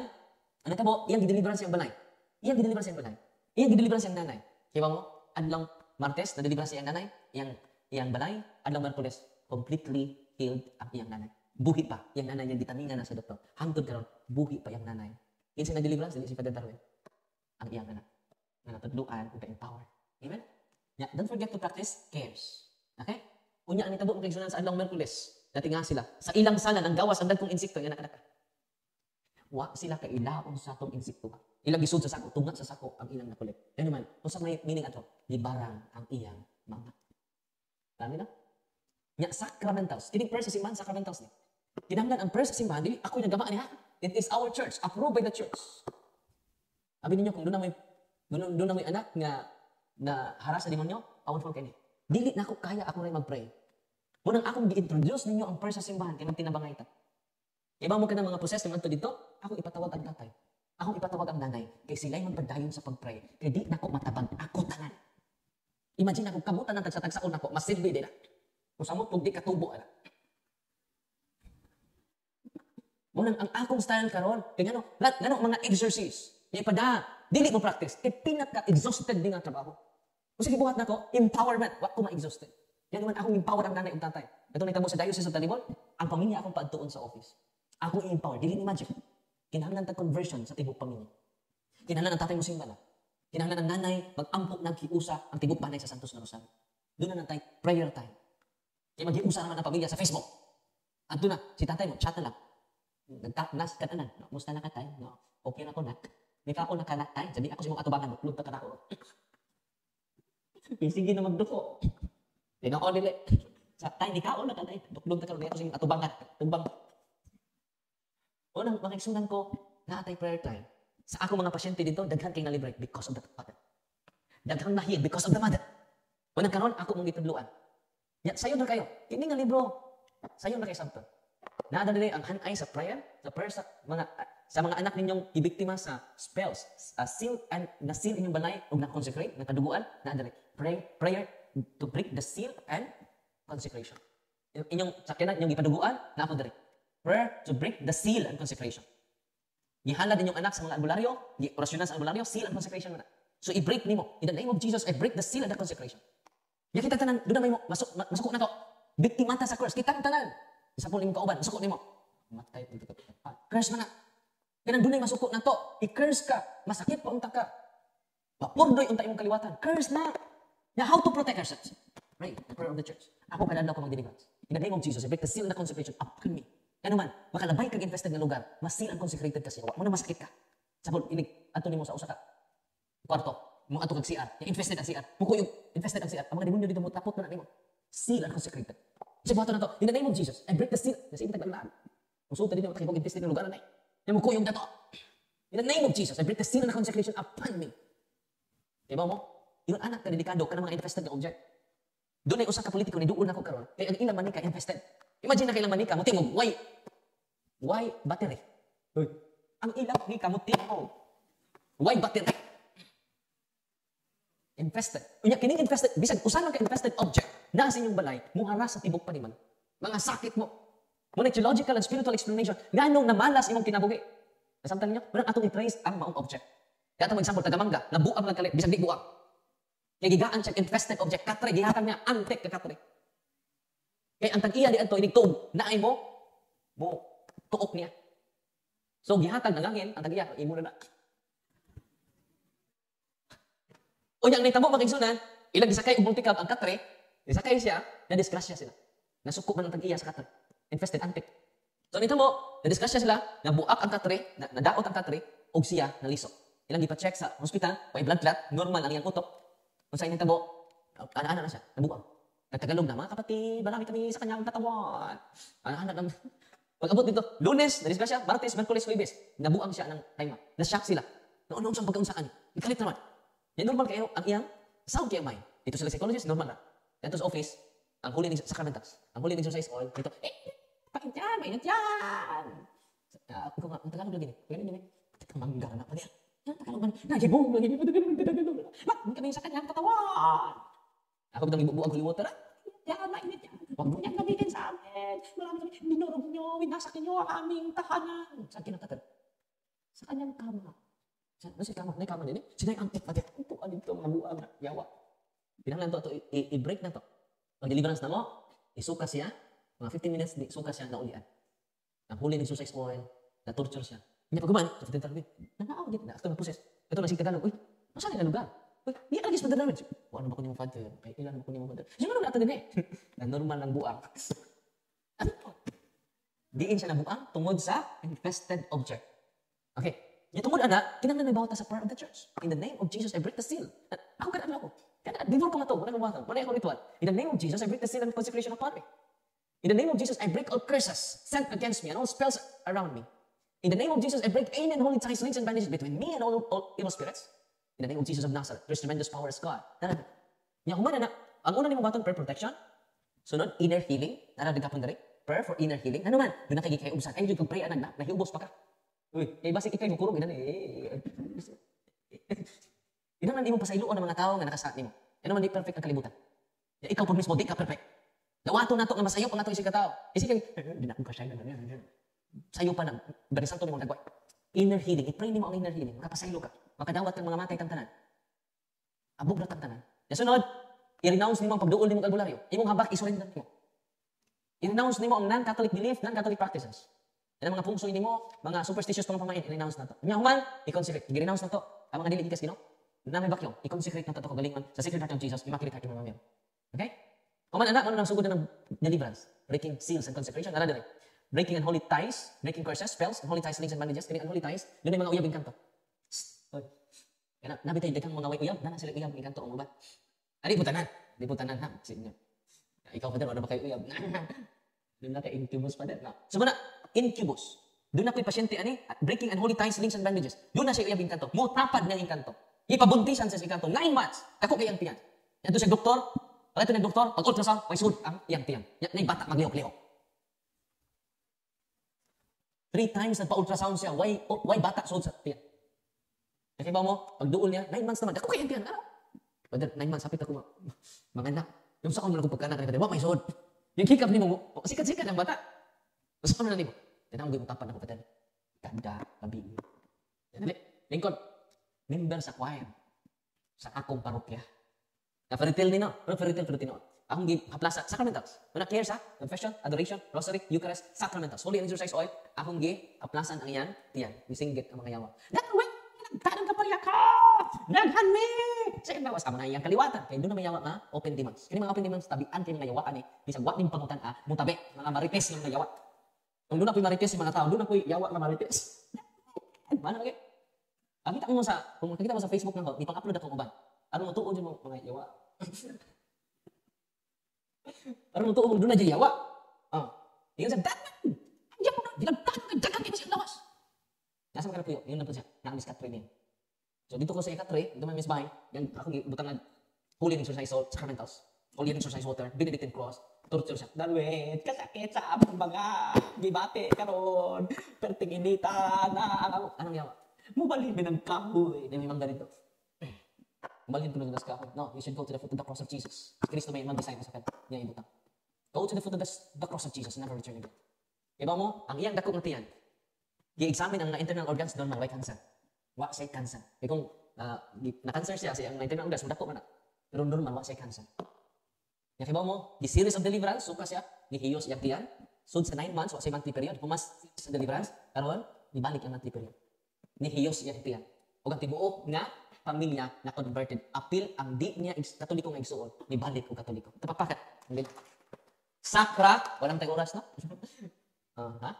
Ang natabo, iyang gideliverance yung balay. Iyang gideliverance yung balay. Iyang gideliverance yung nanay. Kaya mo, adlaw Martes, na-deliver siya ang nanay, iyang balay, adlaw Merkules, completely healed ang iyang nanay. Buhi pa, iyang nanay yung vitamina na sa doktor. Hangtod karon, buhi pa iyang nanay. Kinsa na-deliver si Father Darwin, ang iyang nanay. Na natudluan, ug empower. Amen? Yeah, don't forget to practice cares. Okay? Unya ang itabo kay sa adlaw Merkules. Dati nga sila, sa ilang sala ng gawas ang dagkong insekto nga nakadaka. Wa sila ka ilaon sa atong insekto. Ilang gisud sa sako, tungat sa sako ang ilang nakulit. Yan naman, kung sa may meaning ato, libarang ang iyang mga. Tama na? Nya sacramentals. Kining prayer sa simbahan, sacramentals ni. Kinahanglan ang prayer sa simbahan, dili ako'y nagamaan niya. It is our church, approved by the church. Abi ninyo kung doon na may anak nga na haras sa demonyo, awon from kini. Dili na ako kaya ako rin mag-pray. Munang akong gi-introduce ninyo ang prayer sa simbahan kay magtinabangay ta. Iba mo ka ng mga proses naman to dito, ako ipatawag ang tatay. Ako ipatawag ang nanay kay sila'y magpadayon sa pag-pray. Kay di nako matabang ako tanan. Imagine ako kamutan ng tagsa-tagsaon ako, masilbi din na. Kung samot kung di katubo ala. Munang ang akong style karon, kay ngano mga exercise. Kay pada dili mo practice, kay pinaka-exhausted din ang trabaho. Kung sige buhat nako, empowerment, wa ko ma-exhausted. Yan naman akong empower ang nanay ug tatay. Ito nitabo sa Diocese of Talibon, ang pamilya akong paadtuon sa office. Akong i-empower, dili ni magic. Kinahanglan ta conversion sa tibok pamilya. Kinahanglan ang tatay mo simba na. Kinahanglan ang nanay mag-ampok ng kiusa ang tibok panay sa Santos na Rosario. Doon na natay prayer time. Kaya mag-iusa naman ang pamilya sa Facebook. At doon na, si tatay mo, chat na lang. Nagtaknas ka na. No, musta na ka tayo? No, okay na ko na. Di ka ako nakalatay. Sabi ako sa mga atubangan, maklog ka na ako. Sige na magduko. Di na ako nila. Sa tayo, di ka ako nakatay. Duklog ka na ako sa mga atubangan. Tubang. Unang makiksundan ko, natay prayer time. Sa ako mga pasyente dito, daghan kay na-liberate because of the father. Daghan na-heal because of the mother. Unang karon, ako mong itudluan. Sayo na kayo. Kini nga libro. Sayo na kayo sabto. Naada dili ang hanay sa prayer sa mga anak ninyong ibiktima sa spells, seal and na-seal inyong balay ug na-consecrate, nakaduguan, naada dili. Prayer to break the seal and consecration. Inyong sakyanan, inyong ipaduguan, naapod diri. Prayer to break the seal and consecration. Gihalad ninyong anak sa mga albularyo, orasyonan sa albularyo, seal and consecration na. So i-break nimo. In the name of Jesus, I break the seal and the consecration. Ya kita tanan, doon na may mo, masuko na to. Biktima ta sa curse. Kita tanan. Isa po nimo kauban, masuko nimo. Matay po dito. Curse man na. Kaya doon na masuko na to. I-curse ka. Masakit pa unta ka. Mapurdoy unta imong kaliwatan. Curse na. Now, how to protect ourselves? Right, the prayer of the church. Ako kadadlaw ko mag-deliverance. In the name of Jesus, I break the seal and the consecration upon me. Ano man, makalabay kag infested nga lugar, mas seal and consecrated ka siya. Muna masakit ka. Sabon, inig, ato nimo sa usa ka. Kwarto, mo ato kag CR. Yung infested ang CR. Muko yung infested ang CR. Ang mga demonyo dito mo tapot na nimo. Seal and consecrated. Kasi buhato na to, in the name of Jesus, I break the seal. Kasi ibig tagbalaan. Kung suta din yung takipog infested nga lugar na yung muko yung dato. In the name of Jesus, I break the seal and the consecration upon me. Diba mo? Yung anak ka delikado ka ng mga infested nga object. Doon ay usa ka politiko ni duol na ko karon. Kaya ang ilang manika infested. Imagine na kailang manika mo tingog, why battery? Ang ilang manika mo tingog. Why battery? Infested. Unya kining infested, bisag usa man ka infested object na sa inyong balay, muharas sa tibok paniman. Mga sakit mo. Muna theological and spiritual explanation, nganong namalas imong kinabuhi. Nasamtan niyo, murag atong i-trace ang maong object. Kaya itong example, tagamangga, nabuang lang kalit, bisag di buang. Kaya gigaan siya infested object, katre, gihatag niya, antek ka katre. Kaya ang tag-iya di ato, inigtog, naay mo tuok niya. So, gihatag na langin, ang tag-iya, imo na. O niyang naitabo, makigsunan, ilang gisakay, umultikab ang katre, isakay siya, na-disgrasya sila. Nasuko man ang tag-iya sa katre. Infested, antek. So, naitabo, na-disgrasya sila, nabuak ang katre, nadaot ang katre, og siya, nalisok. Ilang ipa-check sa hospital, may blood clot, normal ang iyang utok. Kung sa'yo naitabo, ana-ana na siya, nabuang. Nagtagalog na, mga kapatid, marami kami sa kanyang katawan. Ana-ana na. Pag-abot dito, Lunes, na-disgrasya, Martes, Merkules, Huwebes, nabuang siya ng time. Na-shock sila. Noon siyang pagkaunsa ka niya. Ikalit naman. Yan normal kayo, ang iyang sound kayo mind. Dito sila psychologist, normal na. Dito sa office, ang huli ng sacramentals. Ang huli ng exercise oil, dito, pakit yan, mainit yan. Ako nga, ang Tagalog lagi. Kaya nyo, mangga na pa niya. Yan, Tagalog man, nagibong lagi. Ba't kami sa kanyang katawan? Ako bitang ibubuang holy water, yan, mainit yan. Huwag mo niyang gamitin sa amin. Marami kami, dinurog niyo, winasak niyo ang aming tahanan. Saan kinatagal? Sa kanyang kama. Ano si kama? May kama din eh? Sinay ang antik pati. Ito, alin ito, mga buang yawa. Kinahanglan to i-break na to. Pag deliverance na mo, isuka siya, mga 15 minutes, isuka siya na ulian. Ang huli ng suicide oil, na torture siya. Hindi pag guman, sa 15 tarbi, nanaaw, git na, after mag-process. Ito na si Tagalog, uy, saan na lugar? Uy, di alagis pa damage. Ano ba ko ni mo father? Ay, ilan ba ko ni mo father? Siguro na ito din eh. Na normal ng buang. Ano po? Diin siya na buang tungod sa infested object. Okay. Yung tungod anak, kinanglan may bawat sa prayer of the church. In the name of Jesus, I break the seal. Ako kanaan ako. Before ko nga ito, wala kong bata. Wala akong ritual. In the name of Jesus, I break the seal and consecration of Padre. In the name of Jesus, I break all curses sent against me and all spells around me. In the name of Jesus, I break any and holy ties, links, and bandages between me and all evil spirits. In the name of Jesus of Nazareth, there's tremendous power as God. Nga humana na, ang una ni mong baton, prayer protection. Sunod, inner healing. Naradig ka po na rin. Prayer for inner healing. Ano man, doon na kayo kay ubusan. Ay, doon kong pray, anak na, nahiubos pa ka. Uy, kaya basik ikay, mukurog, inan eh. Inan man, imong pasayloon ng mga tao nga nakasat ni mo. Ano man, di perfect ang kalibutan. Ikaw po mismo, di ka perfect. Nawato na to nga masayo pa nga to isig katao. Isig kang, di na akong kasayo na. Sayo pa na, barisan to ni mo nagway. Inner healing, i-pray ni mo ang inner healing. Makapasaylo ka. Makadawat kang mga matay tantanan. Abog na tantanan. Sunod, i-renounce ni mo ang pagduol ni mo kalbularyo. Imong habak, isurrender ni mo. I-renounce ni mo ang non-Catholic belief, non-Catholic practices. Yan ang mga pungsoy ni mo, mga superstitious pang pamain, i-renounce na to. Nga human, i-consecrate. I-renounce na to. Ang mga dili ikas gino, na may bakyo, i-consecrate na to kagalingan sa Sacred Heart of Jesus, Immaculate Heart of Mary. Okay? Human anak, ano nang sugod na ng deliverance? Breaking seals and consecration. Nara din. Breaking unholy ties, breaking curses, spells, unholy ties, links, and bandages. Kini unholy ties, doon ay mga uyab inkanto. Kaya nabi tayo, dekang mga uyab, na sila uyab inkanto ang ubat. Di putanan ha. Ikaw pa din, ano ba kayo uyab? Doon na kayo incubus pa din. So muna, incubus. Doon na ko'y pasyente, breaking unholy ties, links, and bandages. Doon na siya uyab inkanto. Mo tapad ng inkanto. Ipabuntisan sa inkanto. 9 months. Kako kayang tiyan. Yan to siya doktor. Pag ito ng doktor, pag ultrasound, may sud ang iyang tiyan. Yan na yung bata maglihok-lihok. 3 times nagpa-ultrasound siya. Why bata sud sa tiyan? Kasi ba mo, pag duol niya, 9 months naman. Kako kayang tiyan. Ano? Pwede, 9 months, hapit ako mga anak. Yung sa kong pagkanak kanina, may sud. Yung hikap ni mo, sikat-sikat ang bata. Mas ano na ni mo? Yan ang tapan ako patan. Ganda, labi. Lingkod, member sa choir. Sa akong parokya. Na feritil nino, feritil tino. Akong haplasa, sacramentals. Muna care sa confession, adoration, rosary, Eucharist, sacramentals. Holy and exercise oil, akong haplasan ang iyan, tiyan, misinggit ang mga yawa. Nagway, nagtanong ka pala ka! Naghan me! Sa ibawas, amo na iyang kaliwatan. Kaya doon na may yawa nga, open demons. Kaya mga open demons, tabian kayo mga yawa, bisag wat din pangutan, mutabi, mga marites ng mga yawa. Kung doon ako'y marites yung mga tao, doon ako'y yawa nga marites. Mana lagi? Kung makikita mo sa Facebook ng ni pang-upload akong uban. Ano mo tuod yung mga yawa? Ano mo tuod doon na dyan yawa? Tingnan sa dagan! Andiyan mo na! Dinagdagan ka! Dagan kayo siya lawas! Nasa mga kapuyo, yun na po siya. Nakamis katre niya. So dito ko sa ikatre, dito may misbahay. Yan ako butang na holy and exercise salt, sacramentals. Holy and exercise water, Benedictine cross, torture siya. Dalwet, kasakit sa abang mga gibate karon. Perting inita na anong yawa? Mubalhin mo ng kahoy. May mangga dito. Mubalhin ko ng kahoy. No, you should go to the foot of the cross of Jesus. Kristo may mag-design sa kanya. Niya ibutang. Go to the foot of the cross of Jesus and never return again. Iba mo, ang iyang dako ng tiyan. I-examine ang internal organs doon mga cancer. Wa siya cancer. Kaya kung na-cancer siya, ang internal organs, madako man na. Pero normal, wa siya cancer. Kaya iba mo, the series of deliverance, suka siya, gihiyos iyang tiyan. Sud sa 9 months, wa siya monthly period. Humas sa deliverance, karon ibalik ang monthly period. Nihiyos iyang tiyan. O ang tibuok nga, pamilya na converted. Apil ang di niya katoliko nga igsuon, nibalik og katoliko. Tapapakat. Sakra, walang tayong oras, no? Ha?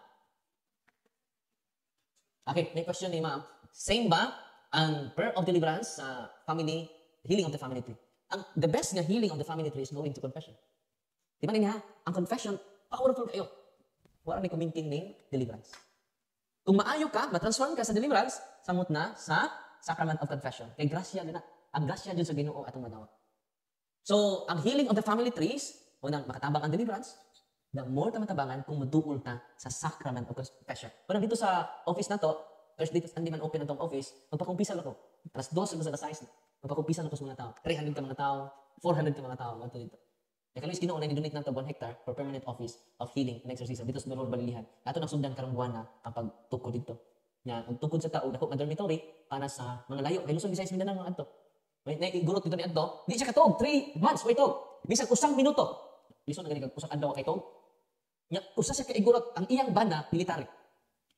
Okay, may question ni ma'am. Same ba ang prayer of deliverance sa family, healing of the family tree? The best nga healing of the family tree is going to confession. Di ba niya, ang confession, powerful kayo. Wala may kuminting ng deliverance. Kung maayo ka, matransform ka sa deliverance, samot na sa sacrament of confession. Kay grasya din na. Ang grasya din sa Ginoo atong madawa. So, ang healing of the family trees, unang makatabang ang deliverance, the more ta matabangan kung maduol ta sa sacrament of confession. Parang dito sa office na to, Thursday to Sunday man open na tong office, magpakumpisal ako. Alas 12 sa size na. Magpakumpisal ako sa mga tao. 300 ka mga tao, 400 ka mga tao. Ganito dito. Kaya Luis Ginoo na ni-donate na ito 1 hectare for permanent office of healing and exorcism dito sa Norol Balilihan. Ato nang sundan karong buwan na ang pagtukod dito. Nya, ang tukod sa tao, dako nga dormitory para sa mga layo. Kay Luzon, Visayas, Mindanao mga adto. May naigurot dito ni adto, di siya katog 3 months wait tog. Bisag usang minuto. Biso na gani kag usang adlaw kay tog. Nya usa siya kaigurot ang iyang bana military.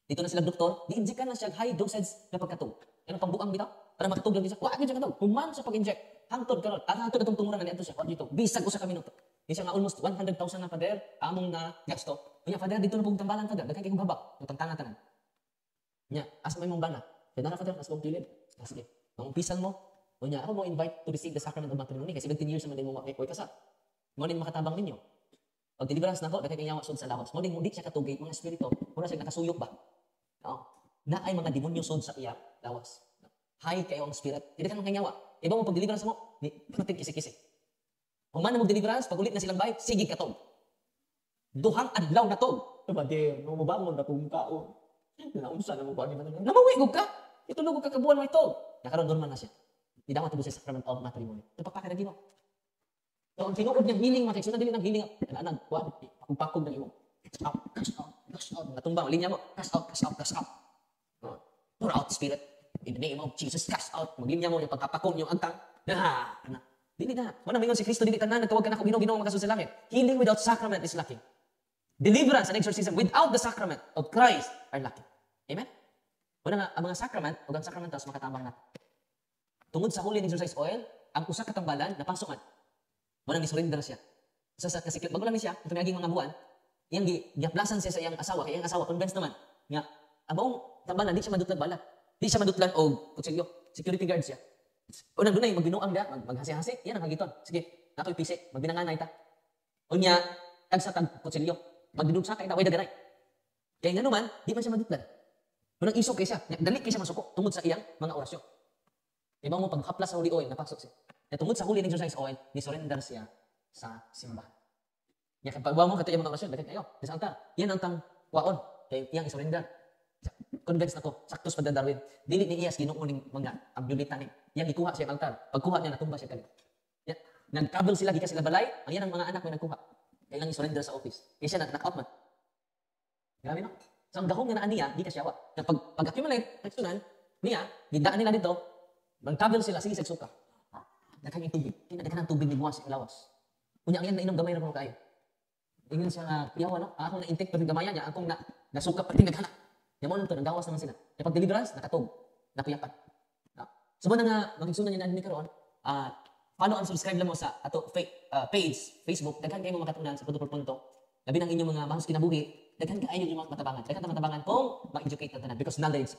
Dito na sila doktor, di-inject na siya high dosage na pagkatog. Ano pang buang bitaw? Para makatog lang siya. Wa gyud siya katog. Human sa pag-inject. Hangtod karon, hangtod atong tunguran na siya. Dito, bisag usa ka minuto. Di siya nga almost 100,000 na pader among na gasto. Unya pader dito na pug tambalan pader, daghan kay babak, utang-tanga tanan. Nya, asa may mong bana? Kaya na pader, as mong kilid. Sige. Mangumpisan mo. Unya, ako mo invite to receive the sacrament of matrimony kasi 17 years naman din mo makoy kasal. Mo din makatabang ninyo. Pag deliverance nako, daghan kay nyawa sud sa lawas. Mo din di siya katugay mga espiritu. Mura siya nakasuyok ba? No. Na ay mga demonyo sud sa iya lawas. High kayo ang spirit. Hindi ka nang kanyawa. Iba mo pag deliverance mo, ni patik kisi-kisi. Kung man mo deliverance, pag ulit na silang bayad, sige katog. Duhang adlaw na tog. Diba, di, mo mabangon na kung kaon. Naunsa na mo ba? Namawigog ka. Itulog ka kabuhan mo ito. Nakaroon normal na siya. Di dapat tubo sa sacrament of matrimony. Ito pagpakiragi mo. So, ang tinuod niyang healing, mga kaisunod din ng healing. Anak, pakong-pakong ng imo. Cash out, cash out, cash out. Natumbang, linya mo. Cash out, cash out, cash out. Pour out spirit. In the name of Jesus, cash out. Maglinya mo yung pagkapakong yung angkang. Dili na. Wala mingon si Kristo, dili tanan. Nagtawag ka na kung ginong makasunod sa langit. Healing without sacrament is lacking. Deliverance and exorcism without the sacrament of Christ are lacking. Amen? Wala nga, ang mga sacrament, o ang sacramentos, makatabang natin. Tungod sa holy and exorcise oil, ang usa katambalan, napasukan. Wala ni surrender siya. Kasi bago lang siya, ito naging mga buwan, iyang giaplasan siya sa iyang asawa, kaya iyang asawa, convinced naman, nga, ang buong tambalan, di siya madutlan bala. Di siya madutlan o kutsilyo. Security guard siya. O nandun na yung magbinuang da, maghasi-hasi, yan ang hagiton. Sige, nato'y pisi, magbinanganay ta. O niya, tag sa tag kutsilyo. Magdinug sa kay na, way daganay. Kaya nga naman, di man siya madutlan. Unang isok kay siya, dali kay siya masuko, tungod sa iyang mga orasyon. Iba mo, pag haplas sa holy oil, napasok siya. Tungod sa holy and exorcise oil, ni-surrender siya sa simbahan. Yan, pag mo kato yung mga orasyon, daghan kayo, sa altar. Yan ang tang waon, kaya iyang i-surrender. Convinced na to, saktos pa Darwin. Dili ni Iyas ginuuning mga abdulita ni. Yang ikuha siya ang altar. Pagkuha niya, natumba siya kalit. Yan. Nagkabel sila, gikas sila balay, ang yan ang mga anak may nagkuha. Kailang i-surrender sa office. Kaya siya knock-out man. Grabe no? So ang gahong nga naan niya, di ka siyawa. Pag-accumulate, nagsunan, niya, gidaan nila dito, magkabel sila, sige, sagsuka. Daghan yung tubig. Daghan ang tubig ni buwas sa lawas. Kunya ang yan na inom gamay na mga kayo. Ingin siya nga, yawa no? Ako na intake, pero gamayan niya, akong nasuka pati naghanap. Yaman nito, nanggawas naman sila. E pag deliverance, nakatog, nakuyapan. So mo na nga, magigsunan niya na ni karoon, follow and subscribe lang mo sa ato page, Facebook, daghan kayo mga makatunan sa punto-punto. Labi ng inyong mga mahus kinabuhi, daghan kayo yung mga matabangan. Daghan matabangan kung ma-educate na tanan. Because knowledge